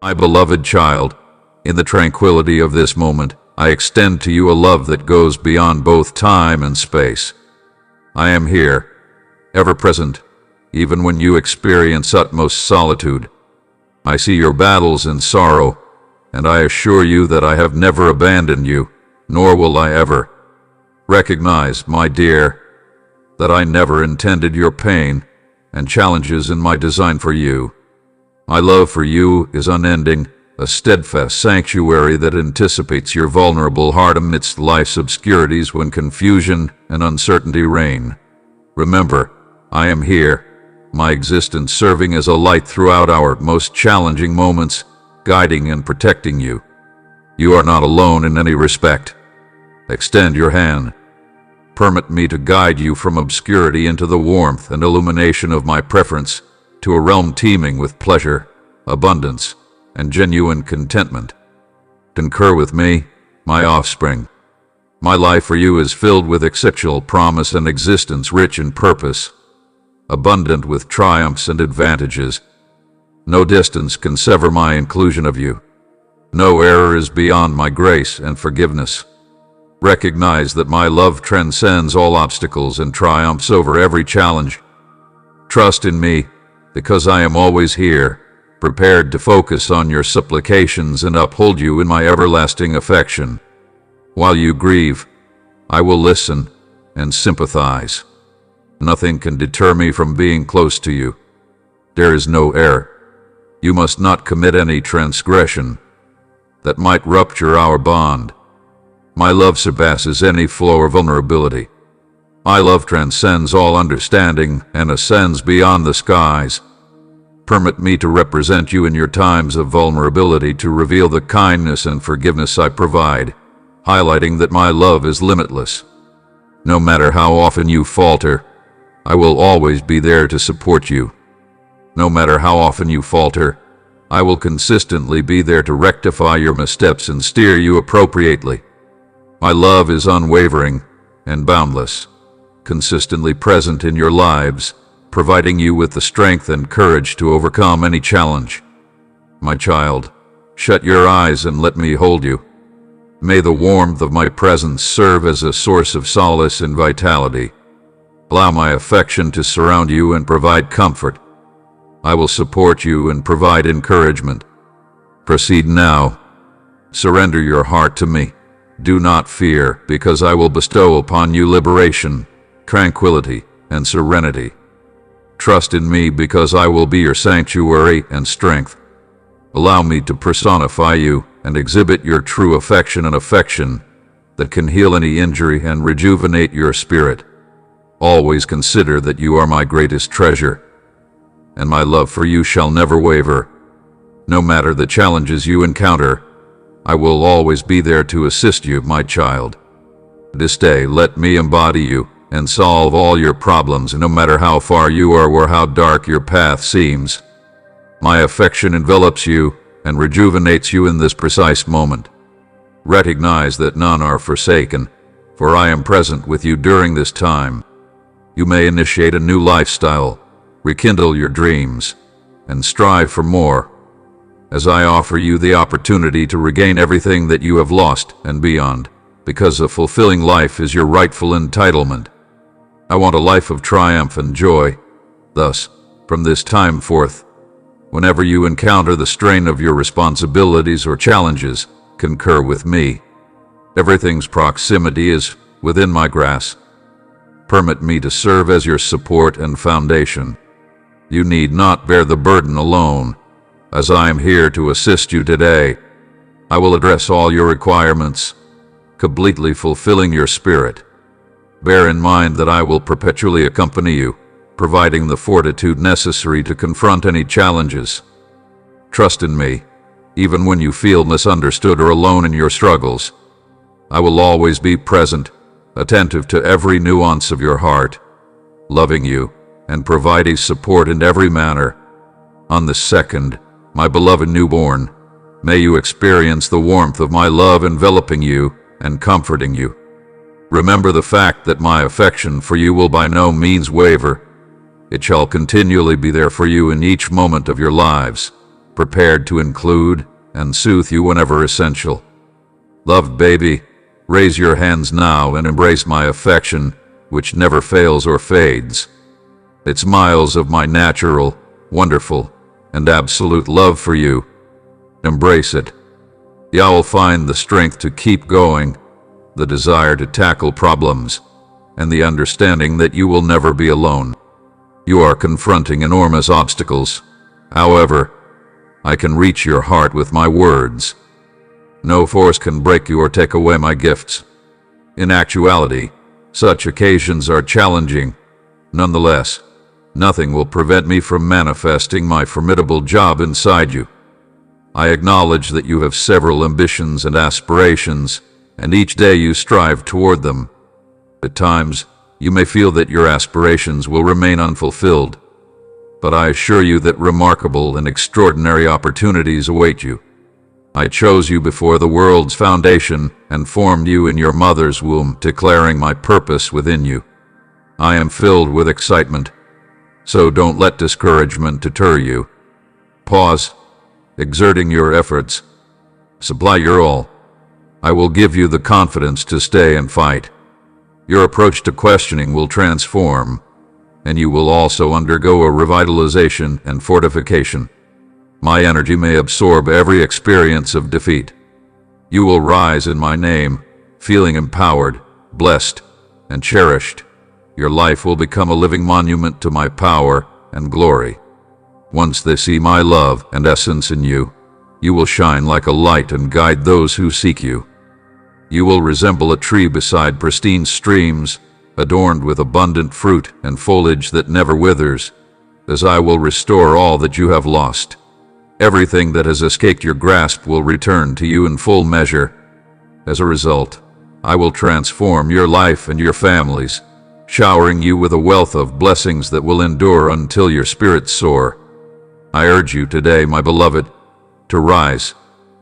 My beloved child, in the tranquility of this moment, I extend to you a love that goes beyond both time and space. I am here, ever present, even when you experience utmost solitude. I see your battles and sorrow, and I assure you that I have never abandoned you, nor will I ever. Recognize, my dear, that I never intended your pain and challenges in my design for you. My love for you is unending, a steadfast sanctuary that anticipates your vulnerable heart amidst life's obscurities when confusion and uncertainty reign. Remember, I am here, my existence serving as a light throughout our most challenging moments, guiding and protecting you. You are not alone in any respect. Extend your hand. Permit me to guide you from obscurity into the warmth and illumination of my preference, to a realm teeming with pleasure, abundance, and genuine contentment. Concur with me, my offspring. My life for you is filled with exceptional promise and existence rich in purpose, abundant with triumphs and advantages. No distance can sever my inclusion of you. No error is beyond my grace and forgiveness. Recognize that my love transcends all obstacles and triumphs over every challenge. Trust in me, because I am always here, prepared to focus on your supplications and uphold you in my everlasting affection. While you grieve, I will listen and sympathize. Nothing can deter me from being close to you. There is no error. You must not commit any transgression that might rupture our bond. My love surpasses any flaw or vulnerability. My love transcends all understanding and ascends beyond the skies. Permit me to represent you in your times of vulnerability, to reveal the kindness and forgiveness I provide, highlighting that my love is limitless. No matter how often you falter, I will always be there to support you. No matter how often you falter, I will consistently be there to rectify your missteps and steer you appropriately. My love is unwavering and boundless, consistently present in your lives, providing you with the strength and courage to overcome any challenge. My child, shut your eyes and let me hold you. May the warmth of my presence serve as a source of solace and vitality. Allow my affection to surround you and provide comfort. I will support you and provide encouragement. Proceed now. Surrender your heart to me. Do not fear, because I will bestow upon you liberation, tranquility, and serenity. Trust in me, because I will be your sanctuary and strength. Allow me to personify you and exhibit your true affection, and affection that can heal any injury and rejuvenate your spirit. Always consider that you are my greatest treasure, and my love for you shall never waver. No matter the challenges you encounter, I will always be there to assist you, my child. This day, let me embody you and solve all your problems, no matter how far you are or how dark your path seems. My affection envelops you and rejuvenates you in this precise moment. Recognize that none are forsaken, for I am present with you during this time. You may initiate a new lifestyle, rekindle your dreams, and strive for more, as I offer you the opportunity to regain everything that you have lost and beyond, because a fulfilling life is your rightful entitlement. I want a life of triumph and joy. Thus, from this time forth, whenever you encounter the strain of your responsibilities or challenges, concur with me. Everything's proximity is within my grasp. Permit me to serve as your support and foundation. You need not bear the burden alone, as I am here to assist you today. I will address all your requirements, completely fulfilling your spirit. Bear in mind that I will perpetually accompany you, providing the fortitude necessary to confront any challenges. Trust in me, even when you feel misunderstood or alone in your struggles. I will always be present, attentive to every nuance of your heart, loving you and providing support in every manner. On this second, my beloved newborn, may you experience the warmth of my love enveloping you and comforting you. Remember the fact that my affection for you will by no means waver. It shall continually be there for you in each moment of your lives. prepared to include and soothe you whenever essential. Loved baby, raise your hands now and embrace my affection, which never fails or fades. It's miles of my natural, wonderful, and absolute love for you. Embrace it. You will find the strength to keep going, the desire to tackle problems, and the understanding that you will never be alone. You are confronting enormous obstacles. However, I can reach your heart with my words. No force can break you or take away my gifts. In actuality, such occasions are challenging. Nonetheless, nothing will prevent me from manifesting my formidable job inside you. I acknowledge that you have several ambitions and aspirations, and each day you strive toward them. At times, you may feel that your aspirations will remain unfulfilled, but I assure you that remarkable and extraordinary opportunities await you. I chose you before the world's foundation and formed you in your mother's womb, declaring my purpose within you. I am filled with excitement, so don't let discouragement deter you. Pause, exerting your efforts. Supply your all. I will give you the confidence to stay and fight. Your approach to questioning will transform, and you will also undergo a revitalization and fortification. My energy may absorb every experience of defeat. You will rise in my name, feeling empowered, blessed, and cherished. Your life will become a living monument to my power and glory. Once they see my love and essence in you, you will shine like a light and guide those who seek you. You will resemble a tree beside pristine streams, adorned with abundant fruit and foliage that never withers, as I will restore all that you have lost. Everything that has escaped your grasp will return to you in full measure. As a result, I will transform your life and your families, showering you with a wealth of blessings that will endure until your spirits soar. I urge you today, my beloved, to rise.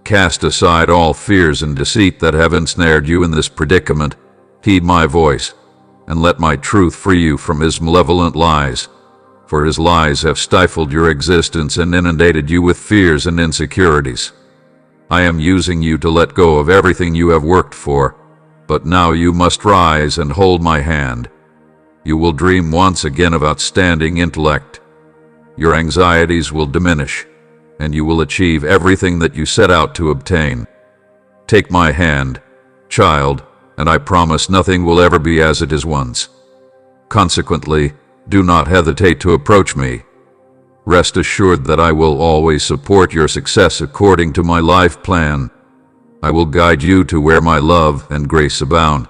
Cast aside all fears and deceit that have ensnared you in this predicament. Heed my voice, and let my truth free you from his malevolent lies. For his lies have stifled your existence and inundated you with fears and insecurities. I am using you to let go of everything you have worked for, but now you must rise and hold my hand. You will dream once again of outstanding intellect. Your anxieties will diminish, and you will achieve everything that you set out to obtain. Take my hand, child, and I promise nothing will ever be as it is once. Consequently, do not hesitate to approach me. Rest assured that I will always support your success according to my life plan. I will guide you to where my love and grace abound.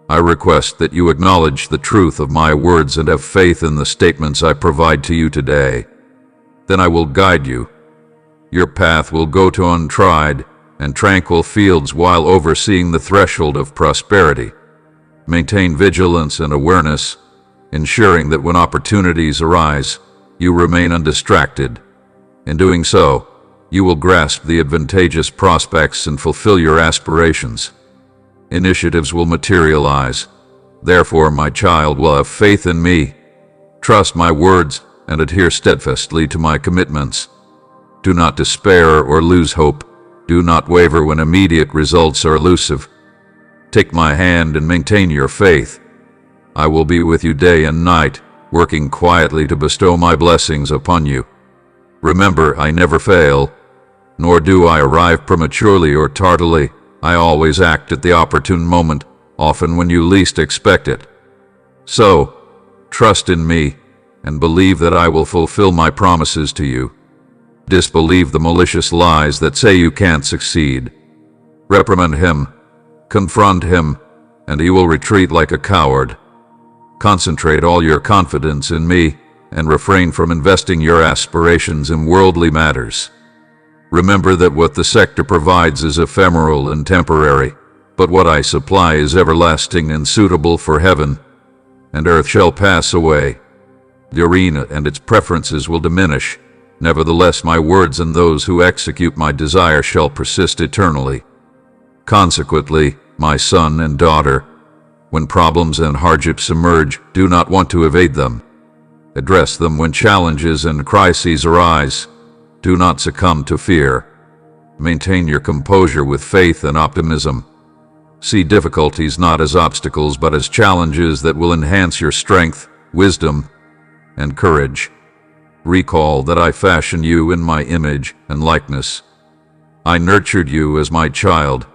I request that you acknowledge the truth of my words and have faith in the statements I provide to you today. Then I will guide you. Your path will go to untried and tranquil fields while overseeing the threshold of prosperity. Maintain vigilance and awareness, ensuring that when opportunities arise, you remain undistracted. In doing so, you will grasp the advantageous prospects and fulfill your aspirations. Initiatives will materialize. Therefore, my child will have faith in me. Trust my words and adhere steadfastly to my commitments. Do not despair or lose hope. Do not waver when immediate results are elusive. Take my hand and maintain your faith. I will be with you day and night, working quietly to bestow my blessings upon you. Remember, I never fail, nor do I arrive prematurely or tardily. I always act at the opportune moment, often when you least expect it. So, trust in me, and believe that I will fulfill my promises to you. Disbelieve the malicious lies that say you can't succeed. Reprimand him, confront him, and he will retreat like a coward. Concentrate all your confidence in me, and refrain from investing your aspirations in worldly matters. Remember that what the sector provides is ephemeral and temporary, but what I supply is everlasting and suitable for heaven, and earth shall pass away. The arena and its preferences will diminish. Nevertheless, my words and those who execute my desire shall persist eternally. Consequently, my son and daughter, when problems and hardships emerge, do not want to evade them. Address them when challenges and crises arise. Do not succumb to fear. Maintain your composure with faith and optimism. See difficulties not as obstacles but as challenges that will enhance your strength, wisdom, and courage. Recall that I fashioned you in my image and likeness. I nurtured you as my child.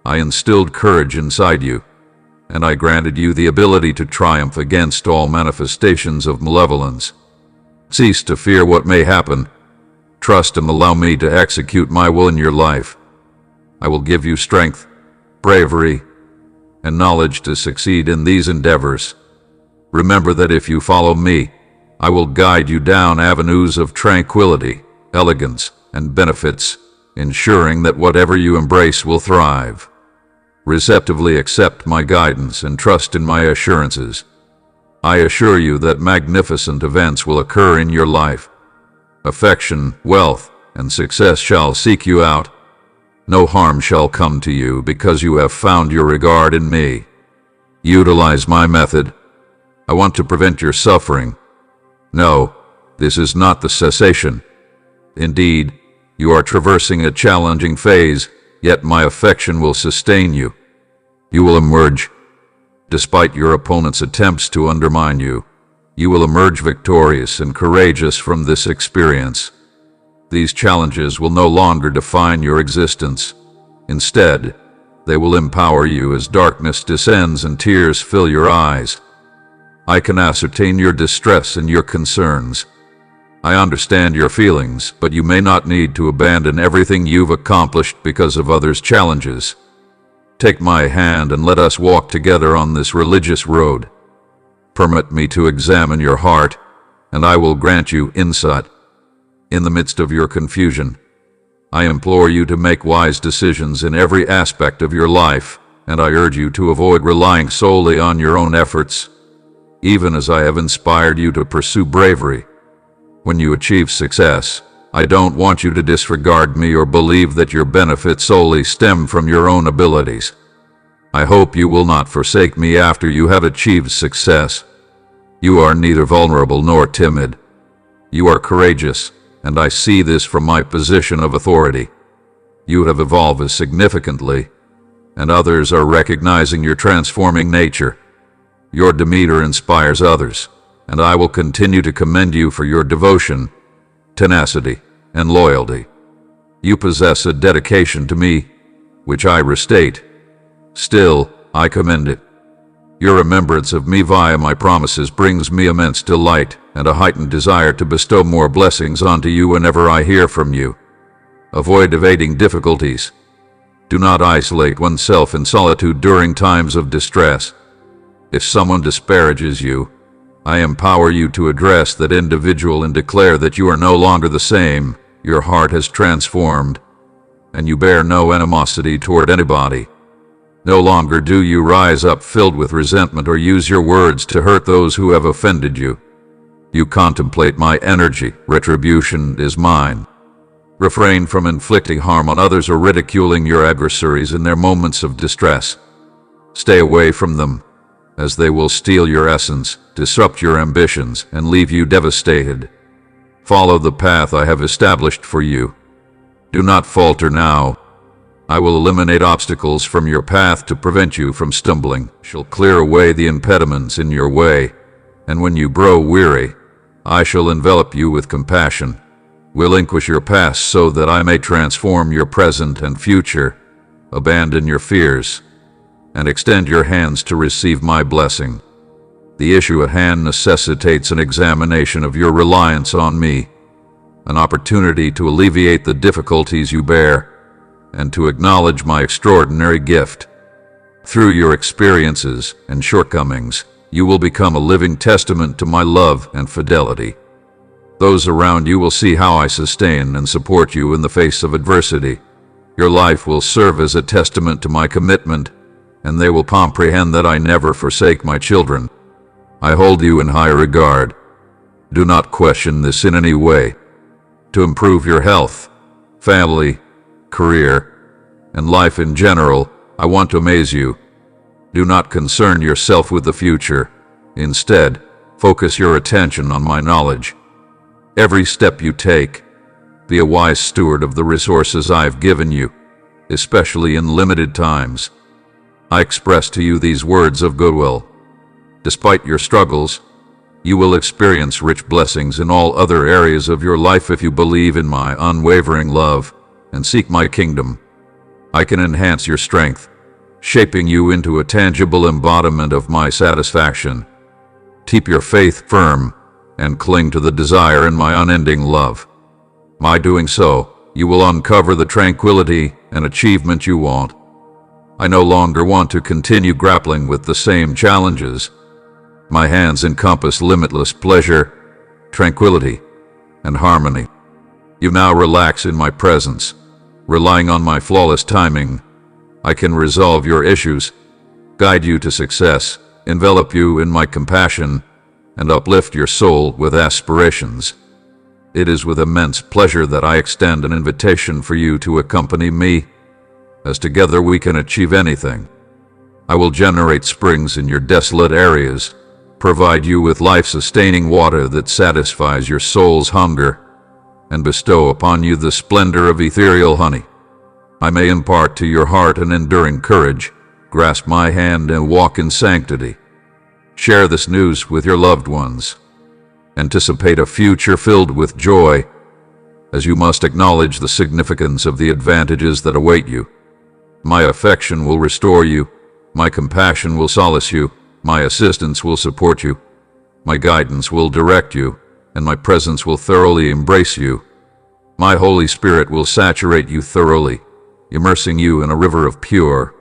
I instilled courage inside you, and I granted you the ability to triumph against all manifestations of malevolence. Cease to fear what may happen. Trust and allow me to execute my will in your life. I will give you strength, bravery, and knowledge to succeed in these endeavors. Remember that if you follow me, I will guide you down avenues of tranquility, elegance, and benefits, ensuring that whatever you embrace will thrive. Receptively accept my guidance and trust in my assurances. I assure you that magnificent events will occur in your life. Affection, wealth, and success shall seek you out. No harm shall come to you because you have found your regard in me. Utilize my method. I want to prevent your suffering. No, this is not the cessation. Indeed, you are traversing a challenging phase, yet my affection will sustain you. You will emerge. Despite your opponent's attempts to undermine you, you will emerge victorious and courageous from this experience. These challenges will no longer define your existence. Instead, they will empower you as darkness descends and tears fill your eyes. I can ascertain your distress and your concerns. I understand your feelings, but you may not need to abandon everything you've accomplished because of others' challenges. Take my hand and let us walk together on this religious road. Permit me to examine your heart, and I will grant you insight. In the midst of your confusion, I implore you to make wise decisions in every aspect of your life, and I urge you to avoid relying solely on your own efforts, even as I have inspired you to pursue bravery. When you achieve success, I don't want you to disregard me or believe that your benefits solely stem from your own abilities. I hope you will not forsake me after you have achieved success. You are neither vulnerable nor timid. You are courageous, and I see this from my position of authority. You have evolved significantly, and others are recognizing your transforming nature. Your demeanor inspires others, and I will continue to commend you for your devotion, tenacity, and loyalty. You possess a dedication to me, which I restate. Still, I commend it. Your remembrance of me via my promises brings me immense delight and a heightened desire to bestow more blessings onto you whenever I hear from you. Avoid evading difficulties. Do not isolate oneself in solitude during times of distress. If someone disparages you, I empower you to address that individual and declare that you are no longer the same, your heart has transformed, and you bear no animosity toward anybody. No longer do you rise up filled with resentment or use your words to hurt those who have offended you. You contemplate my energy. Retribution is mine. Refrain from inflicting harm on others or ridiculing your adversaries in their moments of distress. Stay away from them, as they will steal your essence, disrupt your ambitions, and leave you devastated. Follow the path I have established for you. Do not falter now. I will eliminate obstacles from your path to prevent you from stumbling. Shall clear away the impediments in your way, and when you grow weary, I shall envelop you with compassion. Relinquish your past so that I may transform your present and future. Abandon your fears, and extend your hands to receive my blessing. The issue at hand necessitates an examination of your reliance on me, an opportunity to alleviate the difficulties you bear, and to acknowledge my extraordinary gift. Through your experiences and shortcomings, you will become a living testament to my love and fidelity. Those around you will see how I sustain and support you in the face of adversity. Your life will serve as a testament to my commitment, and they will comprehend that I never forsake my children. I hold you in high regard. Do not question this in any way. To improve your health, family, career, and life in general, I want to amaze you. Do not concern yourself with the future. Instead, focus your attention on my knowledge. Every step you take, Be a wise steward of the resources I have given you, especially in limited times. I express to you these words of goodwill. Despite your struggles, you will experience rich blessings in all other areas of your life if you believe in my unwavering love and seek my kingdom. I can enhance your strength, shaping you into a tangible embodiment of my satisfaction. Keep your faith firm and cling to the desire in my unending love. By doing so, you will uncover the tranquility and achievement you want. I no longer want to continue grappling with the same challenges. My hands encompass limitless pleasure, tranquility, and harmony. You now relax in my presence. Relying on my flawless timing, I can resolve your issues, guide you to success, envelop you in my compassion, and uplift your soul with aspirations. It is with immense pleasure that I extend an invitation for you to accompany me, as together we can achieve anything. I will generate springs in your desolate areas, provide you with life-sustaining water that satisfies your soul's hunger, and bestow upon you the splendor of ethereal honey. I may impart to your heart an enduring courage. Grasp my hand and walk in sanctity. Share this news with your loved ones. Anticipate a future filled with joy, as you must acknowledge the significance of the advantages that await you. My affection will restore you. My compassion will solace you. My assistance will support you. My guidance will direct you, and my presence will thoroughly embrace you. My Holy Spirit will saturate you thoroughly, immersing you in a river of pure,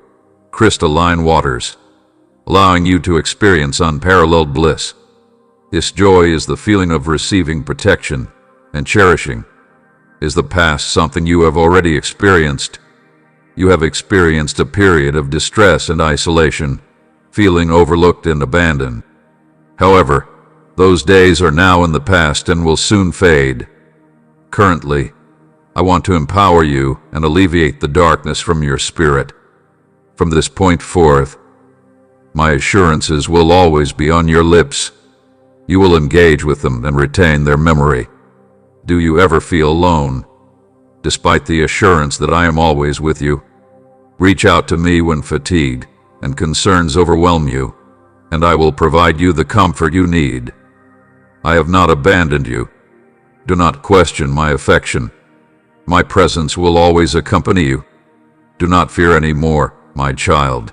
crystalline waters, allowing you to experience unparalleled bliss. This joy is the feeling of receiving protection and cherishing. Is the past something you have already experienced? You have experienced a period of distress and isolation, feeling overlooked and abandoned. However, those days are now in the past and will soon fade. Currently, I want to empower you and alleviate the darkness from your spirit. From this point forth, my assurances will always be on your lips. You will engage with them and retain their memory. Do you ever feel alone? Despite the assurance that I am always with you, reach out to me when fatigued and concerns overwhelm you, and I will provide you the comfort you need. I have not abandoned you. Do not question my affection. My presence will always accompany you. Do not fear any more, my child.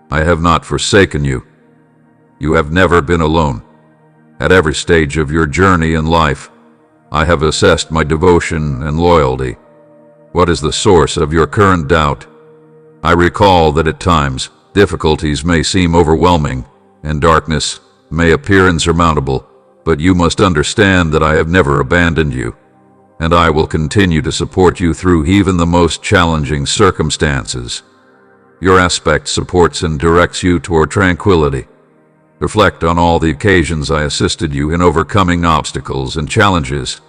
I have not forsaken you. You have never been alone. At every stage of your journey in life, I have assessed my devotion and loyalty. What is the source of your current doubt? I recall that at times, difficulties may seem overwhelming, and darkness may appear insurmountable, but you must understand that I have never abandoned you, and I will continue to support you through even the most challenging circumstances. Your aspect supports and directs you toward tranquility. Reflect on all the occasions I assisted you in overcoming obstacles and challenges.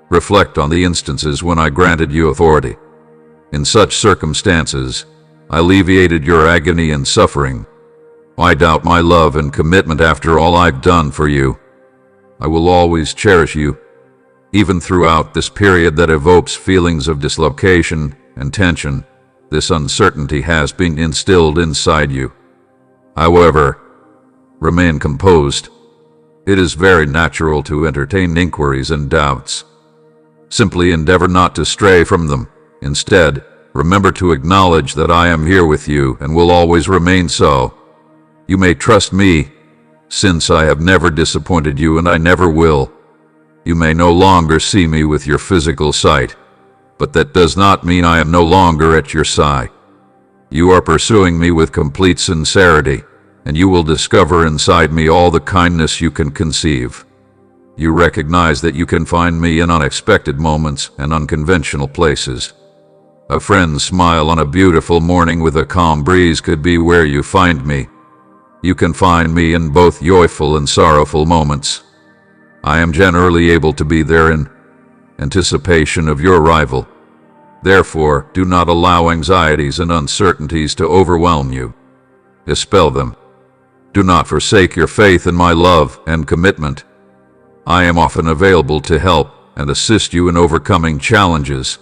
Reflect on the instances when I granted you authority. In such circumstances, I alleviated your agony and suffering. Why doubt my love and commitment after all I've done for you? I will always cherish you, even throughout this period that evokes feelings of dislocation and tension. This uncertainty has been instilled inside you. However, remain composed. It is very natural to entertain inquiries and doubts. Simply endeavor not to stray from them. Instead, remember to acknowledge that I am here with you and will always remain so. You may trust me, since I have never disappointed you and I never will. You may no longer see me with your physical sight, but that does not mean I am no longer at your side. You are pursuing me with complete sincerity, and you will discover inside me all the kindness you can conceive. You recognize that you can find me in unexpected moments and unconventional places. A friend's smile on a beautiful morning with a calm breeze could be where you find me. You can find me in both joyful and sorrowful moments. I am generally able to be there in anticipation of your arrival. Therefore, do not allow anxieties and uncertainties to overwhelm you. Dispel them. Do not forsake your faith in my love and commitment. I am often available to help, and assist you in overcoming challenges.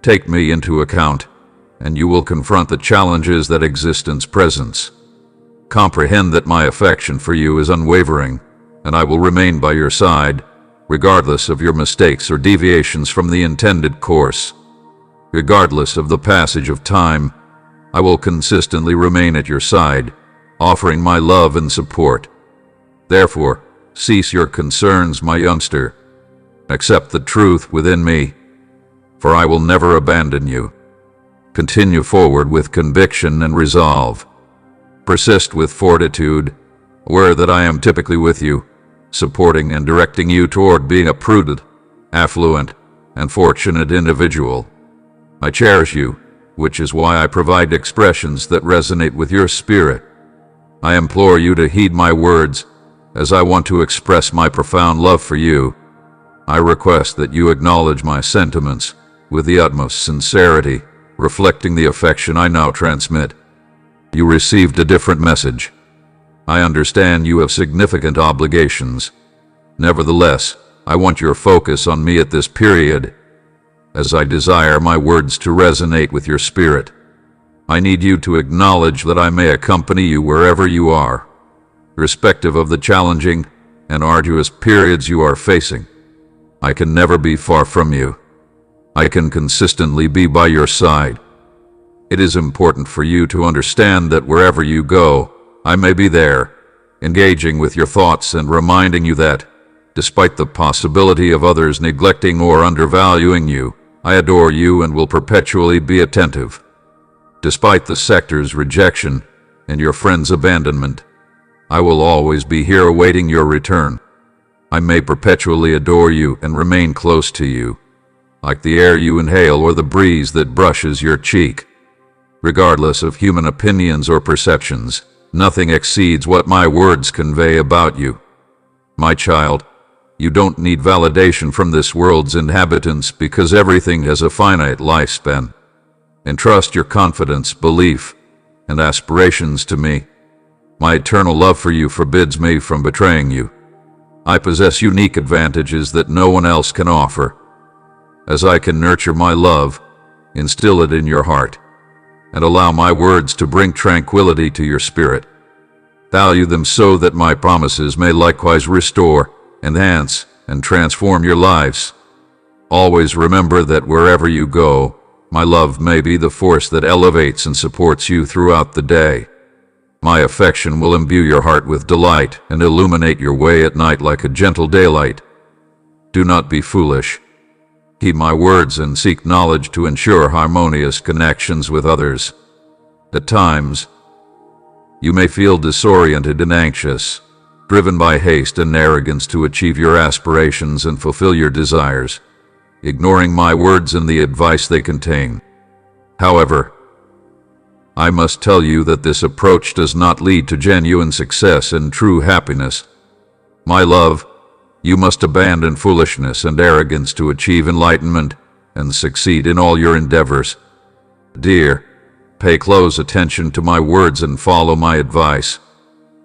Take me into account, and you will confront the challenges that existence presents. Comprehend that my affection for you is unwavering, and I will remain by your side, regardless of your mistakes or deviations from the intended course. Regardless of the passage of time, I will consistently remain at your side, offering my love and support. Therefore, cease your concerns, my youngster. Accept the truth within me, for I will never abandon you. Continue forward with conviction and resolve. Persist with fortitude, aware that I am typically with you, supporting and directing you toward being a prudent, affluent, and fortunate individual. I cherish you, which is why I provide expressions that resonate with your spirit. I implore you to heed my words, as I want to express my profound love for you. I request that you acknowledge my sentiments with the utmost sincerity, reflecting the affection I now transmit. You received a different message. I understand you have significant obligations. Nevertheless, I want your focus on me at this period, as I desire my words to resonate with your spirit. I need you to acknowledge that I may accompany you wherever you are, irrespective of the challenging and arduous periods you are facing. I can never be far from you. I can consistently be by your side. It is important for you to understand that wherever you go, I may be there, engaging with your thoughts and reminding you that, despite the possibility of others neglecting or undervaluing you, I adore you and will perpetually be attentive. Despite the sector's rejection and your friend's abandonment, I will always be here awaiting your return. I may perpetually adore you and remain close to you, like the air you inhale or the breeze that brushes your cheek. Regardless of human opinions or perceptions, nothing exceeds what my words convey about you. My child, you don't need validation from this world's inhabitants because everything has a finite lifespan. Entrust your confidence, belief, and aspirations to me. My eternal love for you forbids me from betraying you. I possess unique advantages that no one else can offer. As I can nurture my love, instill it in your heart, and allow my words to bring tranquility to your spirit. Value them so that my promises may likewise restore, enhance, and transform your lives. Always remember that wherever you go, my love may be the force that elevates and supports you throughout the day. My affection will imbue your heart with delight and illuminate your way at night like a gentle daylight. Do not be foolish. Heed my words and seek knowledge to ensure harmonious connections with others. At times, you may feel disoriented and anxious, driven by haste and arrogance to achieve your aspirations and fulfill your desires, ignoring my words and the advice they contain. However, I must tell you that this approach does not lead to genuine success and true happiness. My love, you must abandon foolishness and arrogance to achieve enlightenment and succeed in all your endeavors. Dear, pay close attention to my words and follow my advice,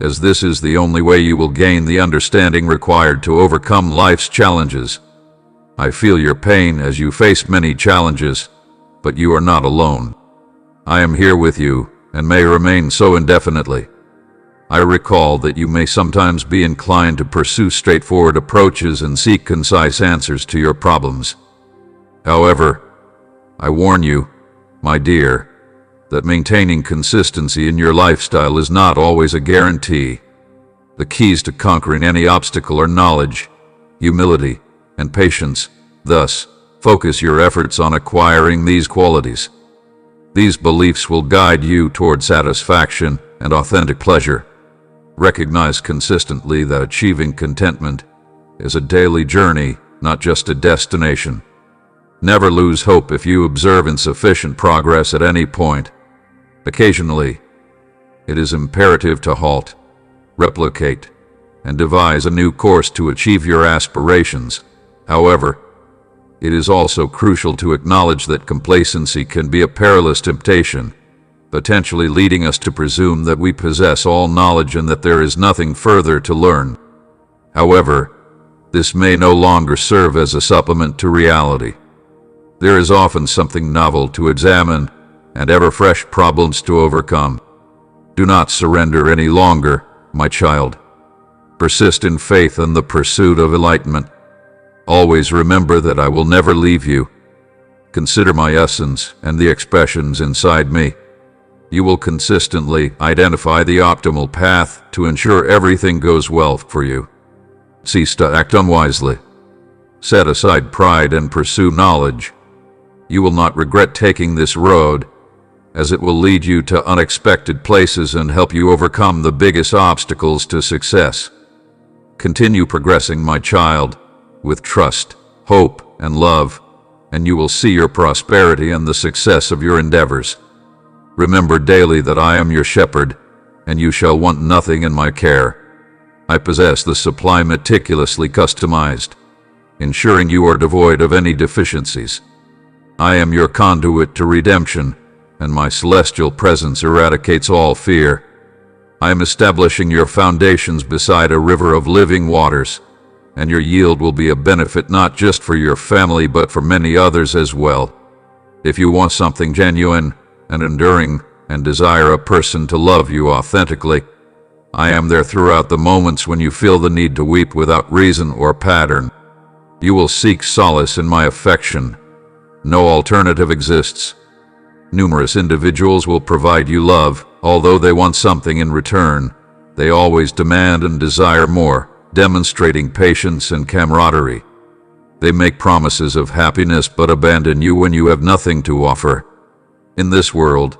as this is the only way you will gain the understanding required to overcome life's challenges. I feel your pain as you face many challenges, but you are not alone. I am here with you and may remain so indefinitely. I recall that you may sometimes be inclined to pursue straightforward approaches and seek concise answers to your problems. However, I warn you, my dear, that maintaining consistency in your lifestyle is not always a guarantee. The keys to conquering any obstacle are knowledge, humility, and patience. Thus, focus your efforts on acquiring these qualities. These beliefs will guide you toward satisfaction and authentic pleasure. Recognize consistently that achieving contentment is a daily journey, not just a destination. Never lose hope if you observe insufficient progress at any point. Occasionally, it is imperative to halt, replicate, and devise a new course to achieve your aspirations. However, it is also crucial to acknowledge that complacency can be a perilous temptation, potentially leading us to presume that we possess all knowledge and that there is nothing further to learn. However, This may no longer serve as a supplement to reality. There is often something novel to examine and ever-fresh problems to overcome. Do not surrender any longer, my child. Persist in faith and the pursuit of enlightenment. Always remember that I will never leave you. Consider my essence and the expressions inside me. You will consistently identify the optimal path to ensure everything goes well for you. Cease to act unwisely. Set aside pride and pursue knowledge. You will not regret taking this road, as it will lead you to unexpected places and help you overcome the biggest obstacles to success. Continue progressing, my child, with trust, hope, and love, and you will see your prosperity and the success of your endeavors. Remember daily that I am your shepherd, and you shall want nothing in my care. I possess the supply meticulously customized, ensuring you are devoid of any deficiencies. I am your conduit to redemption, and my celestial presence eradicates all fear. I am establishing your foundations beside a river of living waters, and your yield will be a benefit not just for your family but for many others as well. If you want something genuine and enduring and desire a person to love you authentically, I am there throughout the moments when you feel the need to weep without reason or pattern. You will seek solace in my affection. No alternative exists. Numerous individuals will provide you love, although they want something in return. They always demand and desire more, demonstrating patience and camaraderie. They make promises of happiness but abandon you when you have nothing to offer. In this world,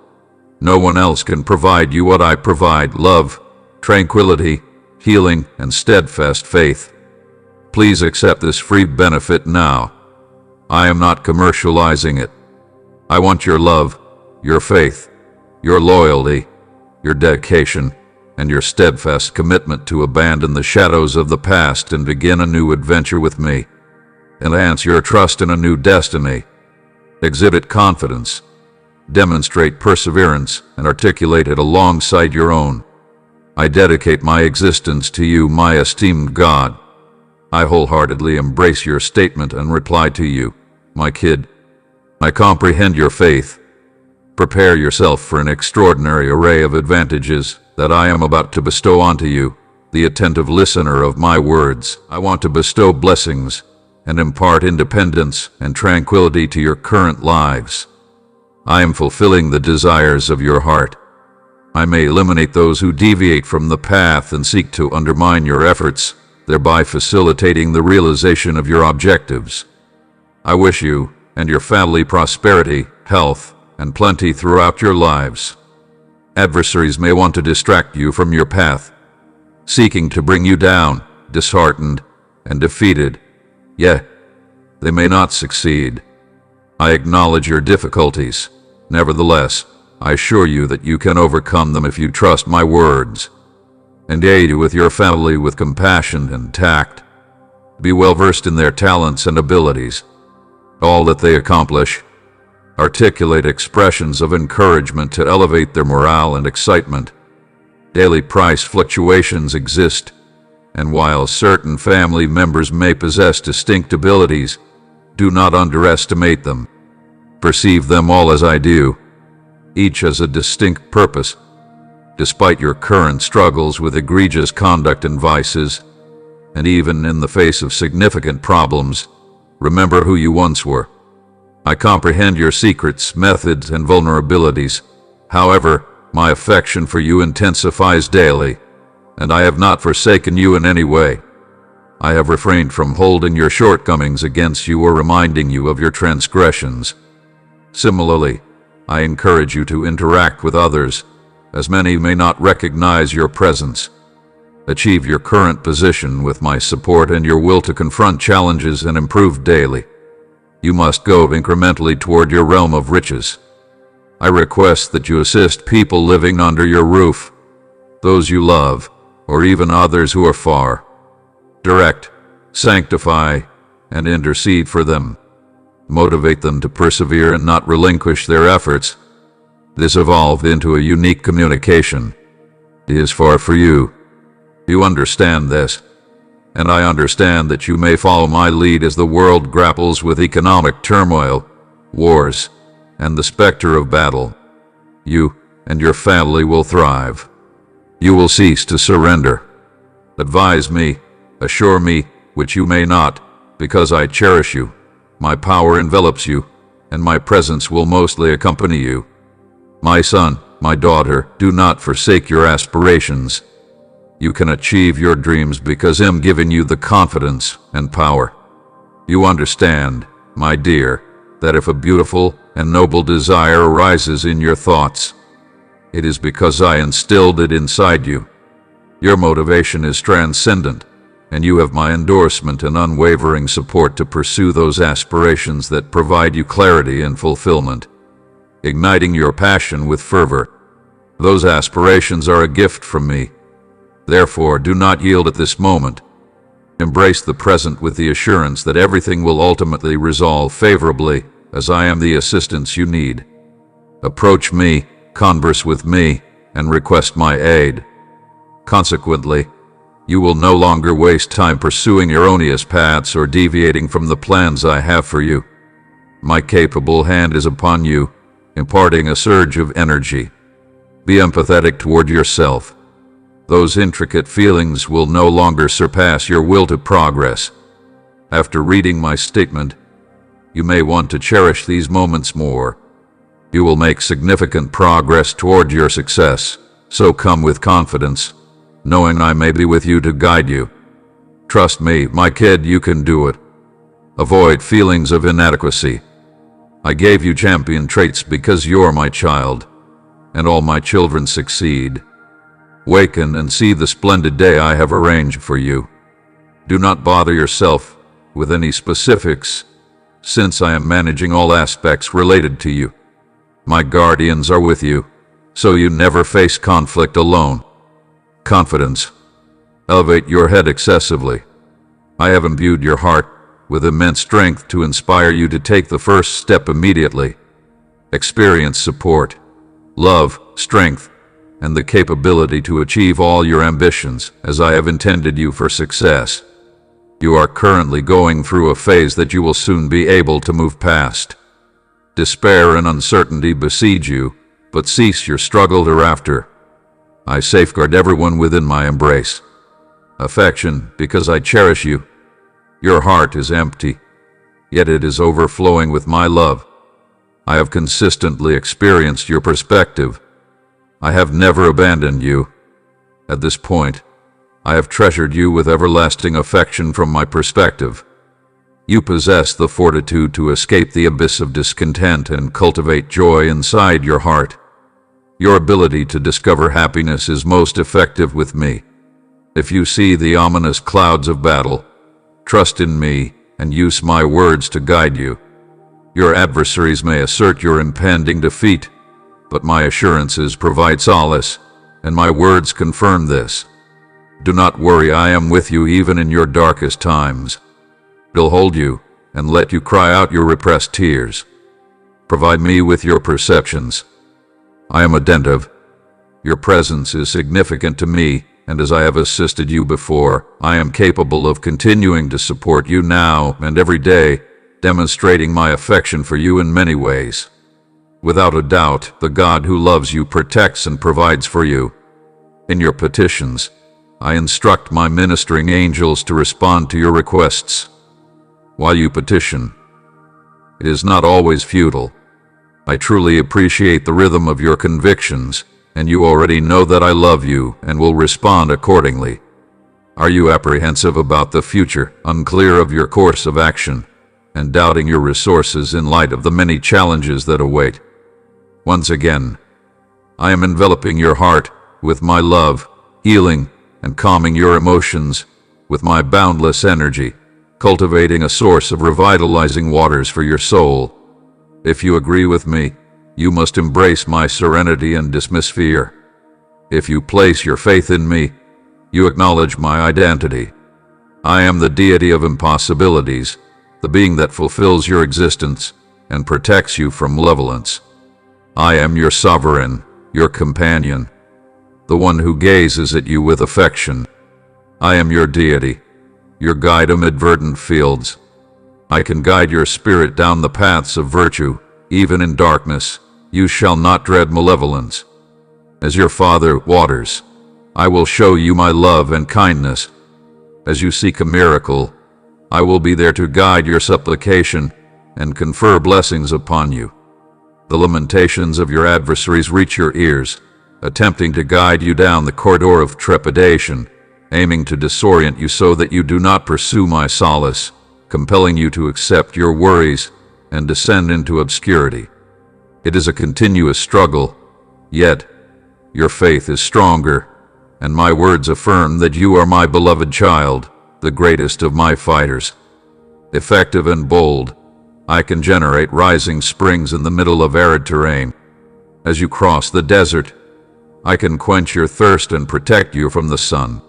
no one else can provide you what I provide: love, tranquility, healing, and steadfast faith. Please accept this free benefit now. I am not commercializing it. I want your love, your faith, your loyalty, your dedication, and your steadfast commitment to abandon the shadows of the past and begin a new adventure with me. Enhance your trust in a new destiny. Exhibit confidence. Demonstrate perseverance and articulate it alongside your own. I dedicate my existence to you, my esteemed God. I wholeheartedly embrace your statement and reply to you, my kid. I comprehend your faith. Prepare yourself for an extraordinary array of advantages that I am about to bestow onto you, the attentive listener of my words. I want to bestow blessings and impart independence and tranquility to your current lives. I am fulfilling the desires of your heart. I may eliminate those who deviate from the path and seek to undermine your efforts, thereby facilitating the realization of your objectives. I wish you and your family prosperity, health, and plenty throughout your lives. Adversaries may want to distract you from your path, seeking to bring you down, disheartened, and defeated. Yet, they may not succeed. I acknowledge your difficulties. Nevertheless, I assure you that you can overcome them if you trust my words, and aid with your family with compassion and tact. Be well versed in their talents and abilities. All that they accomplish, articulate expressions of encouragement to elevate their morale and excitement. Daily price fluctuations exist, and while certain family members may possess distinct abilities, do not underestimate them. Perceive them all as I do. Each has a distinct purpose. Despite your current struggles with egregious conduct and vices, and even in the face of significant problems, remember who you once were. I comprehend your secrets, methods, and vulnerabilities. However, my affection for you intensifies daily, and I have not forsaken you in any way. I have refrained from holding your shortcomings against you or reminding you of your transgressions. Similarly, I encourage you to interact with others, as many may not recognize your presence. Achieve your current position with my support and your will to confront challenges and improve daily. You must go incrementally toward your realm of riches. I request that you assist people living under your roof, those you love, or even others who are far. Direct, sanctify, and intercede for them. Motivate them to persevere and not relinquish their efforts. This evolved into a unique communication. It is far for you. You understand this. and I understand that you may follow my lead as the world grapples with economic turmoil, wars, and the specter of battle. You and your family will thrive. You will cease to surrender. Advise me, assure me, which you may not, because I cherish you. My power envelops you, and my presence will mostly accompany you. My son, my daughter, do not forsake your aspirations. You can achieve your dreams because I am giving you the confidence and power. You understand, my dear, that if a beautiful and noble desire arises in your thoughts, it is because I instilled it inside you. Your motivation is transcendent, and you have my endorsement and unwavering support to pursue those aspirations that provide you clarity and fulfillment, igniting your passion with fervor. Those aspirations are a gift from me. Therefore, do not yield at this moment. Embrace the present with the assurance that everything will ultimately resolve favorably, as I am the assistance you need. Approach me, converse with me, and request my aid. Consequently, you will no longer waste time pursuing erroneous paths or deviating from the plans I have for you. My capable hand is upon you, imparting a surge of energy. Be empathetic toward yourself. Those intricate feelings will no longer surpass your will to progress. After reading my statement, you may want to cherish these moments more. You will make significant progress toward your success, so come with confidence, knowing I may be with you to guide you. Trust me, my kid, you can do it. Avoid feelings of inadequacy. I gave you champion traits because you're my child, and all my children succeed. Waken and see the splendid day I have arranged for you. Do not bother yourself with any specifics, since I am managing all aspects related to you. My guardians are with you, so you never face conflict alone. Confidence. Elevate your head excessively. I have imbued your heart with immense strength to inspire you to take the first step immediately. Experience support, love, strength, and the capability to achieve all your ambitions as I have intended you for success. You are currently going through a phase that you will soon be able to move past. Despair and uncertainty besiege you, but cease your struggle thereafter. I safeguard everyone within my embrace. Affection, because I cherish you. Your heart is empty, yet it is overflowing with my love. I have consistently experienced your perspective. I have never abandoned you. At this point, I have treasured you with everlasting affection from my perspective. You possess the fortitude to escape the abyss of discontent and cultivate joy inside your heart. Your ability to discover happiness is most effective with me. If you see the ominous clouds of battle, trust in me and use my words to guide you. Your adversaries may assert your impending defeat, but my assurances provide solace, and my words confirm this. Do not worry, I am with you even in your darkest times. I'll hold you and let you cry out your repressed tears. Provide me with your perceptions. I am attentive. Your presence is significant to me, and as I have assisted you before, I am capable of continuing to support you now and every day, demonstrating my affection for you in many ways. Without a doubt, the God who loves you protects and provides for you. In your petitions, I instruct my ministering angels to respond to your requests. While you petition, it is not always futile. I truly appreciate the rhythm of your convictions, and you already know that I love you and will respond accordingly. Are you apprehensive about the future, unclear of your course of action, and doubting your resources in light of the many challenges that await? Once again, I am enveloping your heart with my love, healing and calming your emotions with my boundless energy, cultivating a source of revitalizing waters for your soul. If you agree with me, you must embrace my serenity and dismiss fear. If you place your faith in me, you acknowledge my identity. I am the deity of impossibilities, the being that fulfills your existence and protects you from malevolence. I am your sovereign, your companion, the one who gazes at you with affection. I am your deity, your guide amid verdant fields. I can guide your spirit down the paths of virtue. Even in darkness, you shall not dread malevolence. As your Father waters, I will show you my love and kindness. As you seek a miracle, I will be there to guide your supplication and confer blessings upon you. The lamentations of your adversaries reach your ears, attempting to guide you down the corridor of trepidation, aiming to disorient you so that you do not pursue my solace, compelling you to accept your worries and descend into obscurity. It is a continuous struggle, yet your faith is stronger, and my words affirm that you are my beloved child, the greatest of my fighters. Effective and bold, I can generate rising springs in the middle of arid terrain. As you cross the desert, I can quench your thirst and protect you from the sun.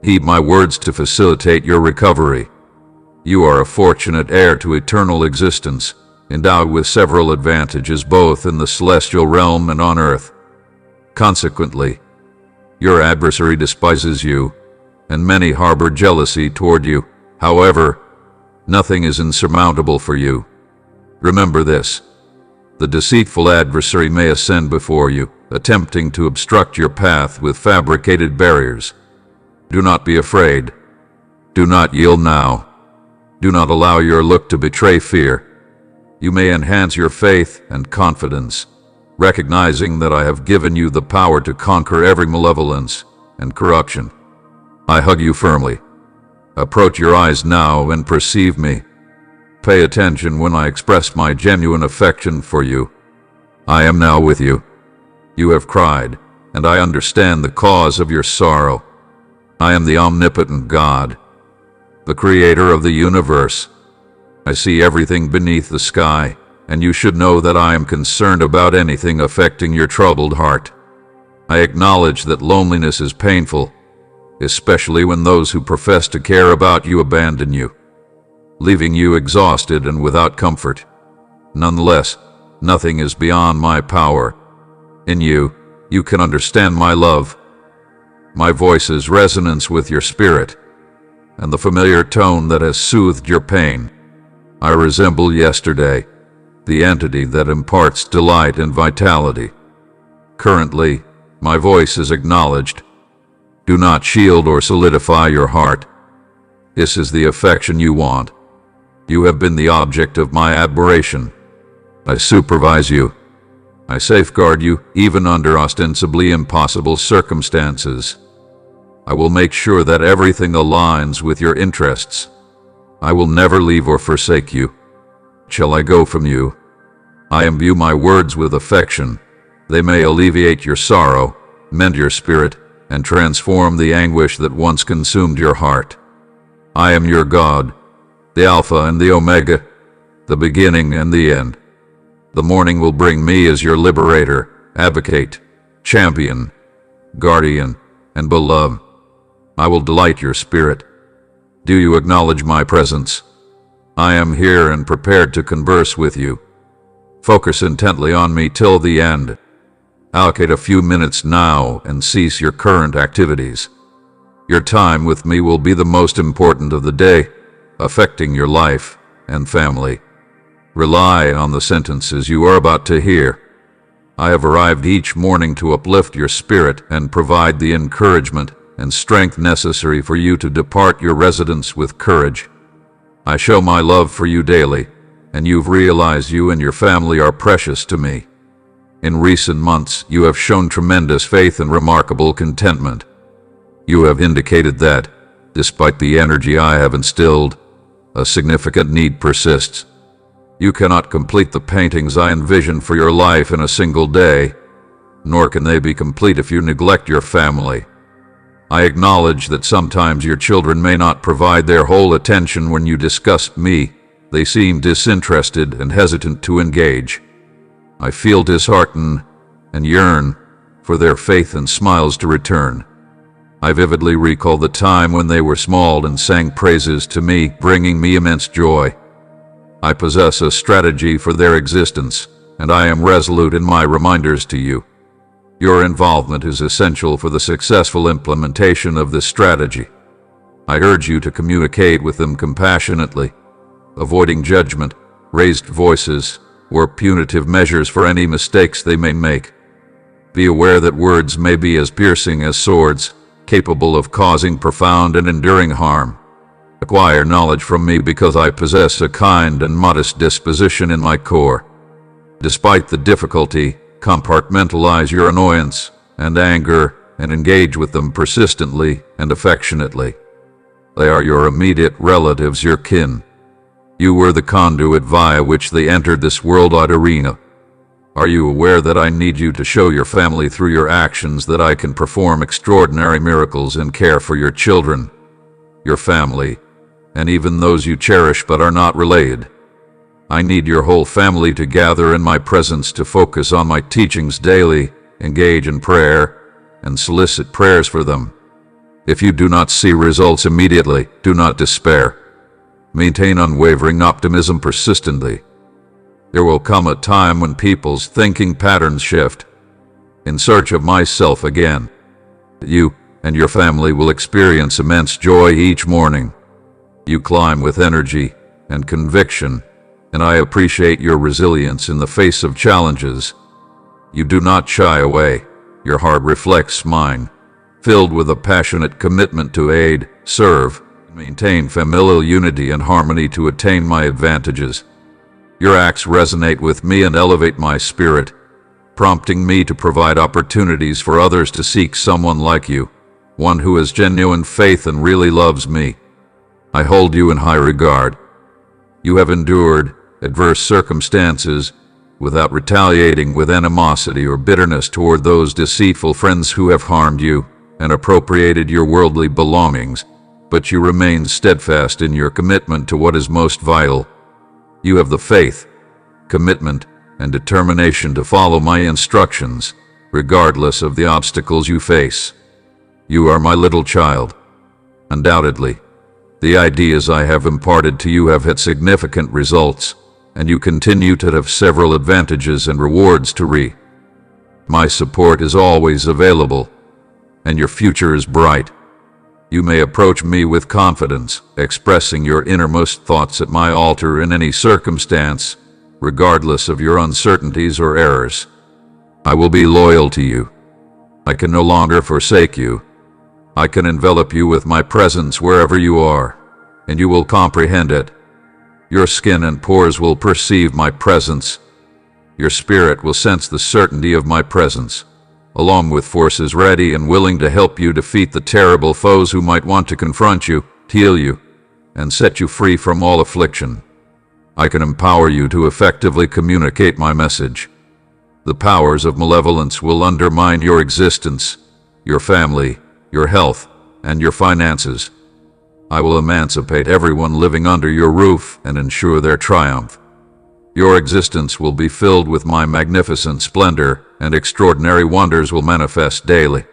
Heed my words to facilitate your recovery. You are a fortunate heir to eternal existence, endowed with several advantages both in the celestial realm and on earth. Consequently, your adversary despises you, and many harbor jealousy toward you. However, nothing is insurmountable for you. Remember this: the deceitful adversary may ascend before you, attempting to obstruct your path with fabricated barriers. Do not be afraid. Do not yield now. Do not allow your look to betray fear. You may enhance your faith and confidence, recognizing that I have given you the power to conquer every malevolence and corruption. I hug you firmly. Approach your eyes now and perceive me. Pay attention when I express my genuine affection for you. I am now with you. You have cried, and I understand the cause of your sorrow. I am the omnipotent God, the creator of the universe. I see everything beneath the sky, and you should know that I am concerned about anything affecting your troubled heart. I acknowledge that loneliness is painful, especially when those who profess to care about you abandon you, leaving you exhausted and without comfort. Nonetheless, nothing is beyond my power. In you, you can understand my love. My voice's resonance with your spirit, and the familiar tone that has soothed your pain. I resemble yesterday, the entity that imparts delight and vitality. Currently, my voice is acknowledged. Do not shield or solidify your heart. This is the affection you want. You have been the object of my admiration. I supervise you. I safeguard you, even under ostensibly impossible circumstances. I will make sure that everything aligns with your interests. I will never leave or forsake you. Shall I go from you? I imbue my words with affection. They may alleviate your sorrow, mend your spirit, and transform the anguish that once consumed your heart. I am your God, the Alpha and the Omega, the beginning and the end. The morning will bring me as your liberator, advocate, champion, guardian, and beloved. I will delight your spirit. Do you acknowledge my presence? I am here and prepared to converse with you. Focus intently on me till the end. Allocate a few minutes now and cease your current activities. Your time with me will be the most important of the day, affecting your life and family. Rely on the sentences you are about to hear. I have arrived each morning to uplift your spirit and provide the encouragement and strength necessary for you to depart your residence with courage. I show my love for you daily, and you've realized you and your family are precious to me. In recent months, you have shown tremendous faith and remarkable contentment. You have indicated that, despite the energy I have instilled, a significant need persists. You cannot complete the paintings I envision for your life in a single day, nor can they be complete if you neglect your family. I acknowledge that sometimes your children may not provide their whole attention when you discuss me. They seem disinterested and hesitant to engage. I feel disheartened and yearn for their faith and smiles to return. I vividly recall the time when they were small and sang praises to me, bringing me immense joy. I possess a strategy for their existence, and I am resolute in my reminders to you. Your involvement is essential for the successful implementation of this strategy. I urge you to communicate with them compassionately, avoiding judgment, raised voices, or punitive measures for any mistakes they may make. Be aware that words may be as piercing as swords, capable of causing profound and enduring harm. Acquire knowledge from me because I possess a kind and modest disposition in my core. Despite the difficulty, compartmentalize your annoyance and anger and engage with them persistently and affectionately. They are your immediate relatives, your kin. You were the conduit via which they entered this world-wide arena. Are you aware that I need you to show your family through your actions that I can perform extraordinary miracles and care for your children, your family, and even those you cherish but are not related? I need your whole family to gather in my presence to focus on my teachings daily, engage in prayer, and solicit prayers for them. If you do not see results immediately, do not despair. Maintain unwavering optimism persistently. There will come a time when people's thinking patterns shift. In search of myself again, you and your family will experience immense joy each morning. You climb with energy and conviction, and I appreciate your resilience in the face of challenges. You do not shy away. Your heart reflects mine, filled with a passionate commitment to aid, serve, and maintain familial unity and harmony to attain my advantages. Your acts resonate with me and elevate my spirit, prompting me to provide opportunities for others to seek someone like you, one who has genuine faith and really loves me. I hold you in high regard. You have endured adverse circumstances without retaliating with animosity or bitterness toward those deceitful friends who have harmed you and appropriated your worldly belongings, but you remain steadfast in your commitment to what is most vital. You have the faith, commitment, and determination to follow my instructions, regardless of the obstacles you face. You are my little child. Undoubtedly, the ideas I have imparted to you have had significant results, and you continue to have several advantages and rewards to reap. My support is always available, and your future is bright. You may approach me with confidence, expressing your innermost thoughts at my altar in any circumstance, regardless of your uncertainties or errors. I will be loyal to you. I can no longer forsake you. I can envelop you with my presence wherever you are, and you will comprehend it. Your skin and pores will perceive my presence. Your spirit will sense the certainty of my presence, along with forces ready and willing to help you defeat the terrible foes who might want to confront you, heal you, and set you free from all affliction. I can empower you to effectively communicate my message. The powers of malevolence will undermine your existence, your family, your health, and your finances. I will emancipate everyone living under your roof and ensure their triumph. Your existence will be filled with my magnificent splendor, and extraordinary wonders will manifest daily.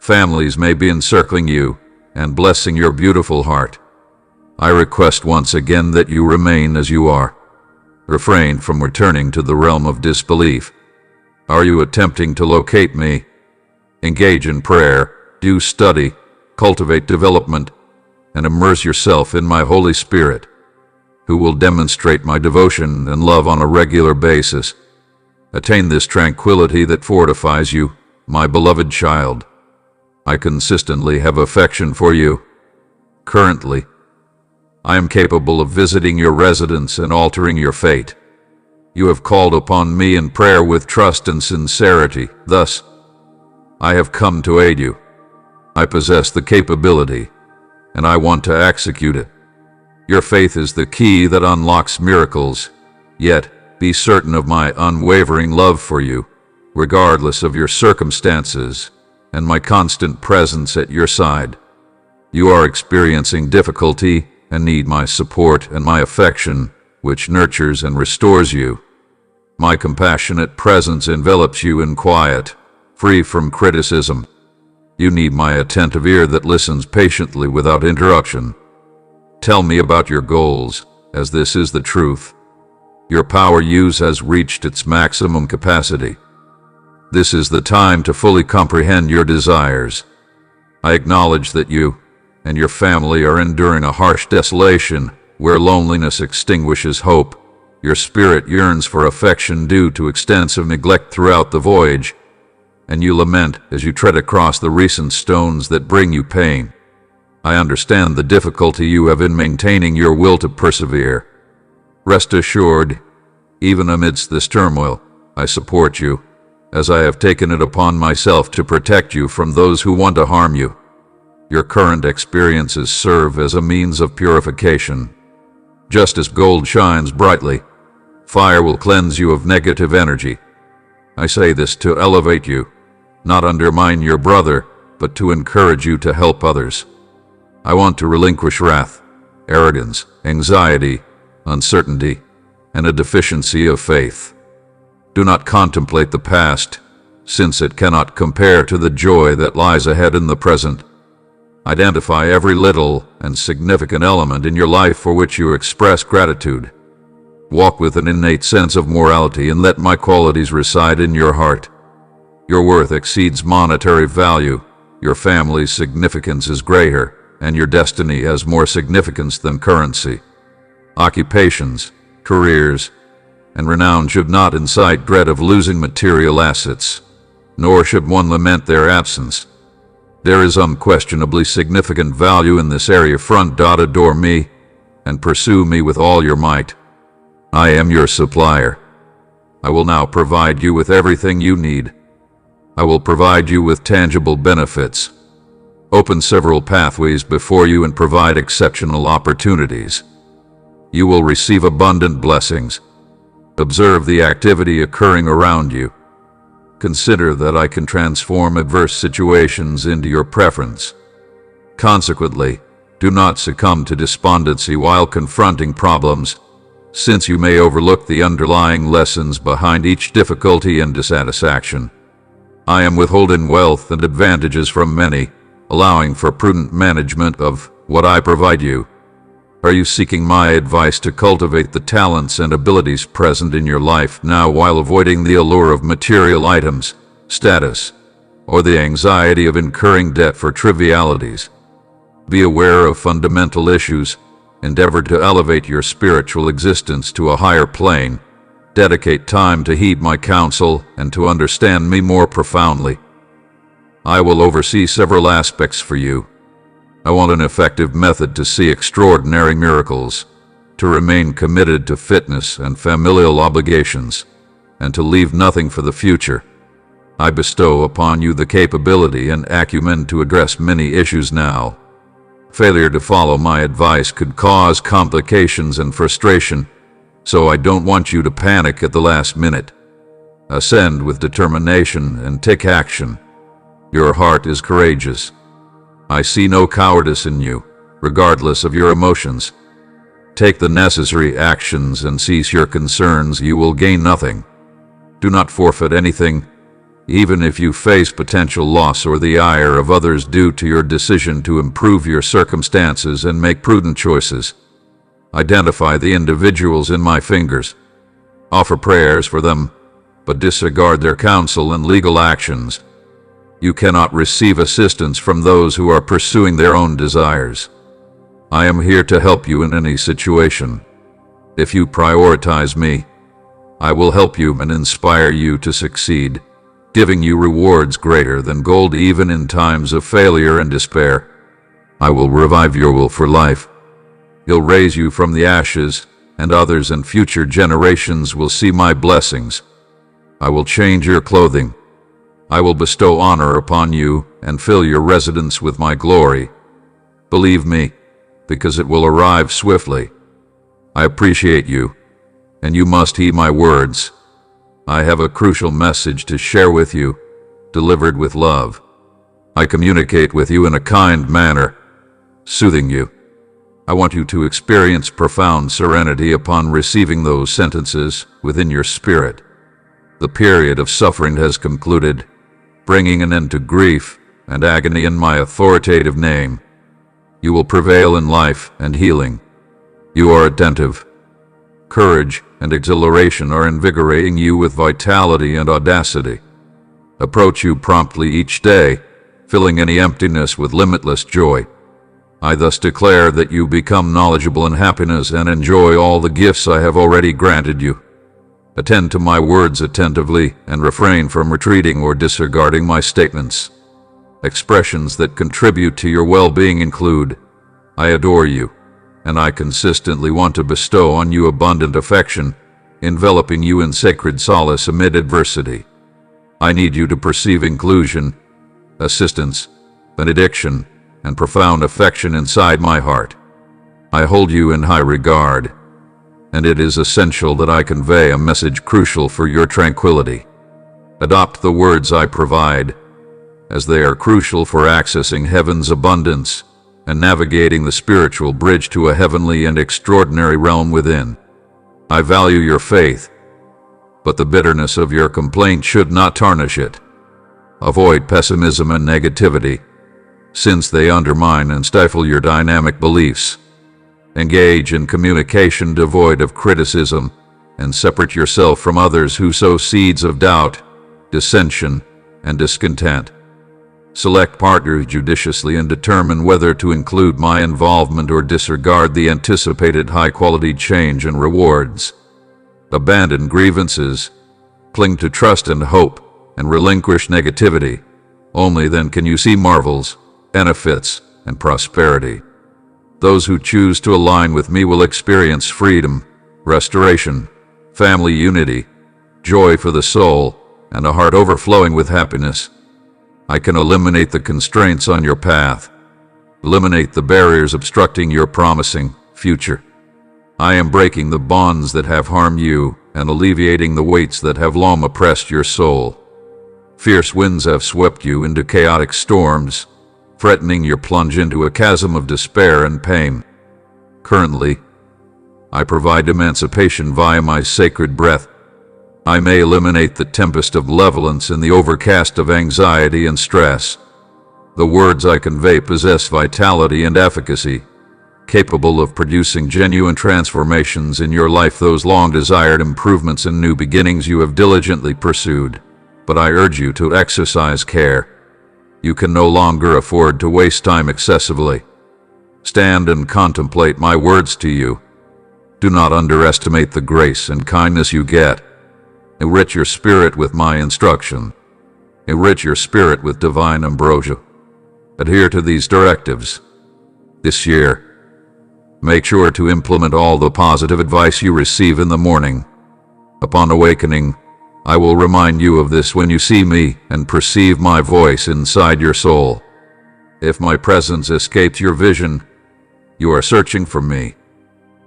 Families may be encircling you and blessing your beautiful heart. I request once again that you remain as you are. Refrain from returning to the realm of disbelief. Are you attempting to locate me? Engage in prayer, do study, cultivate development, and immerse yourself in my Holy Spirit, who will demonstrate my devotion and love on a regular basis. Attain this tranquility that fortifies you, my beloved child. I consistently have affection for you. Currently, I am capable of visiting your residence and altering your fate. You have called upon me in prayer with trust and sincerity. Thus, I have come to aid you. I possess the capability, and I want to execute it. Your faith is the key that unlocks miracles, yet be certain of my unwavering love for you, regardless of your circumstances, and my constant presence at your side. You are experiencing difficulty and need my support and my affection, which nurtures and restores you. My compassionate presence envelops you in quiet, free from criticism. You need my attentive ear that listens patiently without interruption. Tell me about your goals, as this is the truth. Your power use has reached its maximum capacity. This is the time to fully comprehend your desires. I acknowledge that you, and your family are enduring a harsh desolation where loneliness extinguishes hope, your spirit yearns for affection due to extensive neglect throughout the voyage, and you lament as you tread across the recent stones that bring you pain. I understand the difficulty you have in maintaining your will to persevere. Rest assured, even amidst this turmoil, I support you, as I have taken it upon myself to protect you from those who want to harm you. Your current experiences serve as a means of purification. Just as gold shines brightly, fire will cleanse you of negative energy. I say this to elevate you, not undermine your brother, but to encourage you to help others. I want to relinquish wrath, arrogance, anxiety, uncertainty, and a deficiency of faith. Do not contemplate the past, since it cannot compare to the joy that lies ahead in the present. Identify every little and significant element in your life for which you express gratitude. Walk with an innate sense of morality and let my qualities reside in your heart. Your worth exceeds monetary value, your family's significance is greater, and your destiny has more significance than currency. Occupations, careers, and renown should not incite dread of losing material assets, nor should one lament their absence. There is unquestionably significant value in this area. Adore me, and pursue me with all your might. I am your supplier. I will now provide you with everything you need. I will provide you with tangible benefits, open several pathways before you, and provide exceptional opportunities. You will receive abundant blessings. Observe the activity occurring around you. Consider that I can transform adverse situations into your preference. Consequently, do not succumb to despondency while confronting problems, since you may overlook the underlying lessons behind each difficulty and dissatisfaction. I am withholding wealth and advantages from many, allowing for prudent management of what I provide you. Are you seeking my advice to cultivate the talents and abilities present in your life now while avoiding the allure of material items, status, or the anxiety of incurring debt for trivialities? Be aware of fundamental issues, endeavor to elevate your spiritual existence to a higher plane, dedicate time to heed my counsel and to understand me more profoundly. I will oversee several aspects for you. I want an effective method to see extraordinary miracles, to remain committed to fitness and familial obligations, and to leave nothing for the future. I bestow upon you the capability and acumen to address many issues now. Failure to follow my advice could cause complications and frustration, so I don't want you to panic at the last minute. Ascend with determination and take action. Your heart is courageous. I see no cowardice in you, regardless of your emotions. Take the necessary actions and cease your concerns. You will gain nothing. Do not forfeit anything, even if you face potential loss or the ire of others due to your decision to improve your circumstances and make prudent choices. Identify the individuals in my fingers. Offer prayers for them, but disregard their counsel and legal actions. You cannot receive assistance from those who are pursuing their own desires. I am here to help you in any situation. If you prioritize me, I will help you and inspire you to succeed, giving you rewards greater than gold even in times of failure and despair. I will revive your will for life. He'll raise you from the ashes, and others and future generations will see my blessings. I will change your clothing. I will bestow honor upon you and fill your residence with my glory. Believe me, because it will arrive swiftly. I appreciate you, and you must heed my words. I have a crucial message to share with you, delivered with love. I communicate with you in a kind manner, soothing you. I want you to experience profound serenity upon receiving those sentences within your spirit. The period of suffering has concluded, bringing an end to grief and agony in my authoritative name. You will prevail in life and healing. You are attentive. Courage and exhilaration are invigorating you with vitality and audacity. Approach you promptly each day, filling any emptiness with limitless joy. I thus declare that you become knowledgeable in happiness and enjoy all the gifts I have already granted you. Attend to my words attentively and refrain from retreating or disregarding my statements. Expressions that contribute to your well-being include, I adore you, and I consistently want to bestow on you abundant affection, enveloping you in sacred solace amid adversity. I need you to perceive inclusion, assistance, benediction, and profound affection inside my heart. I hold you in high regard, and it is essential that I convey a message crucial for your tranquility. Adopt the words I provide, as they are crucial for accessing heaven's abundance and navigating the spiritual bridge to a heavenly and extraordinary realm within. I value your faith, but the bitterness of your complaint should not tarnish it. Avoid pessimism and negativity, since they undermine and stifle your dynamic beliefs. Engage in communication devoid of criticism, and separate yourself from others who sow seeds of doubt, dissension, and discontent. Select partners judiciously and determine whether to include my involvement or disregard the anticipated high-quality change and rewards. Abandon grievances, cling to trust and hope, and relinquish negativity. Only then can you see marvels, benefits, and prosperity. Those who choose to align with me will experience freedom, restoration, family unity, joy for the soul, and a heart overflowing with happiness. I can eliminate the constraints on your path, eliminate the barriers obstructing your promising future. I am breaking the bonds that have harmed you and alleviating the weights that have long oppressed your soul. Fierce winds have swept you into chaotic storms, threatening your plunge into a chasm of despair and pain. Currently, I provide emancipation via my sacred breath. I may eliminate the tempest of malevolence and the overcast of anxiety and stress. The words I convey possess vitality and efficacy, capable of producing genuine transformations in your life, those long-desired improvements and new beginnings you have diligently pursued. But I urge you to exercise care. You can no longer afford to waste time excessively. Stand and contemplate my words to you. Do not underestimate the grace and kindness you get. Enrich your spirit with my instruction. Enrich your spirit with divine ambrosia. Adhere to these directives. This year, make sure to implement all the positive advice you receive in the morning. Upon awakening, I will remind you of this when you see me and perceive my voice inside your soul. If my presence escapes your vision, you are searching for me.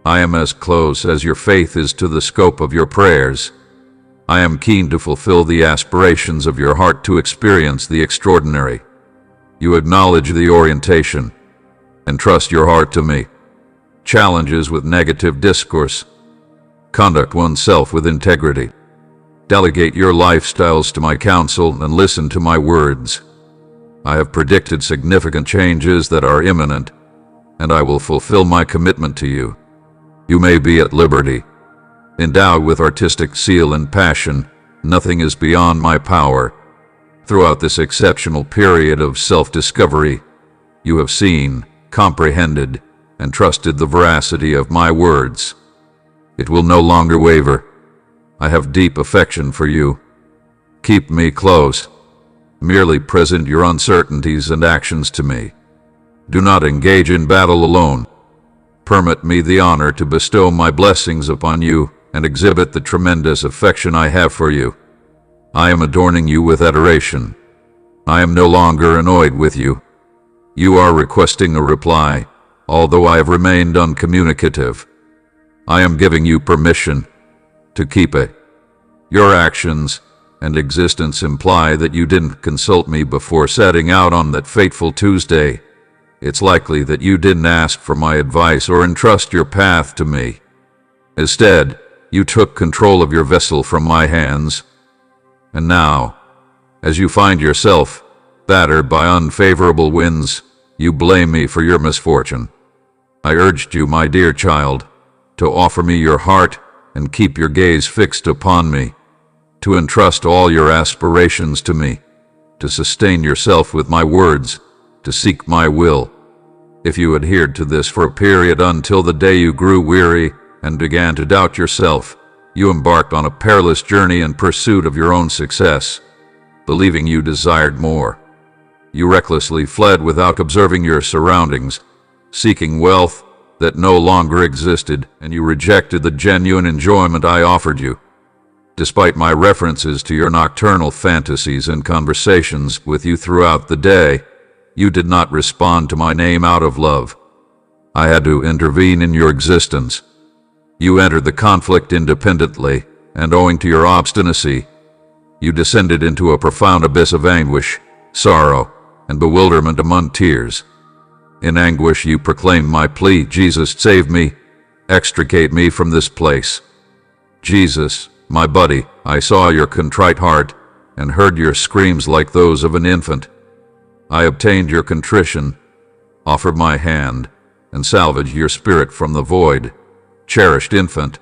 I am as close as your faith is to the scope of your prayers. I am keen to fulfill the aspirations of your heart to experience the extraordinary. You acknowledge the orientation and trust your heart to me. Challenges with negative discourse. Conduct oneself with integrity. Delegate your lifestyles to my counsel and listen to my words. I have predicted significant changes that are imminent, and I will fulfill my commitment to you. You may be at liberty. Endowed with artistic zeal and passion, nothing is beyond my power. Throughout this exceptional period of self-discovery, you have seen, comprehended, and trusted the veracity of my words. It will no longer waver. I have deep affection for you. Keep me close. Merely present your uncertainties and actions to me. Do not engage in battle alone. Permit me the honor to bestow my blessings upon you and exhibit the tremendous affection I have for you. I am adorning you with adoration. I am no longer annoyed with you. You are requesting a reply, although I have remained uncommunicative. I am giving you permission to keep it. Your actions and existence imply that you didn't consult me before setting out on that fateful Tuesday. It's likely that you didn't ask for my advice or entrust your path to me. Instead, you took control of your vessel from my hands. And now, as you find yourself battered by unfavorable winds, you blame me for your misfortune. I urged you, my dear child, to offer me your heart and keep your gaze fixed upon me, to entrust all your aspirations to me, to sustain yourself with my words, to seek my will. If you adhered to this for a period until the day you grew weary and began to doubt yourself, you embarked on a perilous journey in pursuit of your own success, believing you desired more. You recklessly fled without observing your surroundings, seeking wealth that no longer existed, and you rejected the genuine enjoyment I offered you. Despite my references to your nocturnal fantasies and conversations with you throughout the day, you did not respond to my name out of love. I had to intervene in your existence. You entered the conflict independently, and owing to your obstinacy, you descended into a profound abyss of anguish, sorrow, and bewilderment among tears. In anguish you proclaimed my plea, "Jesus, save me, extricate me from this place." Jesus, my buddy, I saw your contrite heart and heard your screams like those of an infant. I obtained your contrition, offered my hand, and salvaged your spirit from the void. Cherished infant,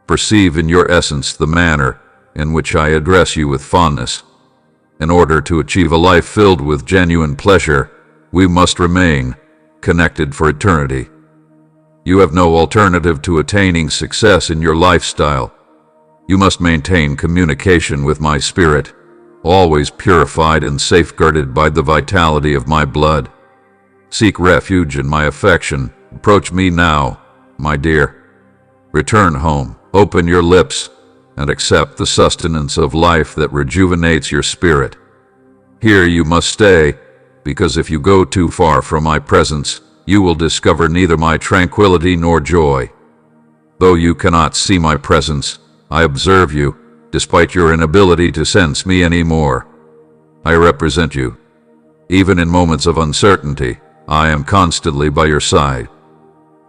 perceive in your essence the manner in which I address you with fondness. In order to achieve a life filled with genuine pleasure, we must remain connected for eternity. You have no alternative to attaining success in your lifestyle. You must maintain communication with my spirit, always purified and safeguarded by the vitality of my blood. Seek refuge in my affection. Approach me now, my dear. Return home, open your lips, and accept the sustenance of life that rejuvenates your spirit. Here you must stay, because if you go too far from my presence, you will discover neither my tranquility nor joy. Though you cannot see my presence, I observe you, despite your inability to sense me anymore. I represent you. Even in moments of uncertainty, I am constantly by your side.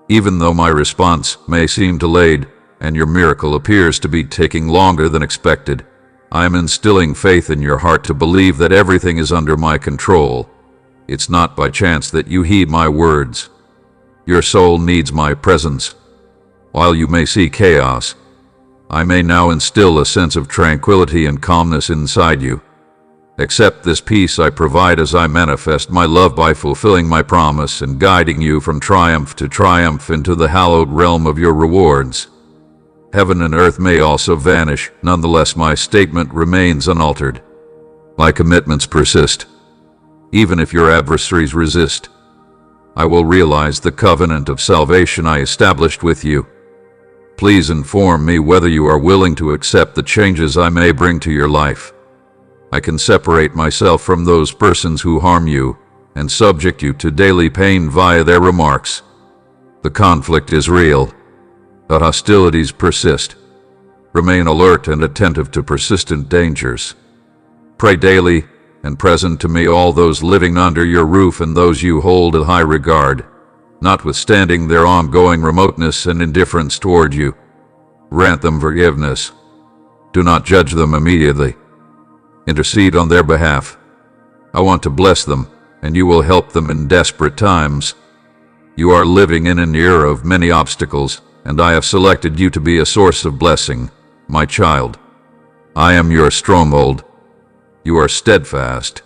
Even though my response may seem delayed, and your miracle appears to be taking longer than expected, I am instilling faith in your heart to believe that everything is under my control. It's not by chance that you heed my words. Your soul needs my presence. While you may see chaos, I may now instill a sense of tranquility and calmness inside you. Accept this peace I provide as I manifest my love by fulfilling my promise and guiding you from triumph to triumph into the hallowed realm of your rewards. Heaven and earth may also vanish, nonetheless my statement remains unaltered. My commitments persist. Even if your adversaries resist, I will realize the covenant of salvation I established with you. Please inform me whether you are willing to accept the changes I may bring to your life. I can separate myself from those persons who harm you and subject you to daily pain via their remarks. The conflict is real, but hostilities persist. Remain alert and attentive to persistent dangers. Pray daily and present to me all those living under your roof and those you hold in high regard, notwithstanding their ongoing remoteness and indifference toward you. Grant them forgiveness. Do not judge them immediately. Intercede on their behalf. I want to bless them, and you will help them in desperate times. You are living in an era of many obstacles, and I have selected you to be a source of blessing, my child. I am your stronghold. You are steadfast.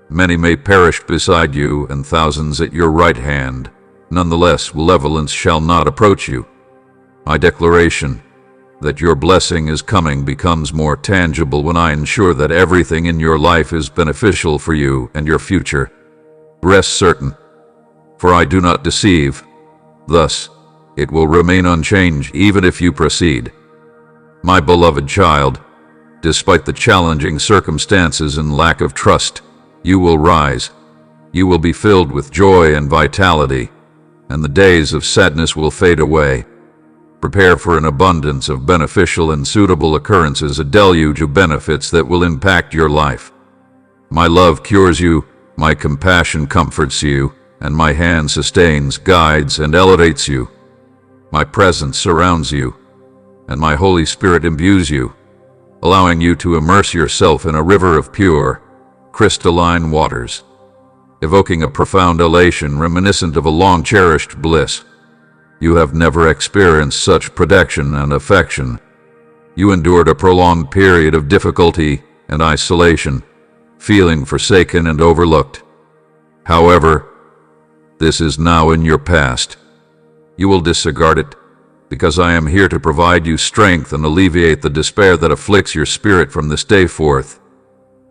Many may perish beside you and thousands at your right hand. Nonetheless, malevolence shall not approach you. My declaration that your blessing is coming becomes more tangible when I ensure that everything in your life is beneficial for you and your future. Rest certain, for I do not deceive. Thus, it will remain unchanged even if you proceed. My beloved child, despite the challenging circumstances and lack of trust, you will rise. You will be filled with joy and vitality, and the days of sadness will fade away. Prepare for an abundance of beneficial and suitable occurrences, a deluge of benefits that will impact your life. My love cures you, my compassion comforts you, and my hand sustains, guides, and elevates you. My presence surrounds you, and my Holy Spirit imbues you, allowing you to immerse yourself in a river of pure, crystalline waters, evoking a profound elation reminiscent of a long-cherished bliss. You have never experienced such protection and affection. You endured a prolonged period of difficulty and isolation, feeling forsaken and overlooked. However, This is now in your past. You will disregard it, because I am here to provide you strength and alleviate the despair that afflicts your spirit from this day forth.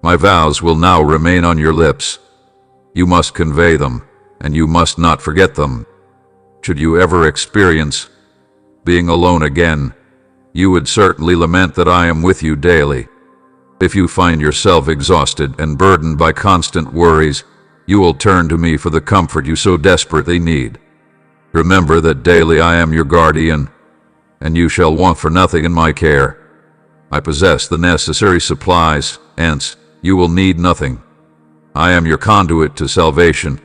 My vows will now remain on your lips. You must convey them, and you must not forget them. Should you ever experience being alone again, you would certainly lament that I am with you daily. If you find yourself exhausted and burdened by constant worries, you will turn to me for the comfort you so desperately need. Remember that daily I am your guardian, and you shall want for nothing in my care. I possess the necessary supplies, hence you will need nothing. I am your conduit to salvation,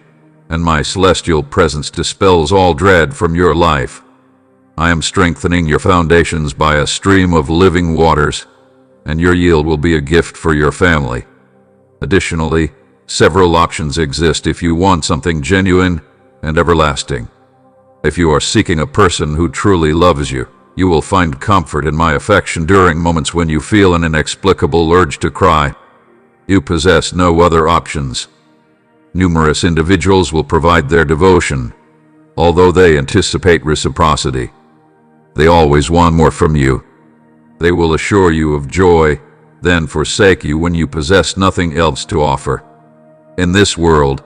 and my celestial presence dispels all dread from your life. I am strengthening your foundations by a stream of living waters, and your yield will be a gift for your family. Additionally, several options exist if you want something genuine and everlasting. If you are seeking a person who truly loves you, you will find comfort in my affection during moments when you feel an inexplicable urge to cry. You possess no other options. Numerous individuals will provide their devotion, although they anticipate reciprocity. They always want more from you. They will assure you of joy, then forsake you when you possess nothing else to offer. In this world,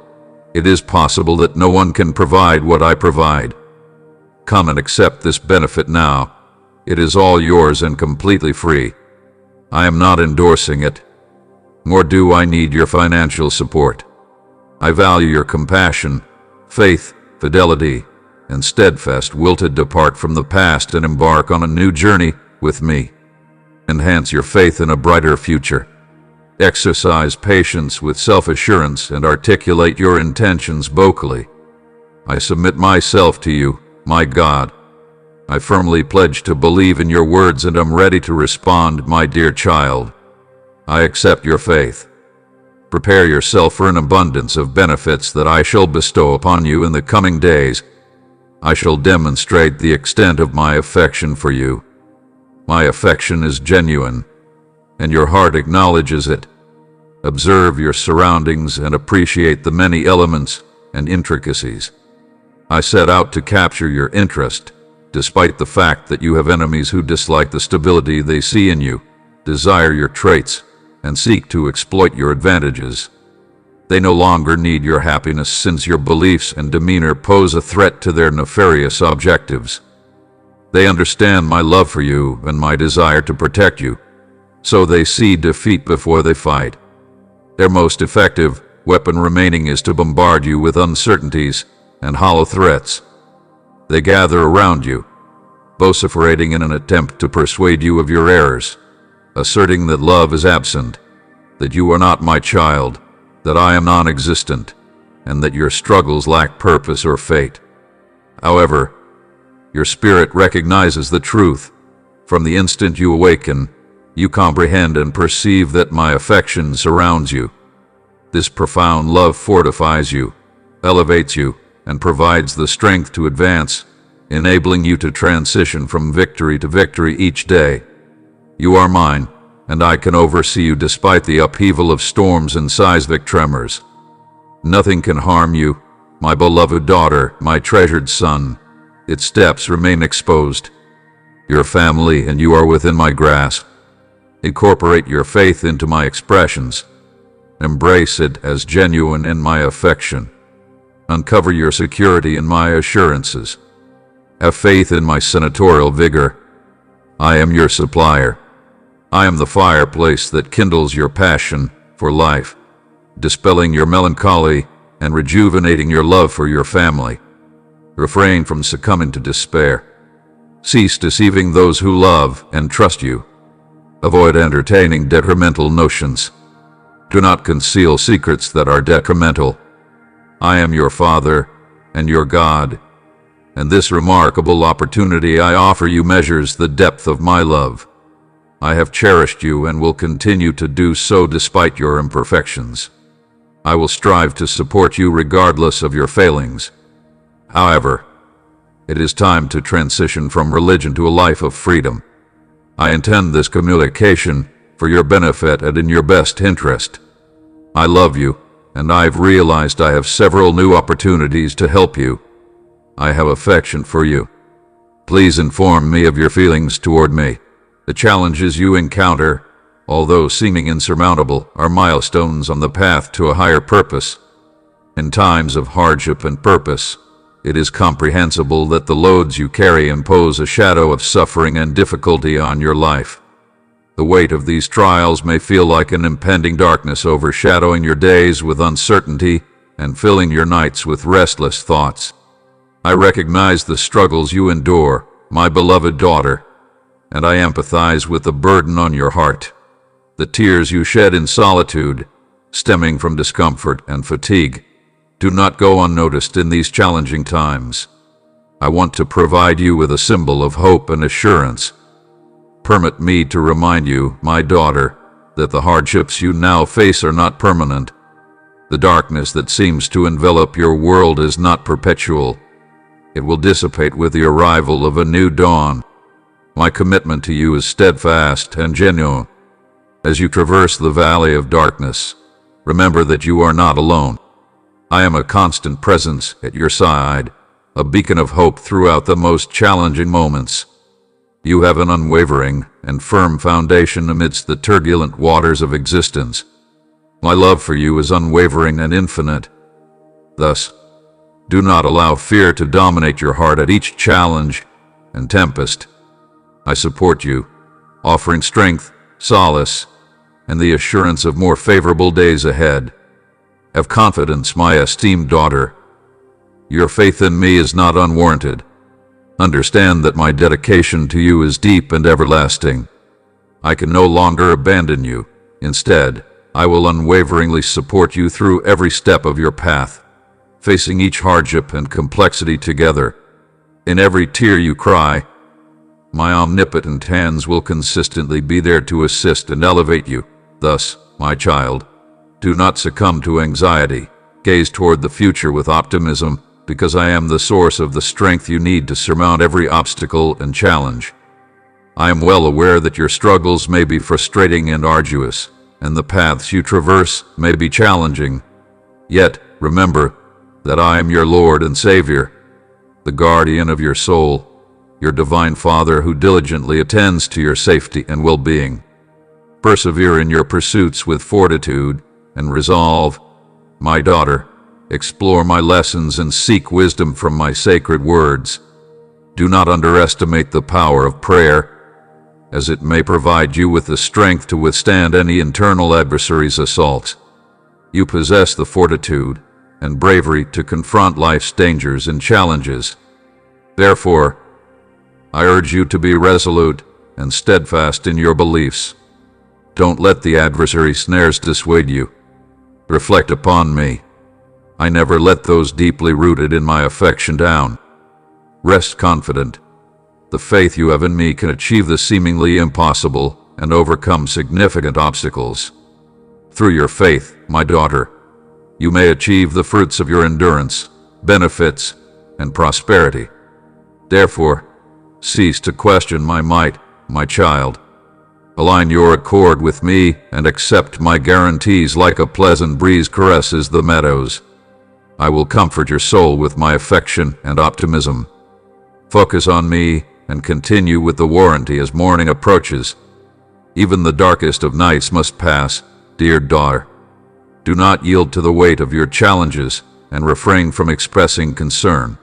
it is possible that no one can provide what I provide. Come and accept this benefit now. It is all yours and completely free. I am not endorsing it, nor do I need your financial support. I value your compassion, faith, fidelity, and steadfast will to depart from the past and embark on a new journey with me. Enhance your faith in a brighter future. Exercise patience with self-assurance and articulate your intentions vocally. I submit myself to you, my God. I firmly pledge to believe in your words and am ready to respond, my dear child. I accept your faith. Prepare yourself for an abundance of benefits that I shall bestow upon you in the coming days. I shall demonstrate the extent of my affection for you. My affection is genuine, and your heart acknowledges it. Observe your surroundings and appreciate the many elements and intricacies. I set out to capture your interest, despite the fact that you have enemies who dislike the stability they see in you, desire your traits, and seek to exploit your advantages. They no longer need your happiness since your beliefs and demeanor pose a threat to their nefarious objectives. They understand my love for you and my desire to protect you, so they see defeat before they fight. Their most effective weapon remaining is to bombard you with uncertainties and hollow threats. They gather around you, vociferating in an attempt to persuade you of your errors, asserting that love is absent, that you are not my child, that I am non-existent, and that your struggles lack purpose or fate. However, your spirit recognizes the truth. From the instant you awaken, you comprehend and perceive that my affection surrounds you. This profound love fortifies you, elevates you, and provides the strength to advance, enabling you to transition from victory to victory each day. You are mine, and I can oversee you despite the upheaval of storms and seismic tremors. Nothing can harm you, my beloved daughter, my treasured son. Its steps remain exposed. Your family and you are within my grasp. Incorporate your faith into my expressions. Embrace it as genuine in my affection. Uncover your security in my assurances. Have faith in my senatorial vigor. I am your supplier. I am the fireplace that kindles your passion for life, dispelling your melancholy and rejuvenating your love for your family. Refrain from succumbing to despair. Cease deceiving those who love and trust you. Avoid entertaining detrimental notions. Do not conceal secrets that are detrimental. I am your Father and your God, and this remarkable opportunity I offer you measures the depth of my love. I have cherished you and will continue to do so despite your imperfections. I will strive to support you regardless of your failings. However, it is time to transition from religion to a life of freedom. I intend this communication for your benefit and in your best interest. I love you, and I've realized I have several new opportunities to help you. I have affection for you. Please inform me of your feelings toward me. The challenges you encounter, although seeming insurmountable, are milestones on the path to a higher purpose. In times of hardship and purpose, it is comprehensible that the loads you carry impose a shadow of suffering and difficulty on your life. The weight of these trials may feel like an impending darkness overshadowing your days with uncertainty and filling your nights with restless thoughts. I recognize the struggles you endure, my beloved daughter, and I empathize with the burden on your heart. The tears you shed in solitude, stemming from discomfort and fatigue, do not go unnoticed in these challenging times. I want to provide you with a symbol of hope and assurance. Permit me to remind you, my daughter, that the hardships you now face are not permanent. The darkness that seems to envelop your world is not perpetual. It will dissipate with the arrival of a new dawn. My commitment to you is steadfast and genuine. As you traverse the valley of darkness, remember that you are not alone. I am a constant presence at your side, a beacon of hope throughout the most challenging moments. You have an unwavering and firm foundation amidst the turbulent waters of existence. My love for you is unwavering and infinite. Thus, do not allow fear to dominate your heart at each challenge and tempest. I support you, offering strength, solace, and the assurance of more favorable days ahead. Have confidence, my esteemed daughter. Your faith in me is not unwarranted. Understand that my dedication to you is deep and everlasting. I can no longer abandon you. Instead, I will unwaveringly support you through every step of your path, facing each hardship and complexity together. In every tear you cry, my omnipotent hands will consistently be there to assist and elevate you. Thus, my child, do not succumb to anxiety. Gaze toward the future with optimism, because I am the source of the strength you need to surmount every obstacle and challenge. I am well aware that your struggles may be frustrating and arduous, and the paths you traverse may be challenging. Yet, remember that I am your Lord and Savior, the guardian of your soul, your divine Father who diligently attends to your safety and well-being. Persevere in your pursuits with fortitude and resolve, my daughter. Explore my lessons and seek wisdom from my sacred words. Do not underestimate the power of prayer, as it may provide you with the strength to withstand any internal adversary's assaults. You possess the fortitude and bravery to confront life's dangers and challenges. Therefore, I urge you to be resolute and steadfast in your beliefs. Don't let the adversary's snares dissuade you. Reflect upon me. I never let those deeply rooted in my affection down. Rest confident. The faith you have in me can achieve the seemingly impossible and overcome significant obstacles. Through your faith, my daughter, you may achieve the fruits of your endurance, benefits, and prosperity. Therefore, cease to question my might, my child. Align your accord with me and accept my guarantees like a pleasant breeze caresses the meadows. I will comfort your soul with my affection and optimism. Focus on me and continue with the warranty as morning approaches. Even the darkest of nights must pass, dear daughter. Do not yield to the weight of your challenges and refrain from expressing concern.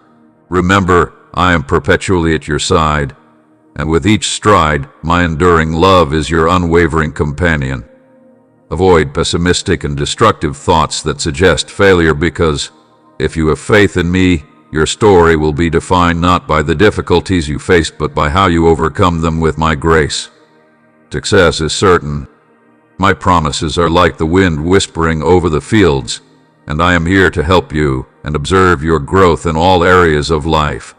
Remember, I am perpetually at your side, and with each stride, my enduring love is your unwavering companion. Avoid pessimistic and destructive thoughts that suggest failure because, if you have faith in me, your story will be defined not by the difficulties you face but by how you overcome them with my grace. Success is certain. My promises are like the wind whispering over the fields, and I am here to help you and observe your growth in all areas of life.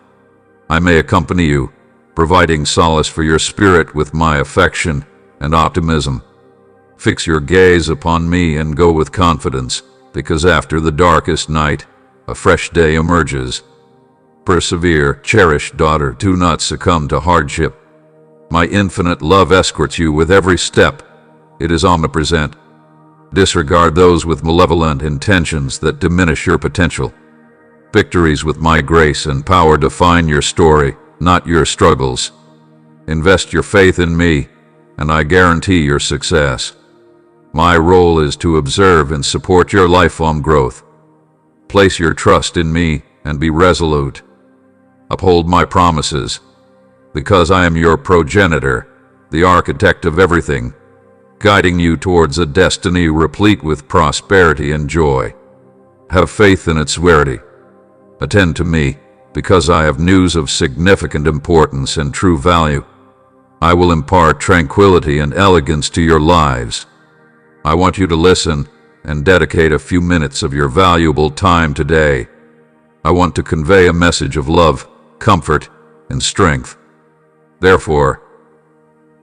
I may accompany you, providing solace for your spirit with my affection and optimism. Fix your gaze upon me and go with confidence, because after the darkest night, a fresh day emerges. Persevere, cherished daughter, do not succumb to hardship. My infinite love escorts you with every step. It is omnipresent. Disregard those with malevolent intentions that diminish your potential. Victories with my grace and power define your story, not your struggles. Invest your faith in me, and I guarantee your success. My role is to observe and support your lifelong growth. Place your trust in me and be resolute. Uphold my promises, because I am your progenitor, the architect of everything, guiding you towards a destiny replete with prosperity and joy. Have faith in its verity. Attend to me, because I have news of significant importance and true value. I will impart tranquility and elegance to your lives. I want you to listen and dedicate a few minutes of your valuable time today. I want to convey a message of love, comfort, and strength. Therefore,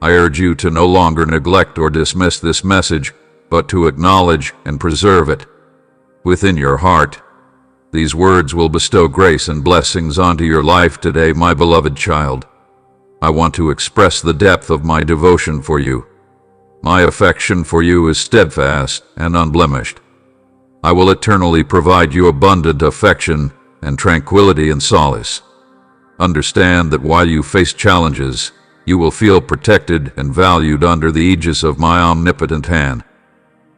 I urge you to no longer neglect or dismiss this message, but to acknowledge and preserve it within your heart. These words will bestow grace and blessings onto your life today, my beloved child. I want to express the depth of my devotion for you. My affection for you is steadfast and unblemished. I will eternally provide you abundant affection and tranquility and solace. Understand that while you face challenges, you will feel protected and valued under the aegis of my omnipotent hand.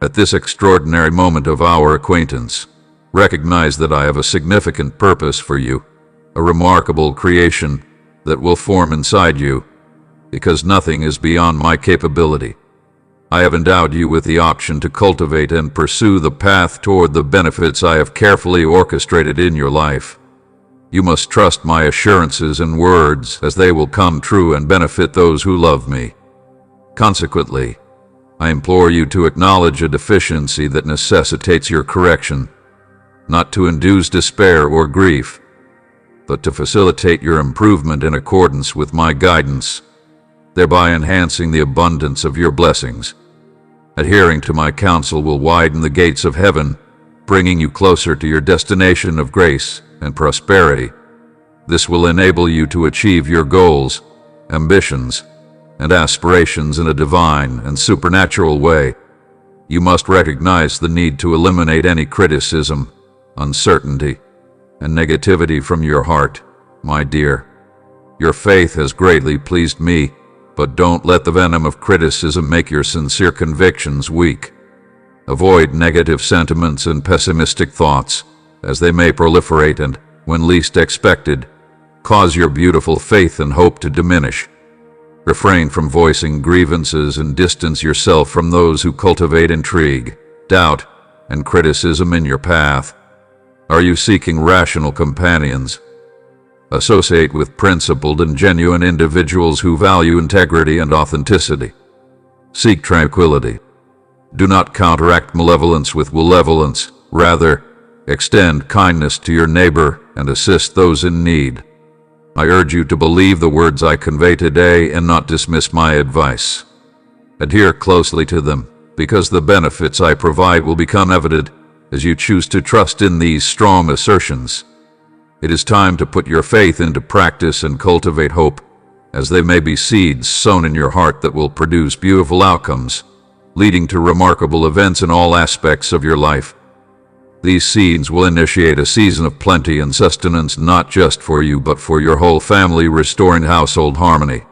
At this extraordinary moment of our acquaintance, recognize that I have a significant purpose for you, a remarkable creation that will form inside you, because nothing is beyond my capability. I have endowed you with the option to cultivate and pursue the path toward the benefits I have carefully orchestrated in your life. You must trust my assurances and words, as they will come true and benefit those who love me. Consequently, I implore you to acknowledge a deficiency that necessitates your correction, not to induce despair or grief, but to facilitate your improvement in accordance with my guidance, thereby enhancing the abundance of your blessings. Adhering to my counsel will widen the gates of heaven, bringing you closer to your destination of grace and prosperity. This will enable you to achieve your goals, ambitions, and aspirations in a divine and supernatural way. You must recognize the need to eliminate any criticism, uncertainty, and negativity from your heart, my dear. Your faith has greatly pleased me, but don't let the venom of criticism make your sincere convictions weak. Avoid negative sentiments and pessimistic thoughts, as they may proliferate and, when least expected, cause your beautiful faith and hope to diminish. Refrain from voicing grievances and distance yourself from those who cultivate intrigue, doubt, and criticism in your path. Are you seeking rational companions? Associate with principled and genuine individuals who value integrity and authenticity. Seek tranquility. Do not counteract malevolence with malevolence. Rather, extend kindness to your neighbor and assist those in need. I urge you to believe the words I convey today and not dismiss my advice. Adhere closely to them, because the benefits I provide will become evident as you choose to trust in these strong assertions. It is time to put your faith into practice and cultivate hope, as they may be seeds sown in your heart that will produce beautiful outcomes, leading to remarkable events in all aspects of your life. These seeds will initiate a season of plenty and sustenance not just for you but for your whole family, restoring household harmony.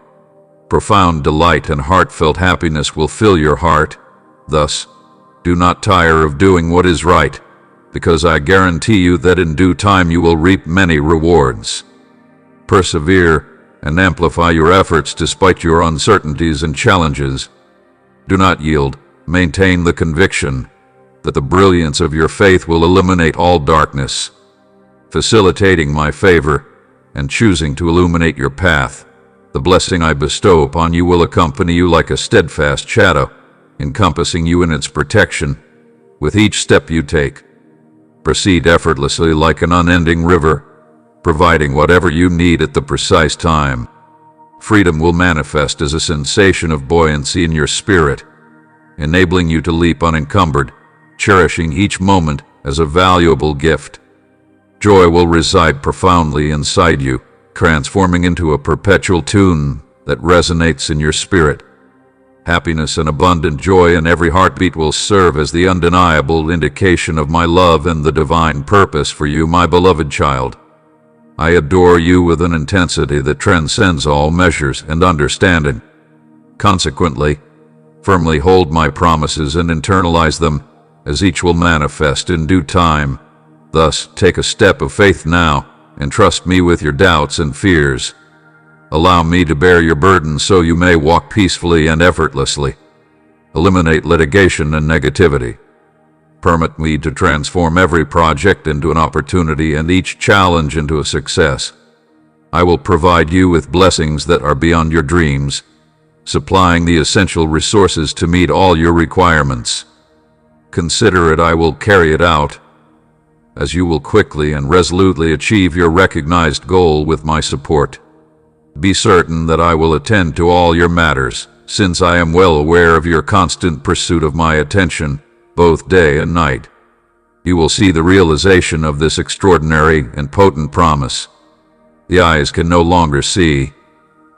Profound delight and heartfelt happiness will fill your heart. Thus, do not tire of doing what is right, because I guarantee you that in due time you will reap many rewards. Persevere and amplify your efforts despite your uncertainties and challenges. Do not yield. Maintain the conviction that the brilliance of your faith will eliminate all darkness. Facilitating my favor and choosing to illuminate your path, the blessing I bestow upon you will accompany you like a steadfast shadow, encompassing you in its protection with each step you take. Proceed effortlessly like an unending river, providing whatever you need at the precise time. Freedom will manifest as a sensation of buoyancy in your spirit, enabling you to leap unencumbered, cherishing each moment as a valuable gift. Joy will reside profoundly inside you, transforming into a perpetual tune that resonates in your spirit. happiness, and abundant joy in every heartbeat will serve as the undeniable indication of my love and the divine purpose for you, my beloved child. I adore you with an intensity that transcends all measures and understanding. Consequently, firmly hold my promises and internalize them, as each will manifest in due time. Thus, take a step of faith now, and trust me with your doubts and fears. Allow me to bear your burden so you may walk peacefully and effortlessly. Eliminate litigation and negativity. Permit me to transform every project into an opportunity and each challenge into a success. I will provide you with blessings that are beyond your dreams, supplying the essential resources to meet all your requirements. Consider it, I will carry it out, as you will quickly and resolutely achieve your recognized goal with my support. Be certain that I will attend to all your matters, since I am well aware of your constant pursuit of my attention, both day and night. You will see the realization of this extraordinary and potent promise. The eyes can no longer see,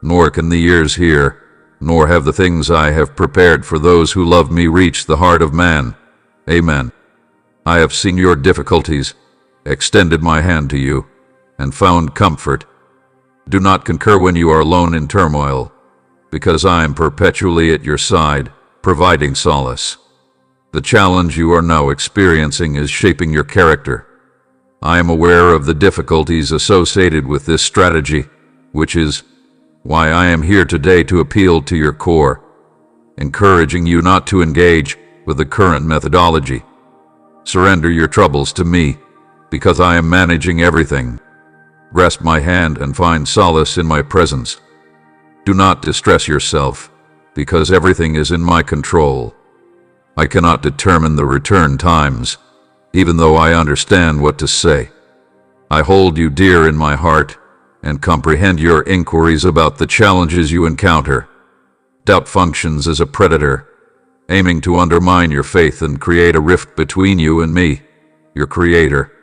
nor can the ears hear, nor have the things I have prepared for those who love me reached the heart of man. Amen. I have seen your difficulties, extended my hand to you, and found comfort. Do not concur when you are alone in turmoil, because I am perpetually at your side, providing solace. The challenge you are now experiencing is shaping your character. I am aware of the difficulties associated with this strategy, which is why I am here today to appeal to your core, encouraging you not to engage with the current methodology. Surrender your troubles to me, because I am managing everything. Rest my hand and find solace in my presence. Do not distress yourself, because everything is in my control. I cannot determine the return times, even though I understand what to say. I hold you dear in my heart and comprehend your inquiries about the challenges you encounter. Doubt functions as a predator, aiming to undermine your faith and create a rift between you and me, your Creator.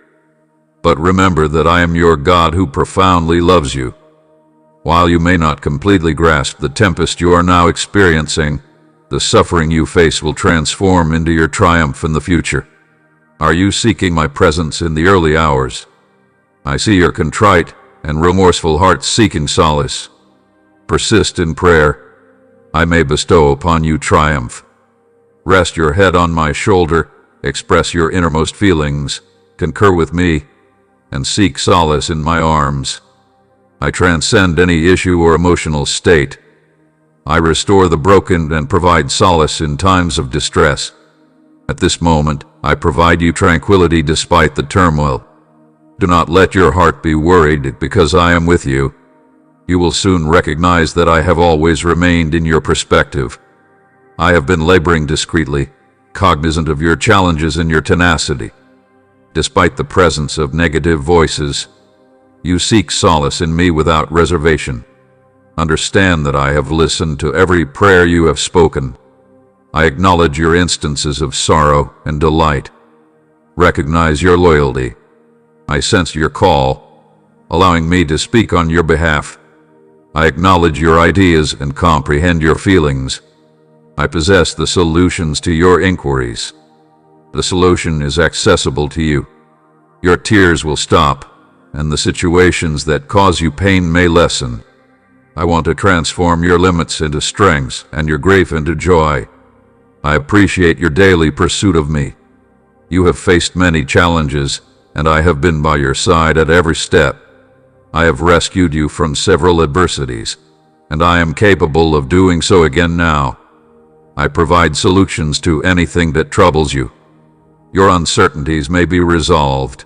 But remember that I am your God who profoundly loves you. While you may not completely grasp the tempest you are now experiencing, the suffering you face will transform into your triumph in the future. Are you seeking my presence in the early hours? I see your contrite and remorseful hearts seeking solace. Persist in prayer. I may bestow upon you triumph. Rest your head on my shoulder, express your innermost feelings, concur with me, and seek solace in my arms. I transcend any issue or emotional state. I restore the broken and provide solace in times of distress. At this moment, I provide you tranquility despite the turmoil. Do not let your heart be worried, because I am with you. You will soon recognize that I have always remained in your perspective. I have been laboring discreetly, cognizant of your challenges and your tenacity. Despite the presence of negative voices, you seek solace in me without reservation. Understand that I have listened to every prayer you have spoken. I acknowledge your instances of sorrow and delight. Recognize your loyalty. I sense your call, allowing me to speak on your behalf. I acknowledge your ideas and comprehend your feelings. I possess the solutions to your inquiries. The solution is accessible to you. Your tears will stop, and the situations that cause you pain may lessen. I want to transform your limits into strengths and your grief into joy. I appreciate your daily pursuit of me. You have faced many challenges, and I have been by your side at every step. I have rescued you from several adversities, and I am capable of doing so again now. I provide solutions to anything that troubles you. Your uncertainties may be resolved.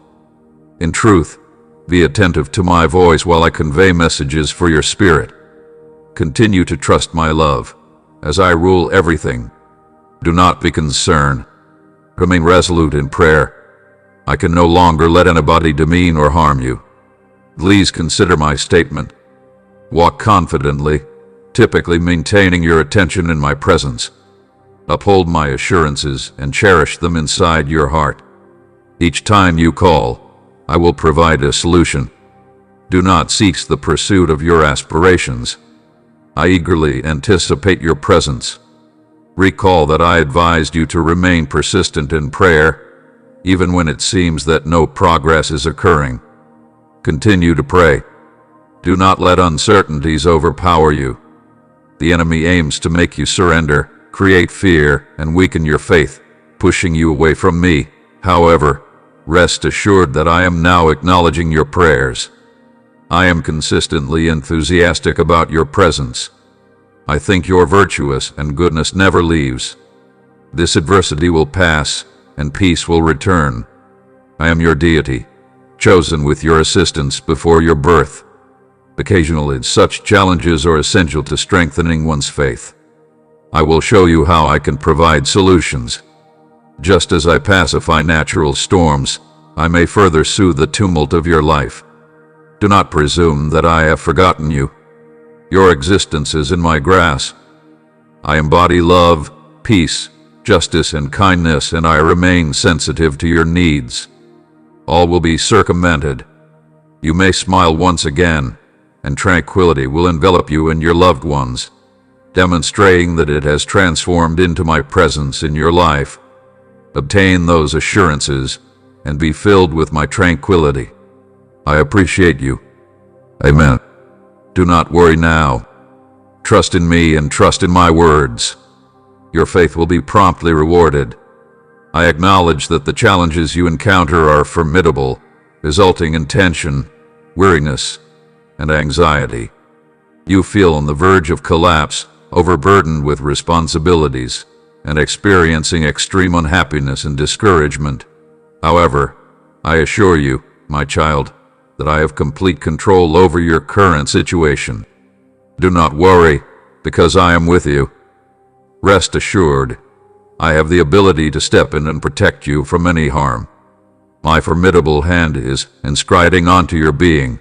In truth, be attentive to my voice while I convey messages for your spirit. Continue to trust my love, as I rule everything. Do not be concerned. Remain resolute in prayer. I can no longer let anybody demean or harm you. Please consider my statement. Walk confidently, typically maintaining your attention in my presence. Uphold my assurances and cherish them inside your heart. Each time you call, I will provide a solution. Do not cease the pursuit of your aspirations. I eagerly anticipate your presence, Recall that I advised you to remain persistent in prayer, even when it seems that no progress is occurring. Continue to pray. Do not let uncertainties overpower you. The enemy aims to make you surrender, create fear, and weaken your faith, pushing you away from me. However, rest assured that I am now acknowledging your prayers. I am consistently enthusiastic about your presence. I think you're virtuous and goodness never leaves. This adversity will pass and peace will return. I am your deity, chosen with your assistance before your birth. Occasionally, such challenges are essential to strengthening one's faith. I will show you how I can provide solutions. Just as I pacify natural storms, I may further soothe the tumult of your life. Do not presume that I have forgotten you. Your existence is in my grasp. I embody love, peace, justice, and kindness, and I remain sensitive to your needs. All will be circumvented. You may smile once again, and tranquility will envelop you and your loved ones, demonstrating that it has transformed into my presence in your life. Obtain those assurances and be filled with my tranquility. I appreciate you. Amen. Do not worry now. Trust in me and trust in my words. Your faith will be promptly rewarded. I acknowledge that the challenges you encounter are formidable, resulting in tension, weariness, and anxiety. You feel on the verge of collapse, overburdened with responsibilities, and experiencing extreme unhappiness and discouragement. However, I assure you, my child, that I have complete control over your current situation. Do not worry, because I am with you. Rest assured, I have the ability to step in and protect you from any harm. My formidable hand is inscribing onto your being.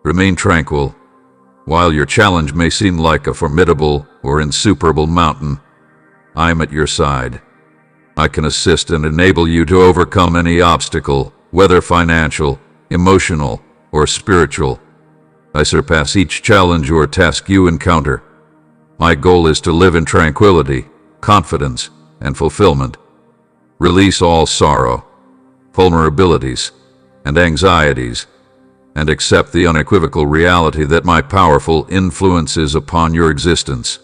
Remain tranquil. While your challenge may seem like a formidable or insuperable mountain, I am at your side. I can assist and enable you to overcome any obstacle, whether financial, emotional, or spiritual. I surpass each challenge or task you encounter. My goal is to live in tranquility, confidence, and fulfillment. Release all sorrow, vulnerabilities, and anxieties, and accept the unequivocal reality that my powerful influence is upon your existence.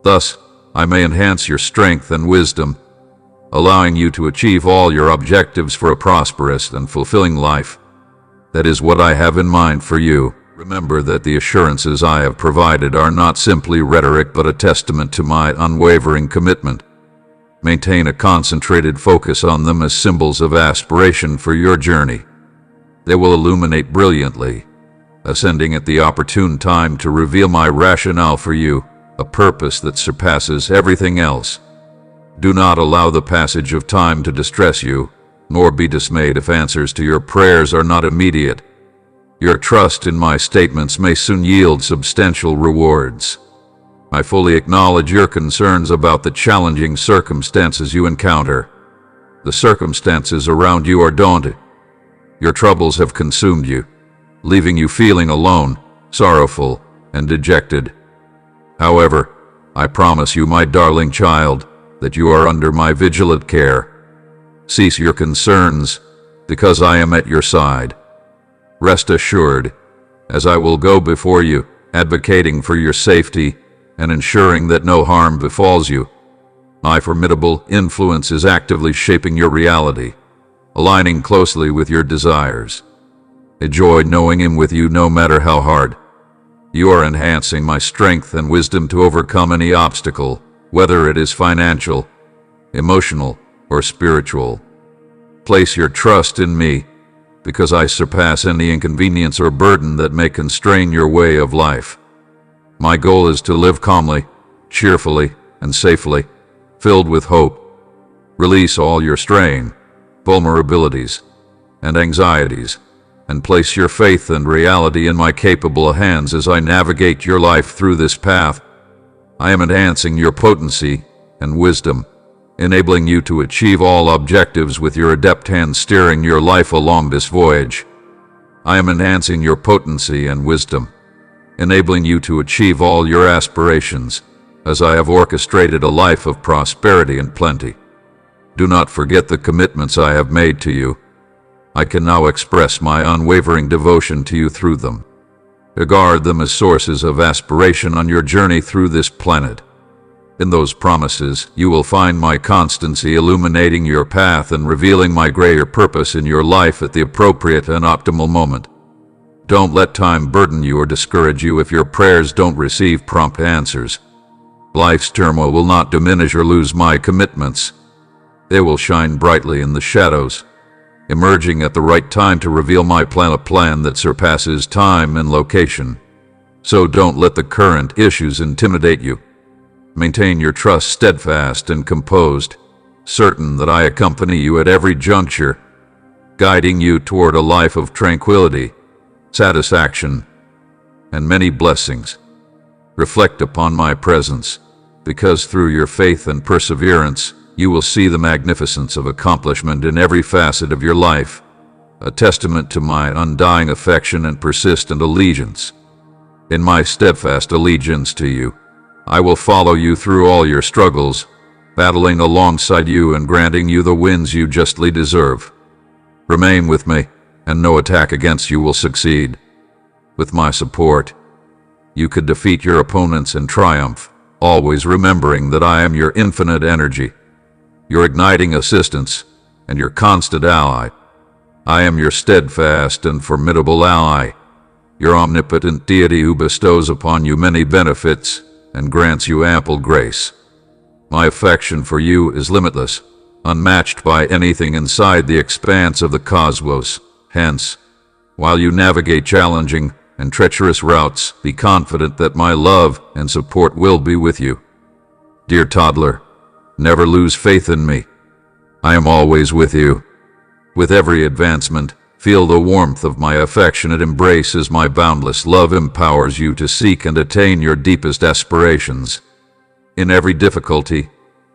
Thus, I may enhance your strength and wisdom, allowing you to achieve all your objectives for a prosperous and fulfilling life. That is what I have in mind for you. Remember that the assurances I have provided are not simply rhetoric but a testament to my unwavering commitment. Maintain a concentrated focus on them as symbols of aspiration for your journey. They will illuminate brilliantly, ascending at the opportune time to reveal my rationale for you, a purpose that surpasses everything else. Do not allow the passage of time to distress you, nor be dismayed if answers to your prayers are not immediate. Your trust in my statements may soon yield substantial rewards. I fully acknowledge your concerns about the challenging circumstances you encounter. The circumstances around you are daunting. Your troubles have consumed you, leaving you feeling alone, sorrowful, and dejected. However, I promise you, my darling child, that you are under my vigilant care. Cease your concerns, because I am at your side. Rest assured, as I will go before you, advocating for your safety and ensuring that no harm befalls you. My formidable influence is actively shaping your reality, aligning closely with your desires. Enjoy knowing Him with you no matter how hard. You are enhancing my strength and wisdom to overcome any obstacle, whether it is financial, emotional, or spiritual. Place your trust in me, because I surpass any inconvenience or burden that may constrain your way of life. My goal is to live calmly, cheerfully, and safely, filled with hope. Release all your strain, vulnerabilities, and anxieties, and place your faith and reality in my capable hands as I navigate your life through this path. I am enhancing your potency and wisdom, enabling you to achieve all objectives with your adept hand steering your life along this voyage. I am enhancing your potency and wisdom, enabling you to achieve all your aspirations as I have orchestrated a life of prosperity and plenty. Do not forget the commitments I have made to you. I can now express my unwavering devotion to you through them. Regard them as sources of aspiration on your journey through this planet. In those promises, you will find my constancy illuminating your path and revealing my greater purpose in your life at the appropriate and optimal moment. Don't let time burden you or discourage you if your prayers don't receive prompt answers. Life's turmoil will not diminish or lose my commitments. They will shine brightly in the shadows, emerging at the right time to reveal my plan, a plan that surpasses time and location. So don't let the current issues intimidate you. Maintain your trust steadfast and composed, certain that I accompany you at every juncture, guiding you toward a life of tranquility, satisfaction, and many blessings. Reflect upon my presence, because through your faith and perseverance, you will see the magnificence of accomplishment in every facet of your life, a testament to my undying affection and persistent allegiance. In my steadfast allegiance to you, I will follow you through all your struggles, battling alongside you and granting you the wins you justly deserve. Remain with me, and no attack against you will succeed. With my support, you could defeat your opponents in triumph, always remembering that I am your infinite energy, your igniting assistance, and your constant ally. I am your steadfast and formidable ally, your omnipotent deity who bestows upon you many benefits and grants you ample grace. My affection for you is limitless, unmatched by anything inside the expanse of the cosmos. Hence, while you navigate challenging and treacherous routes, be confident that my love and support will be with you. Dear toddler, never lose faith in me. I am always with you. With every advancement, feel the warmth of my affectionate embrace as my boundless love empowers you to seek and attain your deepest aspirations. In every difficulty,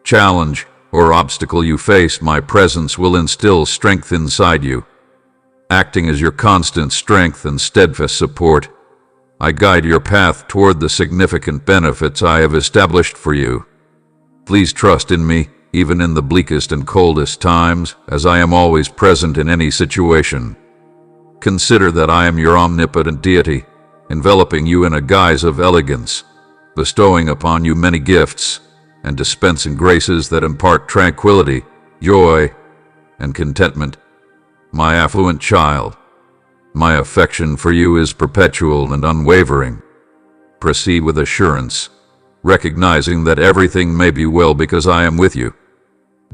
challenge, or obstacle you face, my presence will instill strength inside you. Acting as your constant strength and steadfast support, I guide your path toward the significant benefits I have established for you. Please trust in me, even in the bleakest and coldest times, as I am always present in any situation. Consider that I am your omnipotent deity, enveloping you in a guise of elegance, bestowing upon you many gifts, and dispensing graces that impart tranquility, joy, and contentment. My affluent child, my affection for you is perpetual and unwavering. Proceed with assurance, recognizing that everything may be well because I am with you.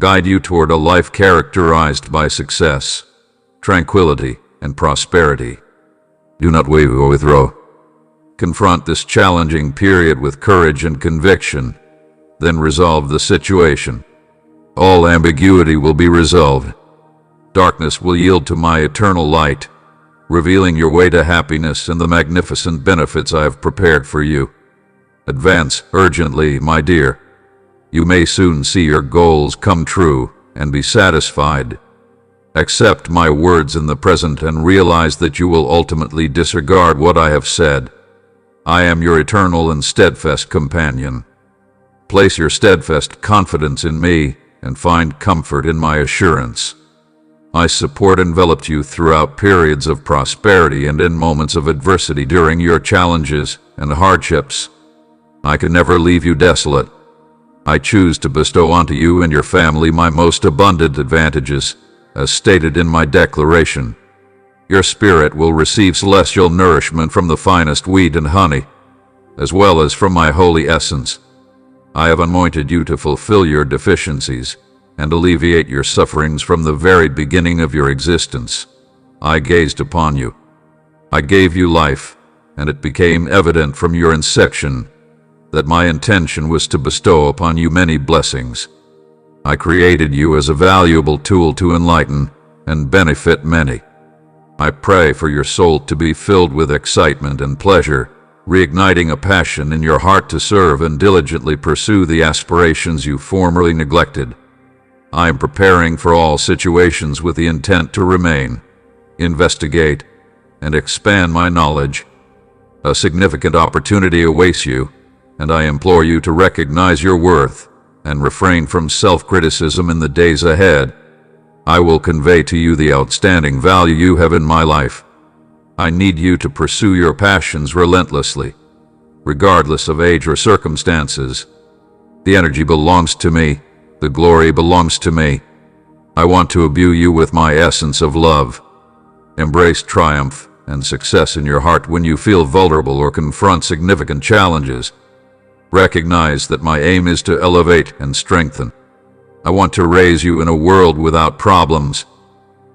Guide you toward a life characterized by success, tranquility, and prosperity. Do not waver or withdraw. Confront this challenging period with courage and conviction, then resolve the situation. All ambiguity will be resolved. Darkness will yield to my eternal light, revealing your way to happiness and the magnificent benefits I have prepared for you. Advance urgently, my dear. You may soon see your goals come true and be satisfied. Accept my words in the present and realize that you will ultimately disregard what I have said. I am your eternal and steadfast companion. Place your steadfast confidence in me and find comfort in my assurance. My support enveloped you throughout periods of prosperity and in moments of adversity during your challenges and hardships. I can never leave you desolate. I choose to bestow onto you and your family my most abundant advantages, as stated in my declaration. Your spirit will receive celestial nourishment from the finest wheat and honey, as well as from my holy essence. I have anointed you to fulfill your deficiencies and alleviate your sufferings from the very beginning of your existence. I gazed upon you. I gave you life, and it became evident from your inception that my intention was to bestow upon you many blessings. I created you as a valuable tool to enlighten and benefit many. I pray for your soul to be filled with excitement and pleasure, reigniting a passion in your heart to serve and diligently pursue the aspirations you formerly neglected. I am preparing for all situations with the intent to remain, investigate, and expand my knowledge. A significant opportunity awaits you, and I implore you to recognize your worth and refrain from self-criticism in the days ahead. I will convey to you the outstanding value you have in my life. I need you to pursue your passions relentlessly, regardless of age or circumstances. The energy belongs to me. The glory belongs to me. I want to imbue you with my essence of love. Embrace triumph and success in your heart when you feel vulnerable or confront significant challenges. Recognize that my aim is to elevate and strengthen. I want to raise you in a world without problems.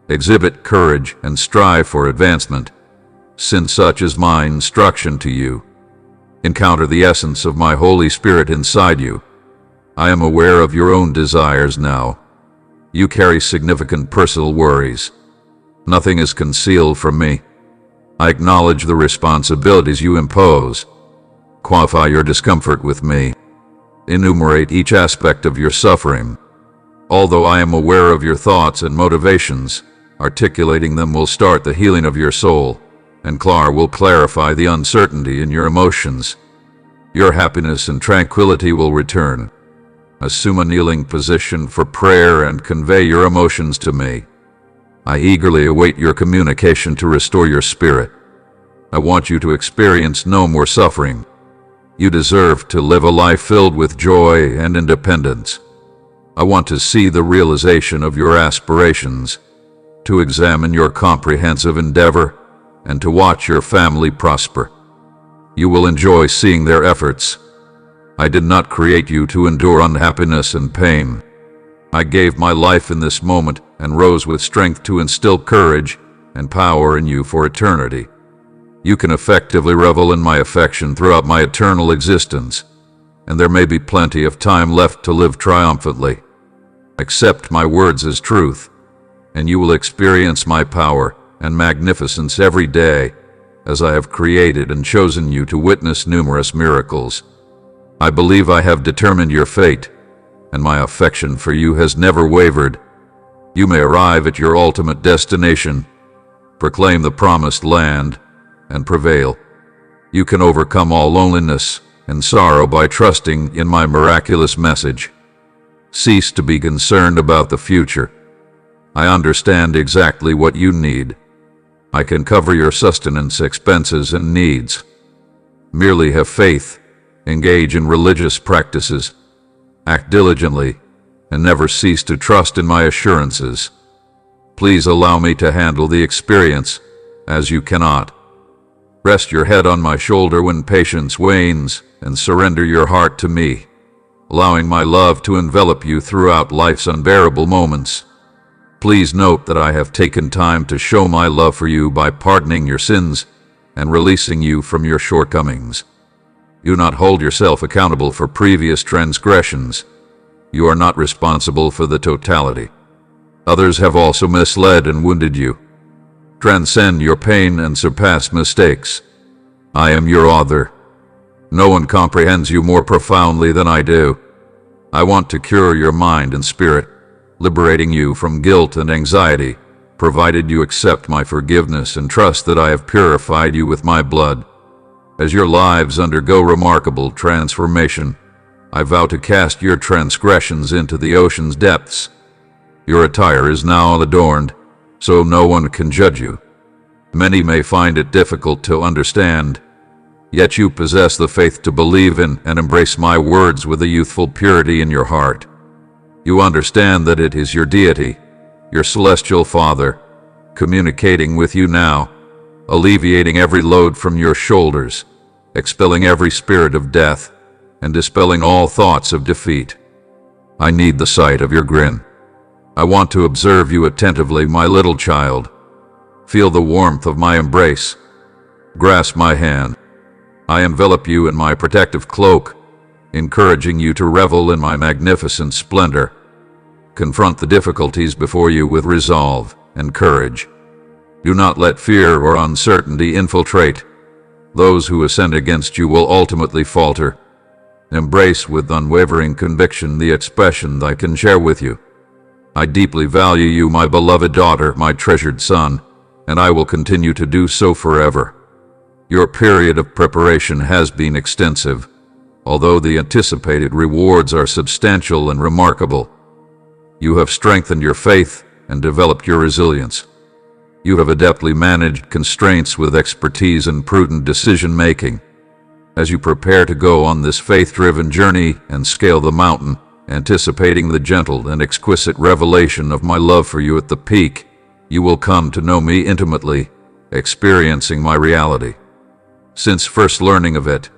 Exhibit courage and strive for advancement, since such is my instruction to you. Encounter the essence of my Holy Spirit inside you. I am aware of your own desires now. You carry significant personal worries. Nothing is concealed from me. I acknowledge the responsibilities you impose. Qualify your discomfort with me. Enumerate each aspect of your suffering. Although I am aware of your thoughts and motivations, articulating them will start the healing of your soul, and will clarify the uncertainty in your emotions. Your happiness and tranquility will return. Assume a kneeling position for prayer and convey your emotions to me. I eagerly await your communication to restore your spirit. I want you to experience no more suffering. You deserve to live a life filled with joy and independence. I want to see the realization of your aspirations, to examine your comprehensive endeavor, and to watch your family prosper. You will enjoy seeing their efforts. I did not create you to endure unhappiness and pain. I gave my life in this moment and rose with strength to instill courage and power in you for eternity. You can effectively revel in my affection throughout my eternal existence, and there may be plenty of time left to live triumphantly. Accept my words as truth, and you will experience my power and magnificence every day, as I have created and chosen you to witness numerous miracles. I believe I have determined your fate, and my affection for you has never wavered. You may arrive at your ultimate destination, proclaim the promised land, and prevail. You can overcome all loneliness and sorrow by trusting in my miraculous message. Cease to be concerned about the future. I understand exactly what you need. I can cover your sustenance, expenses, and needs. Merely have faith, engage in religious practices, act diligently, and never cease to trust in my assurances. Please allow me to handle the experience, as you cannot. Rest your head on my shoulder when patience wanes, and surrender your heart to me, allowing my love to envelop you throughout life's unbearable moments. Please note that I have taken time to show my love for you by pardoning your sins and releasing you from your shortcomings. Do not hold yourself accountable for previous transgressions. You are not responsible for the totality. Others have also misled and wounded you. Transcend your pain and surpass mistakes. I am your author. No one comprehends you more profoundly than I do. I want to cure your mind and spirit, liberating you from guilt and anxiety, provided you accept my forgiveness and trust that I have purified you with my blood. As your lives undergo remarkable transformation, I vow to cast your transgressions into the ocean's depths. Your attire is now adorned, so no one can judge you. Many may find it difficult to understand, yet you possess the faith to believe in and embrace my words with a youthful purity in your heart. You understand that it is your deity, your celestial Father, communicating with you now, alleviating every load from your shoulders, expelling every spirit of death, and dispelling all thoughts of defeat. I need the sight of your grin. I want to observe you attentively, my little child. Feel the warmth of my embrace. Grasp my hand. I envelop you in my protective cloak, encouraging you to revel in my magnificent splendor. Confront the difficulties before you with resolve and courage. Do not let fear or uncertainty infiltrate. Those who ascend against you will ultimately falter. Embrace with unwavering conviction the expression I can share with you. I deeply value you, my beloved daughter, my treasured son, and I will continue to do so forever. Your period of preparation has been extensive. although the anticipated rewards are substantial and remarkable. You have strengthened your faith and developed your resilience. You have adeptly managed constraints with expertise and prudent decision-making. As you prepare to go on this faith-driven journey and scale the mountain, anticipating the gentle and exquisite revelation of my love for you at the peak, you will come to know me intimately, experiencing my reality. Since first learning of it,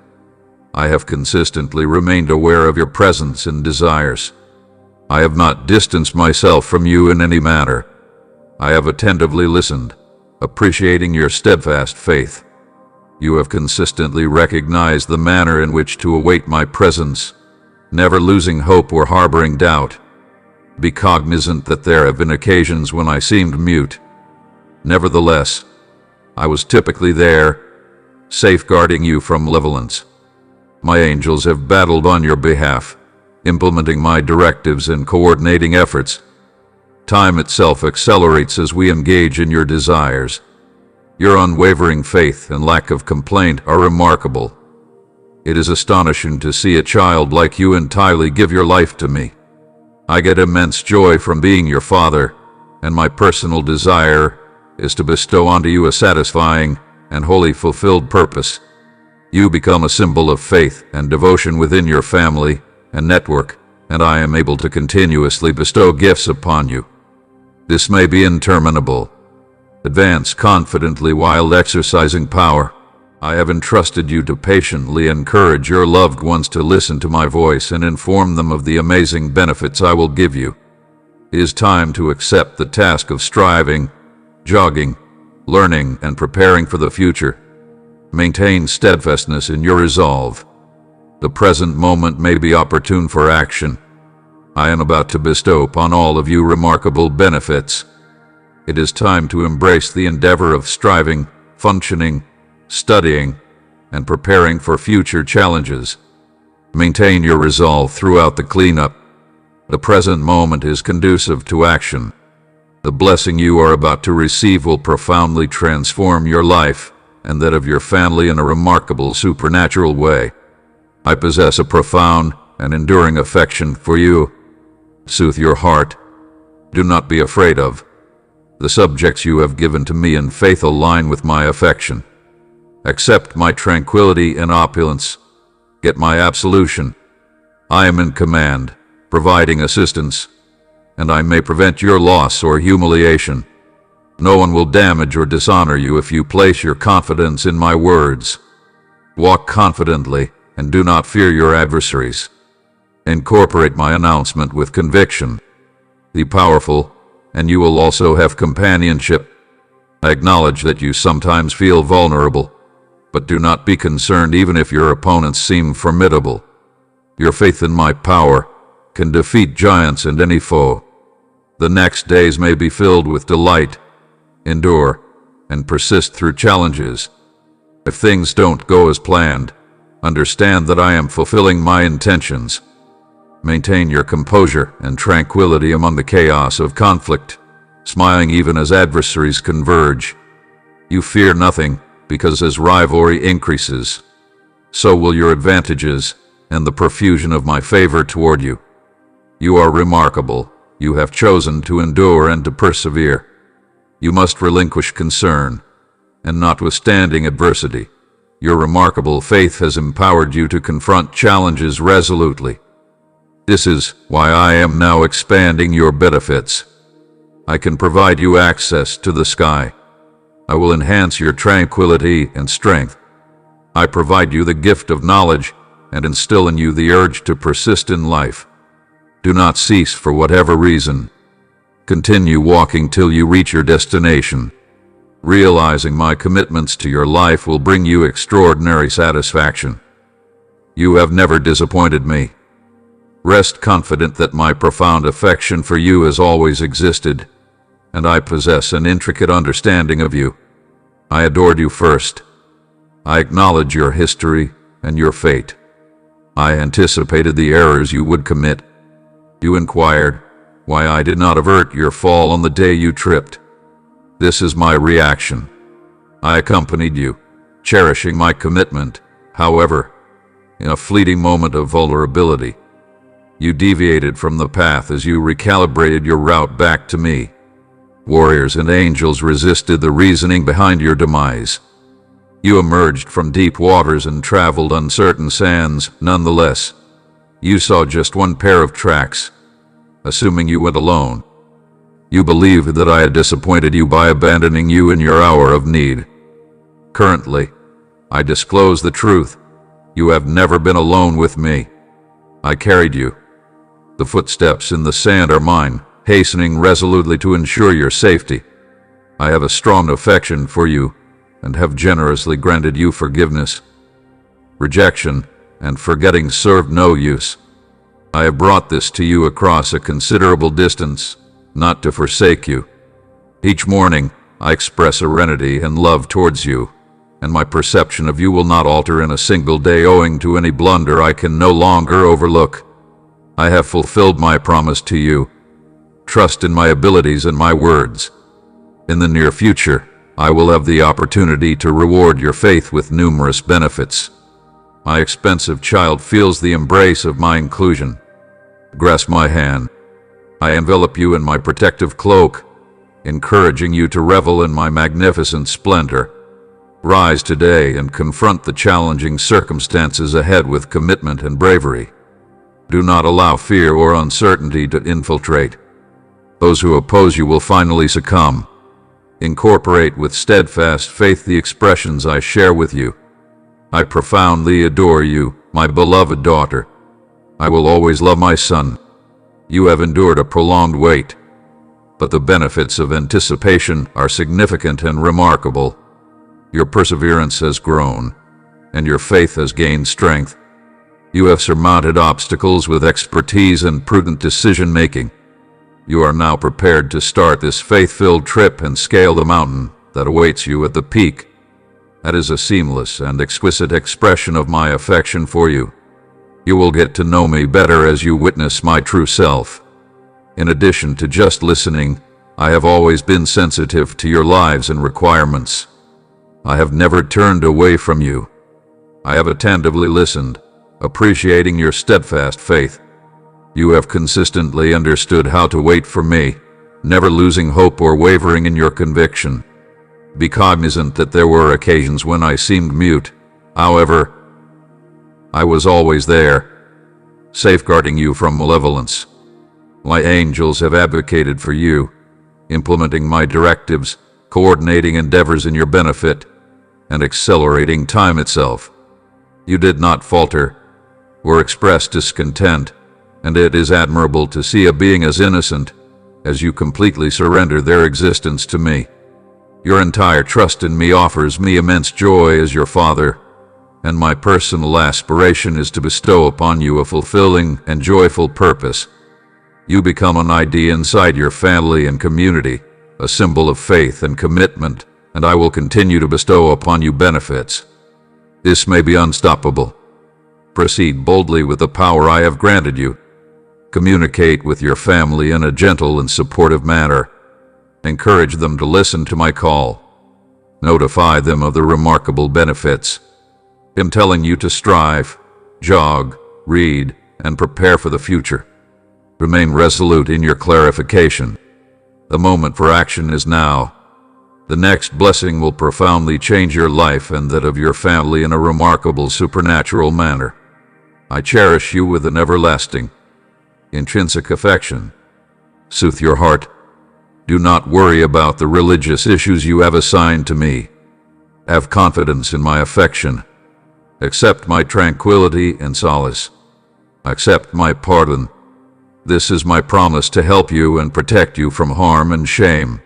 I have consistently remained aware of your presence and desires. I have not distanced myself from you in any manner. I have attentively listened, appreciating your steadfast faith. You have consistently recognized the manner in which to await my presence, never losing hope or harboring doubt. Be cognizant that there have been occasions when I seemed mute. Nevertheless, I was typically there, safeguarding you from malevolence. My angels have battled on your behalf, implementing my directives and coordinating efforts. Time itself accelerates as we engage in your desires. Your unwavering faith and lack of complaint are remarkable. It is astonishing to see a child like you entirely give your life to me. I get immense joy from being your father, and my personal desire is to bestow onto you a satisfying and wholly fulfilled purpose. You become a symbol of faith and devotion within your family and network, and I am able to continuously bestow gifts upon you. This may be interminable. Advance confidently while exercising power. I have entrusted you to patiently encourage your loved ones to listen to my voice and inform them of the amazing benefits I will give you. It is time to accept the task of striving, jogging, learning, and preparing for the future. Maintain steadfastness in your resolve. The present moment may be opportune for action. I am about to bestow upon all of you remarkable benefits. It is time to embrace the endeavor of striving, functioning, studying, and preparing for future challenges. Maintain your resolve throughout the cleanup. The present moment is conducive to action. The blessing you are about to receive will profoundly transform your life and that of your family in a remarkable supernatural way. I possess a profound and enduring affection for you. Soothe your heart. Do not be afraid of. The subjects you have given to me in faith align with my affection. Accept my tranquility and opulence. Get my absolution. I am in command, providing assistance, and I may prevent your loss or humiliation. No one will damage or dishonor you if you place your confidence in my words. Walk confidently and do not fear your adversaries. Incorporate my announcement with conviction. Be powerful, and you will also have companionship. I acknowledge that you sometimes feel vulnerable, but do not be concerned even if your opponents seem formidable. Your faith in my power can defeat giants and any foe. The next days may be filled with delight. Endure and persist through challenges. If things don't go as planned, understand that I am fulfilling my intentions. Maintain your composure and tranquility among the chaos of conflict, smiling even as adversaries converge. You fear nothing, because as rivalry increases, so will your advantages and the profusion of my favor toward you. You are remarkable. You have chosen to endure and to persevere. You must relinquish concern, and notwithstanding adversity, your remarkable faith has empowered you to confront challenges resolutely. This is why I am now expanding your benefits. I can provide you access to the sky. I will enhance your tranquility and strength. I provide you the gift of knowledge and instill in you the urge to persist in life. Do not cease for whatever reason. Continue walking till you reach your destination. Realizing my commitments to your life will bring you extraordinary satisfaction. You have never disappointed me. Rest confident that my profound affection for you has always existed, and I possess an intricate understanding of you. I adored you first. I acknowledge your history and your fate. I anticipated the errors you would commit. You inquired why I did not avert your fall on the day you tripped. This is my reaction. I accompanied you, cherishing my commitment. However, in a fleeting moment of vulnerability. You deviated from the path as you recalibrated your route back to me. Warriors and angels resisted the reasoning behind your demise. You emerged from deep waters and traveled uncertain sands. Nonetheless, you saw just one pair of tracks, assuming you went alone. You believed that I had disappointed you by abandoning you in your hour of need. Currently, I disclose the truth. You have never been alone with me. I carried you. The footsteps in the sand are mine, hastening resolutely to ensure your safety. I have a strong affection for you and have generously granted you forgiveness. Rejection and forgetting served no use. I have brought this to you across a considerable distance, not to forsake you. Each morning, I express serenity and love towards you, and my perception of you will not alter in a single day owing to any blunder I can no longer overlook. I have fulfilled my promise to you. Trust in my abilities and my words. In the near future, I will have the opportunity to reward your faith with numerous benefits. My expensive child feels the embrace of my inclusion. Grasp my hand. I envelop you in my protective cloak, encouraging you to revel in my magnificent splendor. Rise today and confront the challenging circumstances ahead with commitment and bravery. Do not allow fear or uncertainty to infiltrate. Those who oppose you will finally succumb. Incorporate with steadfast faith the expressions I share with you. I profoundly adore you, my beloved daughter. I will always love my son. You have endured a prolonged wait, but the benefits of anticipation are significant and remarkable. Your perseverance has grown, and your faith has gained strength. You have surmounted obstacles with expertise and prudent decision-making. You are now prepared to start this faith-filled trip and scale the mountain that awaits you at the peak. That is a seamless and exquisite expression of my affection for you. You will get to know me better as you witness my true self. In addition to just listening, I have always been sensitive to your lives and requirements. I have never turned away from you. I have attentively listened, appreciating your steadfast faith. You have consistently understood how to wait for me, never losing hope or wavering in your conviction. Be cognizant that there were occasions when I seemed mute. However, I was always there, safeguarding you from malevolence. My angels have advocated for you, implementing my directives, coordinating endeavors in your benefit, and accelerating time itself. You did not falter or express discontent, and it is admirable to see a being as innocent as you completely surrender their existence to me. Your entire trust in me offers me immense joy as your father, and my personal aspiration is to bestow upon you a fulfilling and joyful purpose. You become an idea inside your family and community, a symbol of faith and commitment, and I will continue to bestow upon you benefits. This may be unstoppable. Proceed boldly with the power I have granted you. Communicate with your family in a gentle and supportive manner. Encourage them to listen to my call. Notify them of the remarkable benefits. I'm telling you to strive, jog, read, and prepare for the future. Remain resolute in your clarification. The moment for action is now. The next blessing will profoundly change your life and that of your family in a remarkable supernatural manner. I cherish you with an everlasting, intrinsic affection. Soothe your heart. Do not worry about the religious issues you have assigned to me. Have confidence in my affection. Accept my tranquility and solace. Accept my pardon. This is my promise to help you and protect you from harm and shame.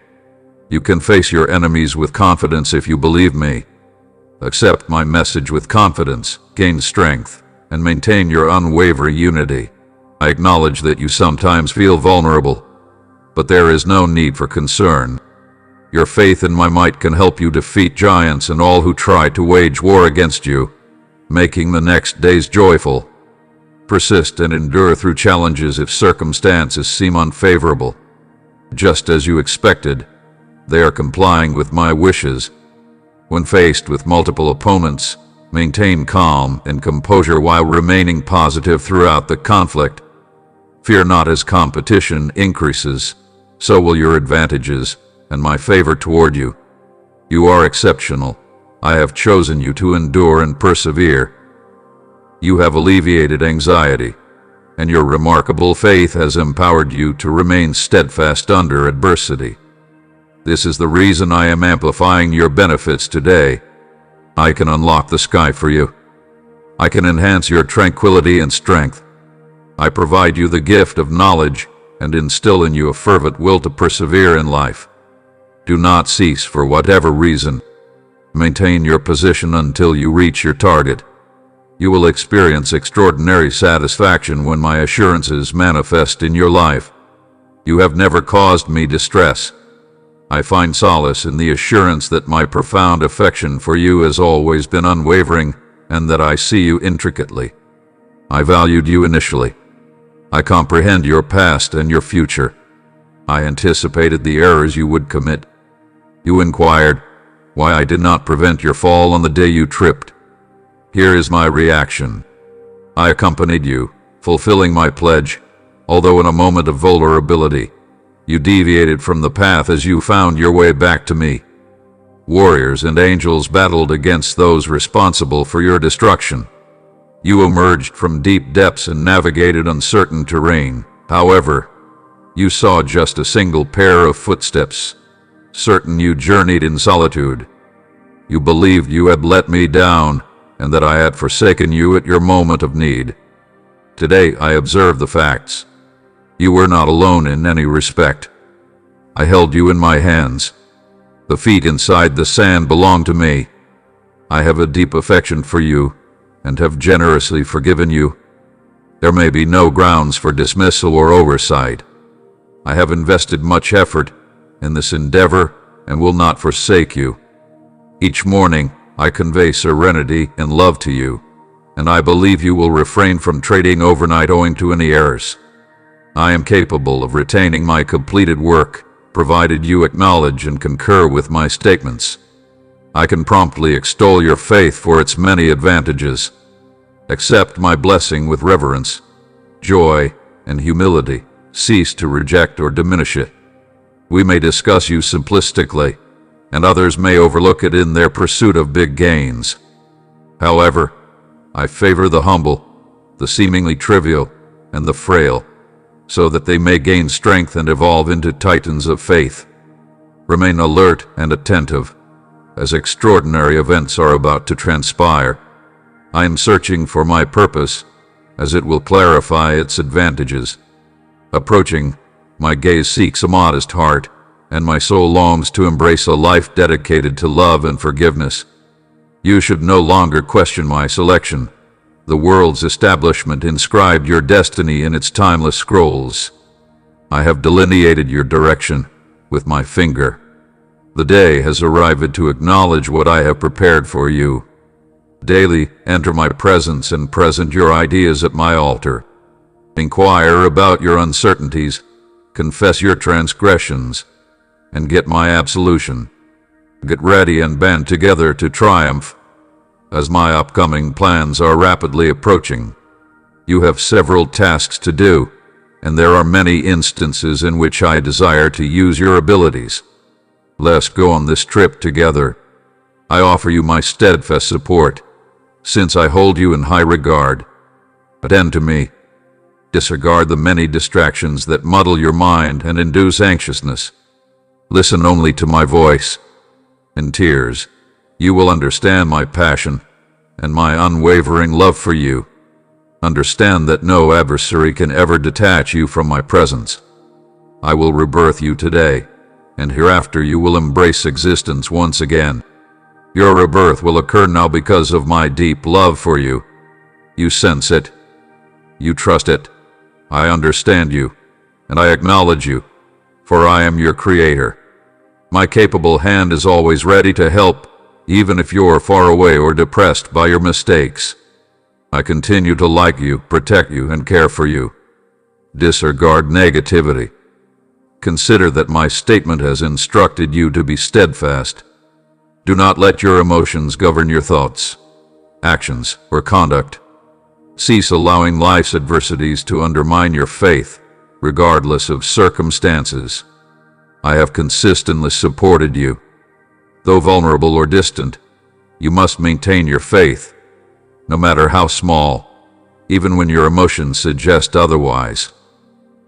You can face your enemies with confidence if you believe me. Accept my message with confidence, gain strength, and maintain your unwavering unity. I acknowledge that you sometimes feel vulnerable, but there is no need for concern. Your faith in my might can help you defeat giants and all who try to wage war against you, making the next days joyful. Persist and endure through challenges if circumstances seem unfavorable. Just as you expected, they are complying with my wishes. When faced with multiple opponents, Maintain calm and composure while remaining positive throughout the conflict. Fear not, as competition increases, so will your advantages and my favor toward you. You are exceptional. I have chosen you to endure and persevere. You have alleviated anxiety, and your remarkable faith has empowered you to remain steadfast under adversity. This is the reason I am amplifying your benefits today. I can unlock the sky for you. I can enhance your tranquility and strength. I provide you the gift of knowledge and instill in you a fervent will to persevere in life. Do not cease for whatever reason. Maintain your position until you reach your target. You will experience extraordinary satisfaction when my assurances manifest in your life. You have never caused me distress. I find solace in the assurance that my profound affection for you has always been unwavering and that I see you intricately. I valued you initially. I comprehend your past and your future. I anticipated the errors you would commit. You inquired why I did not prevent your fall on the day you tripped. Here is my reaction. I accompanied you, fulfilling my pledge, although in a moment of vulnerability, you deviated from the path as you found your way back to me. Warriors and angels battled against those responsible for your destruction. You emerged from deep depths and navigated uncertain terrain. However, you saw just a single pair of footsteps. Certain you journeyed in solitude. You believed you had let me down and that I had forsaken you at your moment of need. Today I observe the facts. You were not alone in any respect. I held you in my hands. The feet inside the sand belong to me. I have a deep affection for you and have generously forgiven you. There may be no grounds for dismissal or oversight. I have invested much effort in this endeavor and will not forsake you. Each morning I convey serenity and love to you, and I believe you will refrain from trading overnight owing to any errors. I am capable of retaining my completed work, provided you acknowledge and concur with my statements. I can promptly extol your faith for its many advantages. Accept my blessing with reverence, joy, and humility. Cease to reject or diminish it. We may discuss you simplistically, and others may overlook it in their pursuit of big gains. However, I favor the humble, the seemingly trivial, and the frail, so that they may gain strength and evolve into titans of faith. Remain alert and attentive, as extraordinary events are about to transpire. I am searching for my purpose, as it will clarify its advantages. Approaching, my gaze seeks a modest heart, and my soul longs to embrace a life dedicated to love and forgiveness. You should no longer question my selection. The world's establishment inscribed your destiny in its timeless scrolls. I have delineated your direction with my finger. The day has arrived to acknowledge what I have prepared for you. Daily enter my presence and present your ideas at my altar. Inquire about your uncertainties, confess your transgressions, and get my absolution. Get ready and band together to triumph, as my upcoming plans are rapidly approaching. You have several tasks to do, and there are many instances in which I desire to use your abilities. Let's go on this trip together. I offer you my steadfast support, since I hold you in high regard. Attend to me. Disregard the many distractions that muddle your mind and induce anxiousness. Listen only to my voice. In tears, you will understand my passion and my unwavering love for you. Understand that no adversary can ever detach you from my presence. I will rebirth you today, and hereafter you will embrace existence once again. Your rebirth will occur now because of my deep love for you. You sense it. You trust it. I understand you, and I acknowledge you, for I am your creator. My capable hand is always ready to help, even if you're far away or depressed by your mistakes. I continue to like you, protect you, and care for you. Disregard negativity. Consider that my statement has instructed you to be steadfast. Do not let your emotions govern your thoughts. actions, or conduct. Cease allowing life's adversities to undermine your faith, regardless of circumstances. I have consistently supported you. Though vulnerable or distant, you must maintain your faith, no matter how small, even when your emotions suggest otherwise.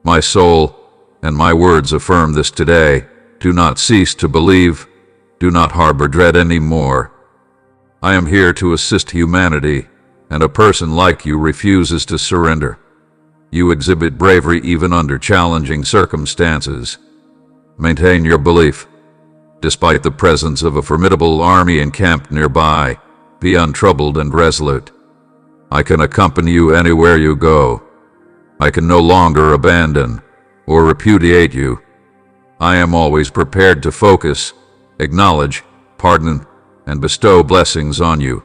My soul and my words affirm this today. Do not cease to believe. Do not harbor dread anymore. I am here to assist humanity, and a person like you refuses to surrender. You exhibit bravery even under challenging circumstances. Maintain your belief. Despite the presence of a formidable army encamped nearby, be untroubled and resolute. I can accompany you anywhere you go. I can no longer abandon or repudiate you. I am always prepared to focus, acknowledge, pardon, and bestow blessings on you.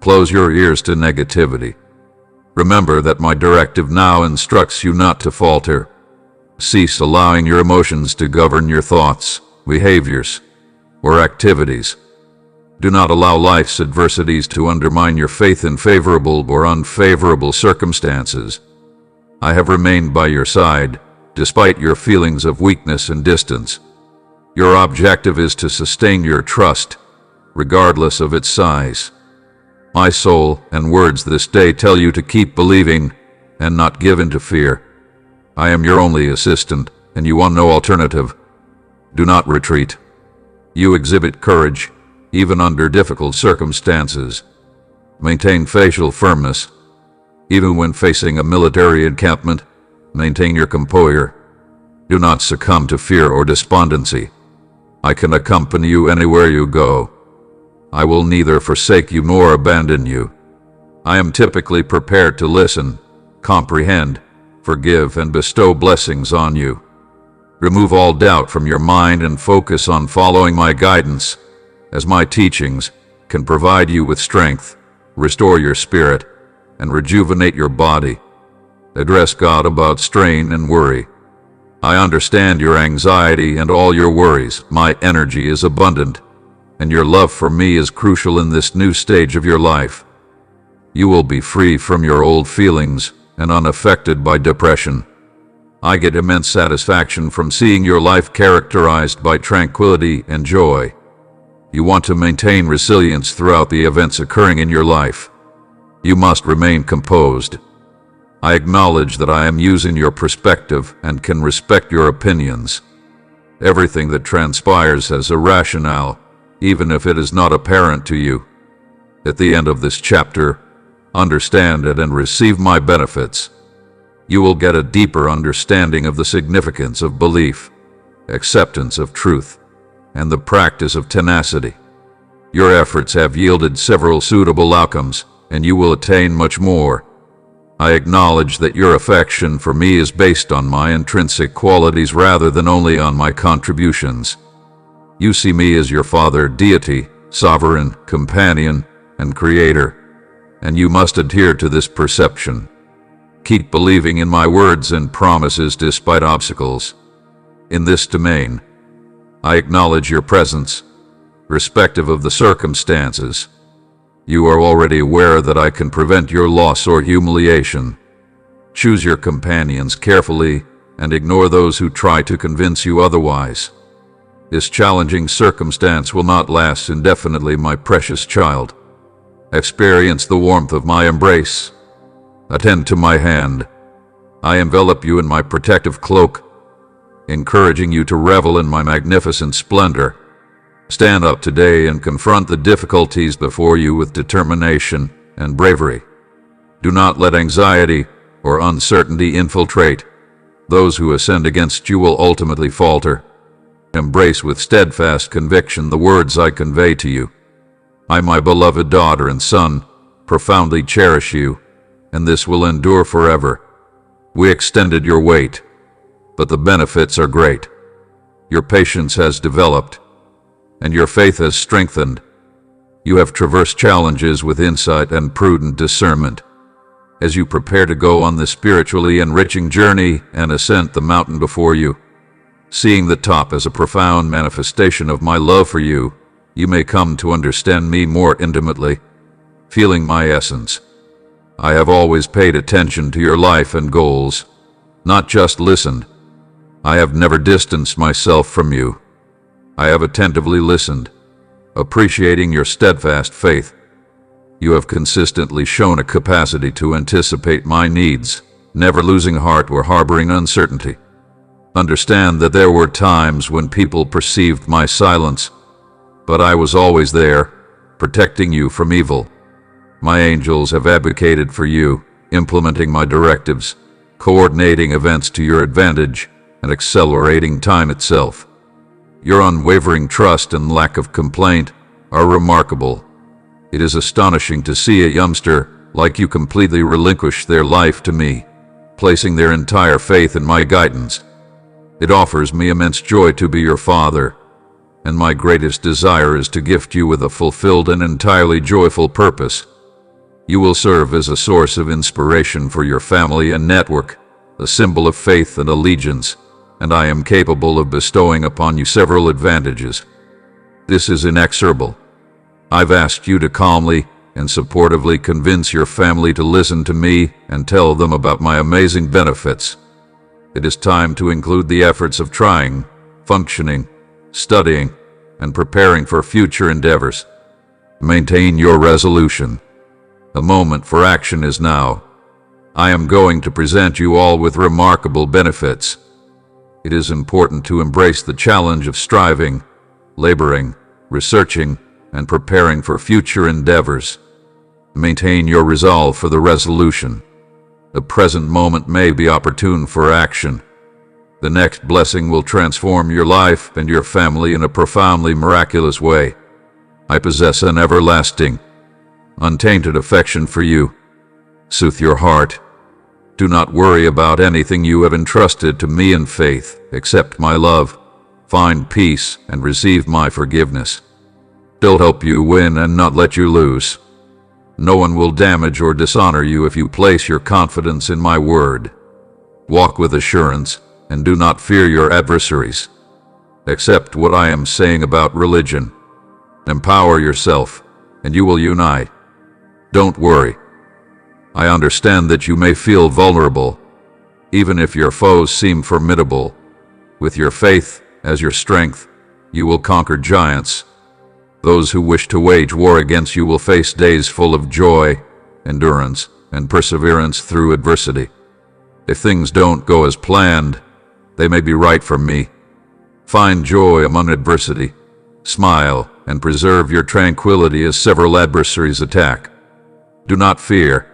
Close your ears to negativity. Remember that my directive now instructs you not to falter. Cease allowing your emotions to govern your thoughts, behaviors, or activities. Do not allow life's adversities to undermine your faith in favorable or unfavorable circumstances. I have remained by your side, despite your feelings of weakness and distance. Your objective is to sustain your trust, regardless of its size. My soul and words this day tell you to keep believing and not give in to fear. I am your only assistant, and you want no alternative. Do not retreat. You exhibit courage, even under difficult circumstances. Maintain facial firmness. Even when facing a military encampment, maintain your composure. Do not succumb to fear or despondency. I can accompany you anywhere you go. I will neither forsake you nor abandon you. I am typically prepared to listen, comprehend, forgive, and bestow blessings on you. Remove all doubt from your mind and focus on following my guidance, as my teachings can provide you with strength, restore your spirit, and rejuvenate your body. Address God about strain and worry. I understand your anxiety and all your worries. My energy is abundant, and your love for me is crucial in this new stage of your life. You will be free from your old feelings and unaffected by depression. I get immense satisfaction from seeing your life characterized by tranquility and joy. You want to maintain resilience throughout the events occurring in your life. You must remain composed. I acknowledge that I am using your perspective and can respect your opinions. Everything that transpires has a rationale, even if it is not apparent to you. At the end of this chapter, understand it and receive my benefits. You will get a deeper understanding of the significance of belief, acceptance of truth, and the practice of tenacity. Your efforts have yielded several suitable outcomes, and you will attain much more. I acknowledge that your affection for me is based on my intrinsic qualities rather than only on my contributions. You see me as your Father, deity, sovereign, companion, and creator, and you must adhere to this perception. Keep believing in my words and promises despite obstacles. In this domain, I acknowledge your presence, irrespective of the circumstances. You are already aware that I can prevent your loss or humiliation. Choose your companions carefully and ignore those who try to convince you otherwise. This challenging circumstance will not last indefinitely, my precious child. Experience the warmth of my embrace. Attend to my hand. I envelop you in my protective cloak, encouraging you to revel in my magnificent splendor. Stand up today and confront the difficulties before you with determination and bravery. Do not let anxiety or uncertainty infiltrate. Those who ascend against you will ultimately falter. Embrace with steadfast conviction the words I convey to you. I, my beloved daughter and son, profoundly cherish you, and this will endure forever. We extended your wait, but the benefits are great. Your patience has developed, and your faith has strengthened. You have traversed challenges with insight and prudent discernment. As you prepare to go on this spiritually enriching journey and ascend the mountain before you, seeing the top as a profound manifestation of my love for you, you may come to understand me more intimately. feeling my essence. I have always paid attention to your life and goals, not just listened. I have never distanced myself from you. I have attentively listened, appreciating your steadfast faith. You have consistently shown a capacity to anticipate my needs, never losing heart or harboring uncertainty. Understand that there were times when people perceived my silence, but I was always there, protecting you from evil. My angels have advocated for you, implementing my directives, coordinating events to your advantage, and accelerating time itself. Your unwavering trust and lack of complaint are remarkable. It is astonishing to see a youngster like you completely relinquish their life to me, placing their entire faith in my guidance. It offers me immense joy to be your father, and my greatest desire is to gift you with a fulfilled and entirely joyful purpose. You will serve as a source of inspiration for your family and network, a symbol of faith and allegiance, and I am capable of bestowing upon you several advantages. This is inexorable. I've asked you to calmly and supportively convince your family to listen to me and tell them about my amazing benefits. It is time to include the efforts of trying, functioning, studying, and preparing for future endeavors. Maintain your resolution. The moment for action is now. I am going to present you all with remarkable benefits. It is important to embrace the challenge of striving, laboring, researching, and preparing for future endeavors. Maintain your resolve for the resolution. The present moment may be opportune for action. The next blessing will transform your life and your family in a profoundly miraculous way. I possess an everlasting, untainted affection for you. Soothe your heart. Do not worry about anything you have entrusted to me in faith. Accept my love, find peace, and receive my forgiveness. I'll help you win and not let you lose. No one will damage or dishonor you if you place your confidence in my word. Walk with assurance and do not fear your adversaries. Accept what I am saying about religion. Empower yourself, and you will unite. Don't worry. I understand that you may feel vulnerable, even if your foes seem formidable. With your faith as your strength, you will conquer giants. Those who wish to wage war against you will face days full of joy, endurance, and perseverance through adversity. If things don't go as planned, they may be right for me. Find joy among adversity. Smile and preserve your tranquility as several adversaries attack. Do not fear,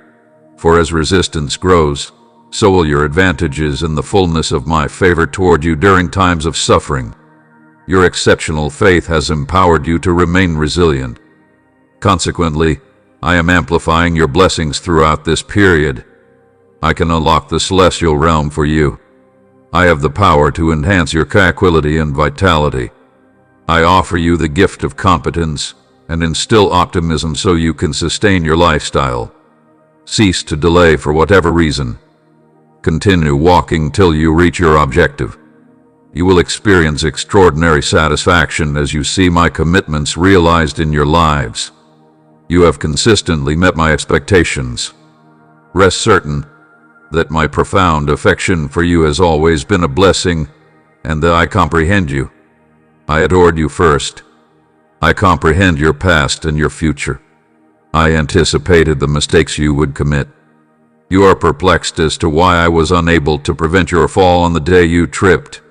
for as resistance grows, so will your advantages and the fullness of my favor toward you during times of suffering. Your exceptional faith has empowered you to remain resilient. Consequently, I am amplifying your blessings throughout this period. I can unlock the celestial realm for you. I have the power to enhance your tranquility and vitality. I offer you the gift of competence and instill optimism so you can sustain your lifestyle. Cease to delay for whatever reason. Continue walking till you reach your objective. You will experience extraordinary satisfaction as you see my commitments realized in your lives. You have consistently met my expectations. Rest certain that my profound affection for you has always been a blessing, and that I comprehend you. I adored you first. I comprehend your past and your future. I anticipated the mistakes you would commit. You are perplexed as to why I was unable to prevent your fall on the day you tripped.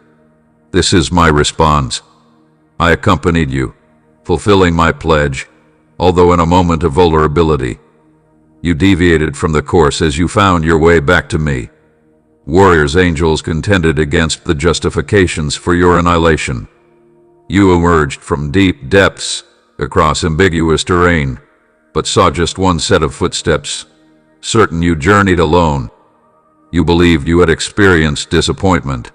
This is my response. I accompanied you, fulfilling my pledge, although in a moment of vulnerability. You deviated from the course as you found your way back to me. Warriors' angels contended against the justifications for your annihilation. You emerged from deep depths across ambiguous terrain, but saw just one set of footsteps. Certain you journeyed alone. You believed you had experienced disappointment.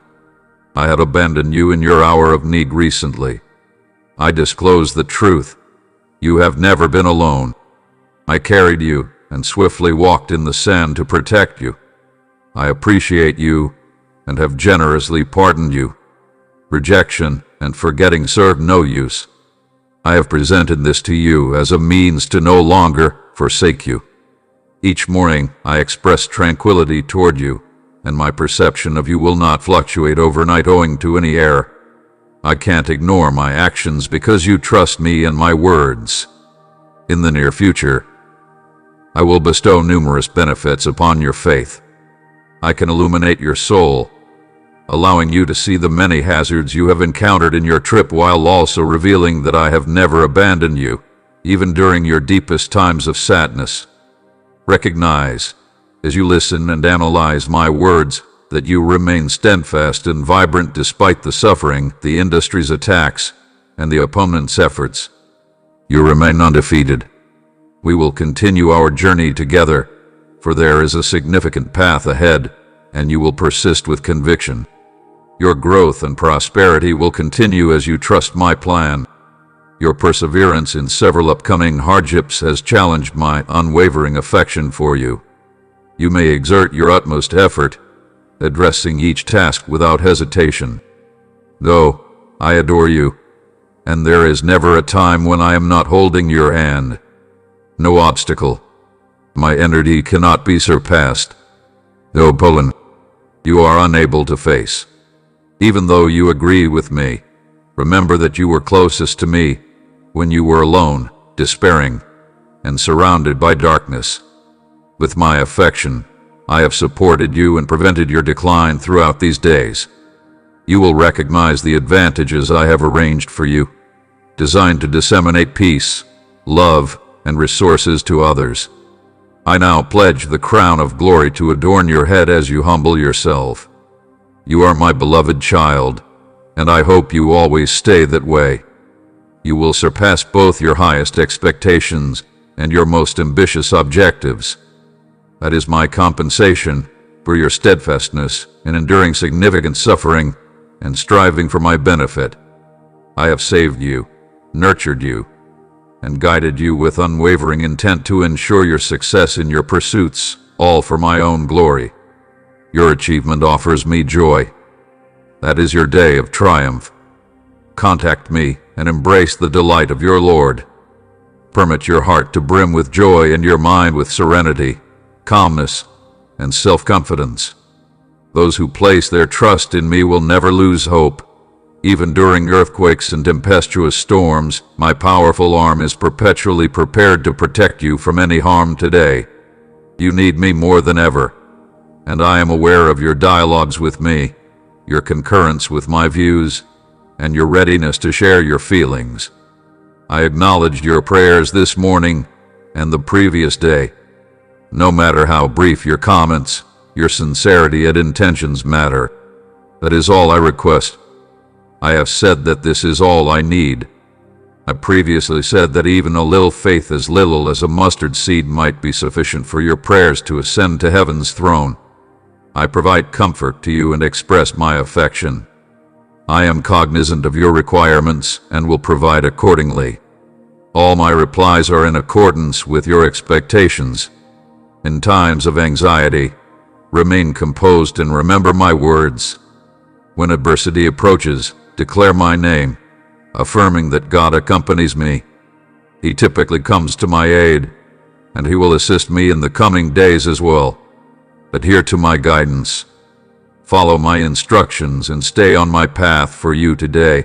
I had abandoned you in your hour of need recently. I disclosed the truth. You have never been alone. I carried you and swiftly walked in the sand to protect you. I appreciate you and have generously pardoned you. Rejection and forgetting served no use. I have presented this to you as a means to no longer forsake you. Each morning I express tranquility toward you, and my perception of you will not fluctuate overnight owing to any error. I can't ignore my actions because you trust me and my words. In the near future, I will bestow numerous benefits upon your faith. I can illuminate your soul, allowing you to see the many hazards you have encountered in your trip while also revealing that I have never abandoned you, even during your deepest times of sadness. Recognize, as you listen and analyze my words, that you remain steadfast and vibrant despite the suffering, the industry's attacks, and the opponent's efforts. You remain undefeated. We will continue our journey together, for there is a significant path ahead, and you will persist with conviction. Your growth and prosperity will continue as you trust my plan. Your perseverance in several upcoming hardships has challenged my unwavering affection for you. You may exert your utmost effort, addressing each task without hesitation. Though I adore you, and there is never a time when I am not holding your hand. No obstacle, my energy cannot be surpassed. No opponent, you are unable to face. Even though you agree with me, remember that you were closest to me when you were alone, despairing, and surrounded by darkness. With my affection, I have supported you and prevented your decline throughout these days. You will recognize the advantages I have arranged for you, designed to disseminate peace, love, and resources to others. I now pledge the crown of glory to adorn your head as you humble yourself. You are my beloved child, and I hope you always stay that way. You will surpass both your highest expectations and your most ambitious objectives. That is my compensation for your steadfastness in enduring significant suffering and striving for my benefit. I have saved you, nurtured you, and guided you with unwavering intent to ensure your success in your pursuits, all for my own glory. Your achievement offers me joy. That is your day of triumph. Contact me and embrace the delight of your Lord. Permit your heart to brim with joy and your mind with serenity, calmness, and self-confidence. Those who place their trust in me will never lose hope. Even during earthquakes and tempestuous storms, my powerful arm is perpetually prepared to protect you from any harm today. You need me more than ever, and I am aware of your dialogues with me, your concurrence with my views, and your readiness to share your feelings. I acknowledged your prayers this morning and the previous day. No matter how brief your comments, your sincerity and intentions matter. That is all I request. I have said that this is all I need. I previously said that even a little faith as little as a mustard seed might be sufficient for your prayers to ascend to heaven's throne. I provide comfort to you and express my affection. I am cognizant of your requirements and will provide accordingly. All my replies are in accordance with your expectations. In times of anxiety, remain composed and remember my words. When adversity approaches, declare my name, affirming that God accompanies me. He typically comes to my aid, and He will assist me in the coming days as well. Adhere to my guidance. Follow my instructions and stay on my path for you today.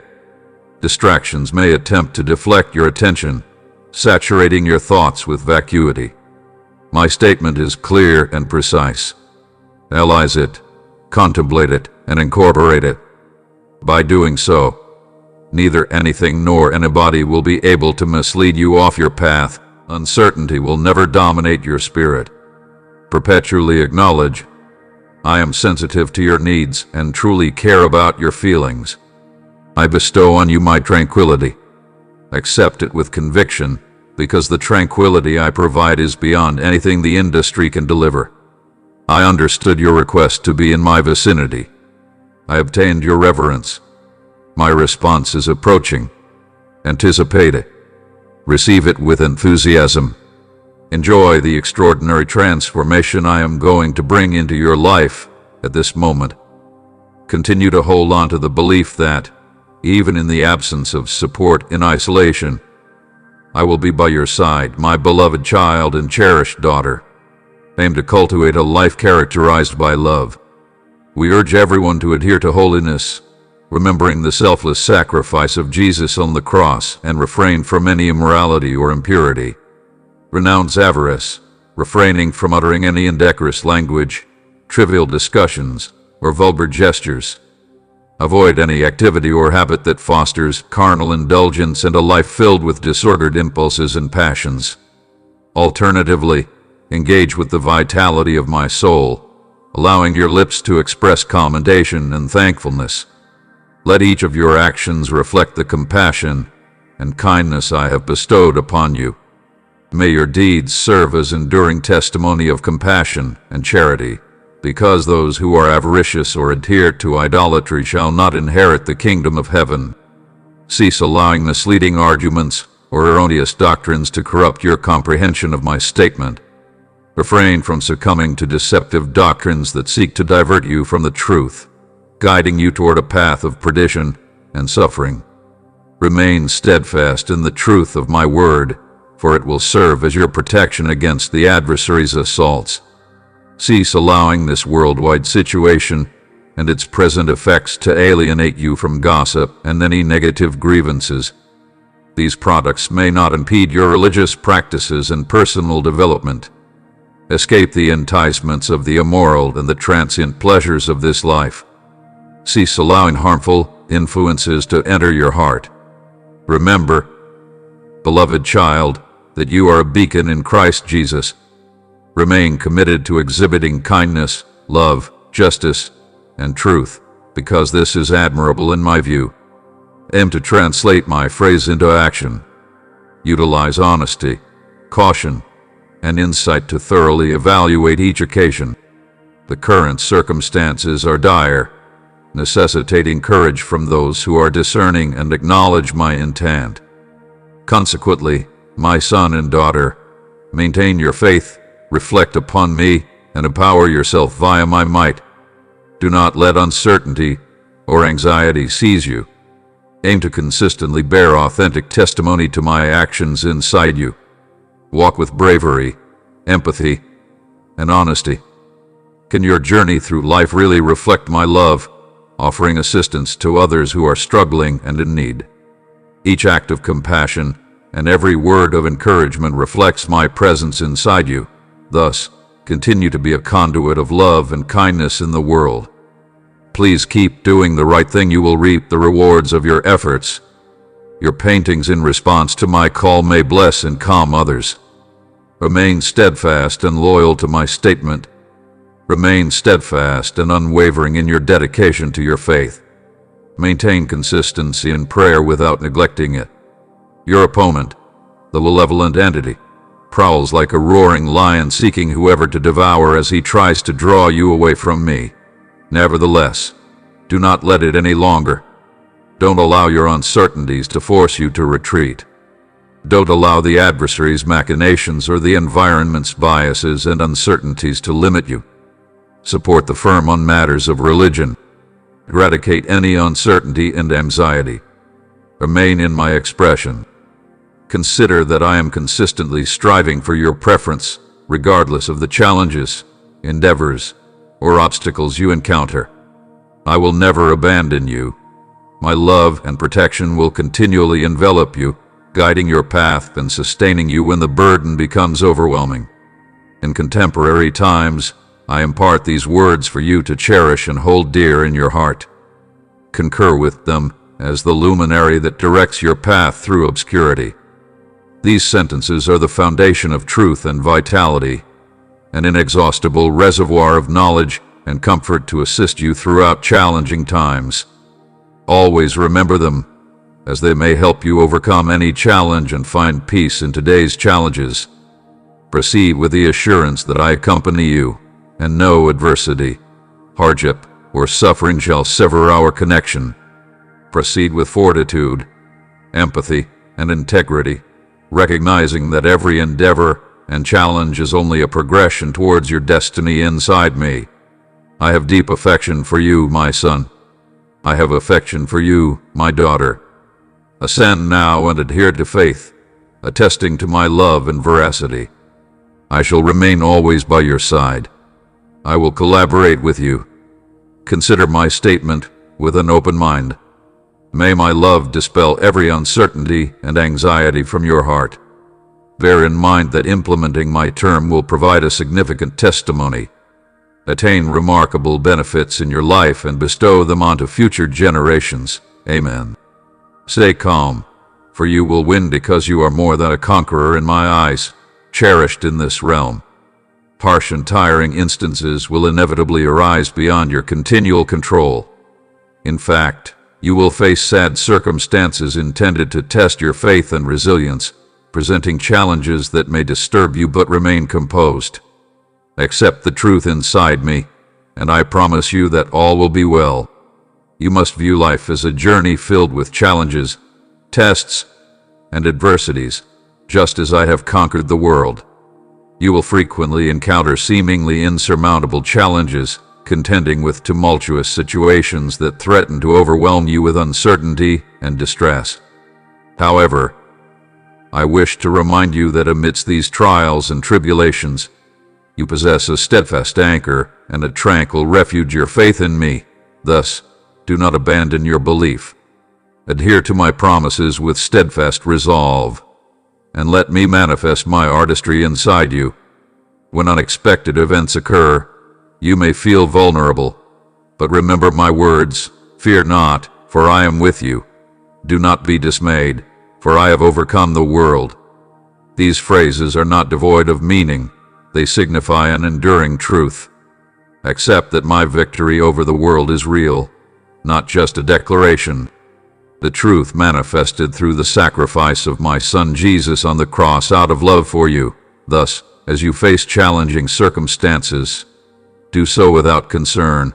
Distractions may attempt to deflect your attention, saturating your thoughts with vacuity. My statement is clear and precise. Analyze it, contemplate it, and incorporate it. By doing so, neither anything nor anybody will be able to mislead you off your path. Uncertainty will never dominate your spirit. Perpetually acknowledge, I am sensitive to your needs and truly care about your feelings. I bestow on you my tranquility. Accept it with conviction, because the tranquility I provide is beyond anything the industry can deliver. I understood your request to be in my vicinity. I obtained your reverence. My response is approaching. Anticipate it. Receive it with enthusiasm. Enjoy the extraordinary transformation I am going to bring into your life at this moment. Continue to hold on to the belief that, even in the absence of support in isolation, I will be by your side, my beloved child and cherished daughter. Aim to cultivate a life characterized by love. We urge everyone to adhere to holiness, remembering the selfless sacrifice of Jesus on the cross, and refrain from any immorality or impurity. Renounce avarice, refraining from uttering any indecorous language, trivial discussions, or vulgar gestures. Avoid any activity or habit that fosters carnal indulgence and a life filled with disordered impulses and passions. Alternatively, engage with the vitality of my soul, allowing your lips to express commendation and thankfulness. Let each of your actions reflect the compassion and kindness I have bestowed upon you. May your deeds serve as enduring testimony of compassion and charity, because those who are avaricious or adhere to idolatry shall not inherit the kingdom of heaven. Cease allowing misleading arguments or erroneous doctrines to corrupt your comprehension of my statement. Refrain from succumbing to deceptive doctrines that seek to divert you from the truth, guiding you toward a path of perdition and suffering. Remain steadfast in the truth of my word, for it will serve as your protection against the adversary's assaults. Cease allowing this worldwide situation and its present effects to alienate you from gossip and any negative grievances. These products may not impede your religious practices and personal development. Escape the enticements of the immoral and the transient pleasures of this life. Cease allowing harmful influences to enter your heart. Remember, beloved child, that you are a beacon in Christ Jesus. Remain committed to exhibiting kindness, love, justice, and truth, because this is admirable in my view. Aim to translate my phrase into action. Utilize honesty, caution, and insight to thoroughly evaluate each occasion. The current circumstances are dire, necessitating courage from those who are discerning and acknowledge my intent. Consequently, my son and daughter, maintain your faith, reflect upon me, and empower yourself via my might. Do not let uncertainty or anxiety seize you. Aim to consistently bear authentic testimony to my actions inside you. Walk with bravery, empathy, and honesty. Can your journey through life really reflect my love, offering assistance to others who are struggling and in need? Each act of compassion and every word of encouragement reflects my presence inside you. Thus, continue to be a conduit of love and kindness in the world. Please keep doing the right thing. You will reap the rewards of your efforts. Your paintings in response to my call may bless and calm others. Remain steadfast and loyal to my statement. Remain steadfast and unwavering in your dedication to your faith. Maintain consistency in prayer without neglecting it. Your opponent, the malevolent entity, prowls like a roaring lion seeking whoever to devour as he tries to draw you away from me. Nevertheless, do not let it any longer. Don't allow your uncertainties to force you to retreat. Don't allow the adversary's machinations or the environment's biases and uncertainties to limit you. Support the firm on matters of religion. Eradicate any uncertainty and anxiety. Remain in my expression. Consider that I am consistently striving for your preference, regardless of the challenges, endeavors, or obstacles you encounter. I will never abandon you. My love and protection will continually envelop you, guiding your path and sustaining you when the burden becomes overwhelming. In contemporary times, I impart these words for you to cherish and hold dear in your heart. Concur with them as the luminary that directs your path through obscurity. These sentences are the foundation of truth and vitality, an inexhaustible reservoir of knowledge and comfort to assist you throughout challenging times. Always remember them, as they may help you overcome any challenge and find peace in today's challenges. Proceed with the assurance that I accompany you, and no adversity, hardship, or suffering shall sever our connection. Proceed with fortitude, empathy, and integrity, recognizing that every endeavor and challenge is only a progression towards your destiny inside me. I have deep affection for you, my son. I have affection for you, my daughter. Ascend now and adhere to faith, attesting to my love and veracity. I shall remain always by your side. I will collaborate with you. Consider my statement with an open mind. May my love dispel every uncertainty and anxiety from your heart. Bear in mind that implementing my term will provide a significant testimony, attain remarkable benefits in your life, and bestow them onto future generations. Amen. Stay calm, for you will win because you are more than a conqueror in my eyes, cherished in this realm. Harsh and tiring instances will inevitably arise beyond your continual control. In fact, you will face sad circumstances intended to test your faith and resilience, presenting challenges that may disturb you but remain composed. Accept the truth inside me, and I promise you that all will be well. You must view life as a journey filled with challenges, tests, and adversities, just as I have conquered the world. You will frequently encounter seemingly insurmountable challenges, contending with tumultuous situations that threaten to overwhelm you with uncertainty and distress. However, I wish to remind you that amidst these trials and tribulations, you possess a steadfast anchor and a tranquil refuge, your faith in me. Thus, do not abandon your belief. Adhere to my promises with steadfast resolve, and let me manifest my artistry inside you. When unexpected events occur, you may feel vulnerable, but remember my words, fear not, for I am with you. Do not be dismayed, for I have overcome the world. These phrases are not devoid of meaning. They signify an enduring truth. Accept that my victory over the world is real, not just a declaration. The truth manifested through the sacrifice of my Son Jesus on the cross out of love for you. Thus, as you face challenging circumstances, do so without concern,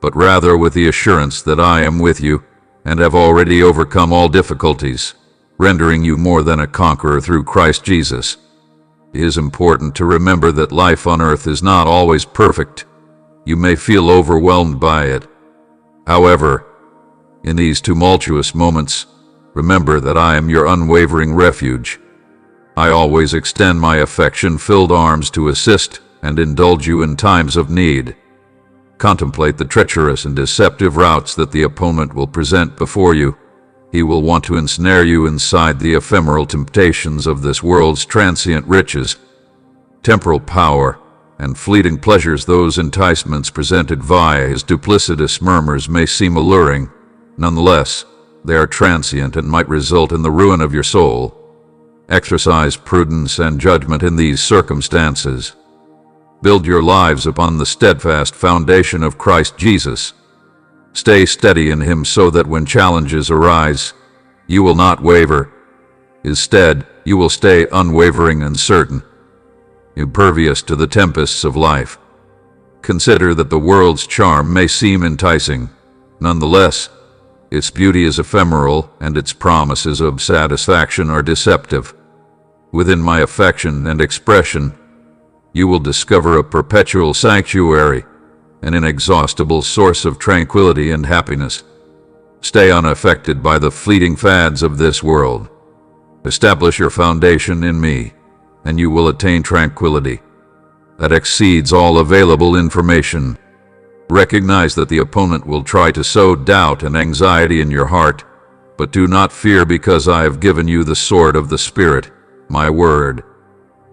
but rather with the assurance that I am with you and have already overcome all difficulties, rendering you more than a conqueror through Christ Jesus. It is important to remember that life on earth is not always perfect. You may feel overwhelmed by it. However, in these tumultuous moments, remember that I am your unwavering refuge. I always extend my affection-filled arms to assist and indulge you in times of need. Contemplate the treacherous and deceptive routes that the opponent will present before you. He will want to ensnare you inside the ephemeral temptations of this world's transient riches, temporal power, and fleeting pleasures. Those enticements presented via his duplicitous murmurs may seem alluring. Nonetheless, they are transient and might result in the ruin of your soul. Exercise prudence and judgment in these circumstances. Build your lives upon the steadfast foundation of Christ Jesus. Stay steady in him so that when challenges arise, you will not waver. Instead, you will stay unwavering and certain, impervious to the tempests of life. Consider that the world's charm may seem enticing. Nonetheless, its beauty is ephemeral and its promises of satisfaction are deceptive. Within my affection and expression, you will discover a perpetual sanctuary, an inexhaustible source of tranquility and happiness. Stay unaffected by the fleeting fads of this world. Establish your foundation in me, and you will attain tranquility that exceeds all available information. Recognize that the opponent will try to sow doubt and anxiety in your heart, but do not fear, because I have given you the sword of the Spirit, my word.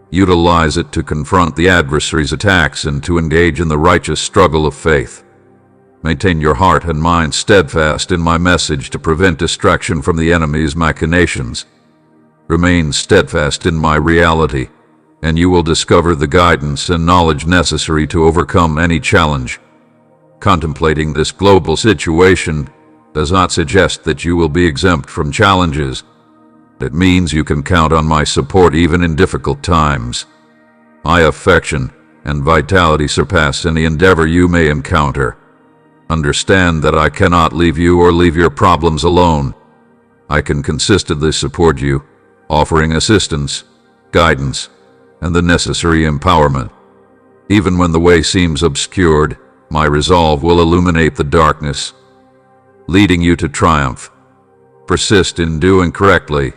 Utilize it to confront the adversary's attacks and to engage in the righteous struggle of faith. Maintain your heart and mind steadfast in my message to prevent distraction from the enemy's machinations. Remain steadfast in my reality, and you will discover the guidance and knowledge necessary to overcome any challenge. Contemplating this global situation does not suggest that you will be exempt from challenges. It means you can count on my support even in difficult times. My affection and vitality surpass any endeavor you may encounter. Understand that I cannot leave you or leave your problems alone. I can consistently support you, offering assistance, guidance, and the necessary empowerment. Even when the way seems obscured, my resolve will illuminate the darkness, leading you to triumph. Persist in doing correctly,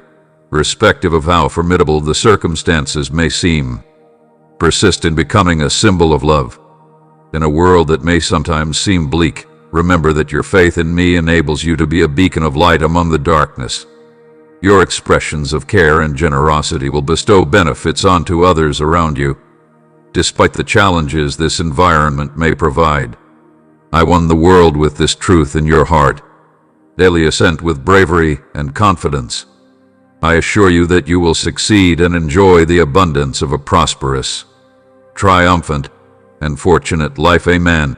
irrespective of how formidable the circumstances may seem. Persist in becoming a symbol of love. In a world that may sometimes seem bleak, remember that your faith in me enables you to be a beacon of light among the darkness. Your expressions of care and generosity will bestow benefits onto others around you, despite the challenges this environment may provide. I won the world with this truth in your heart. Daily ascent with bravery and confidence. I assure you that you will succeed and enjoy the abundance of a prosperous, triumphant, and fortunate life. Amen.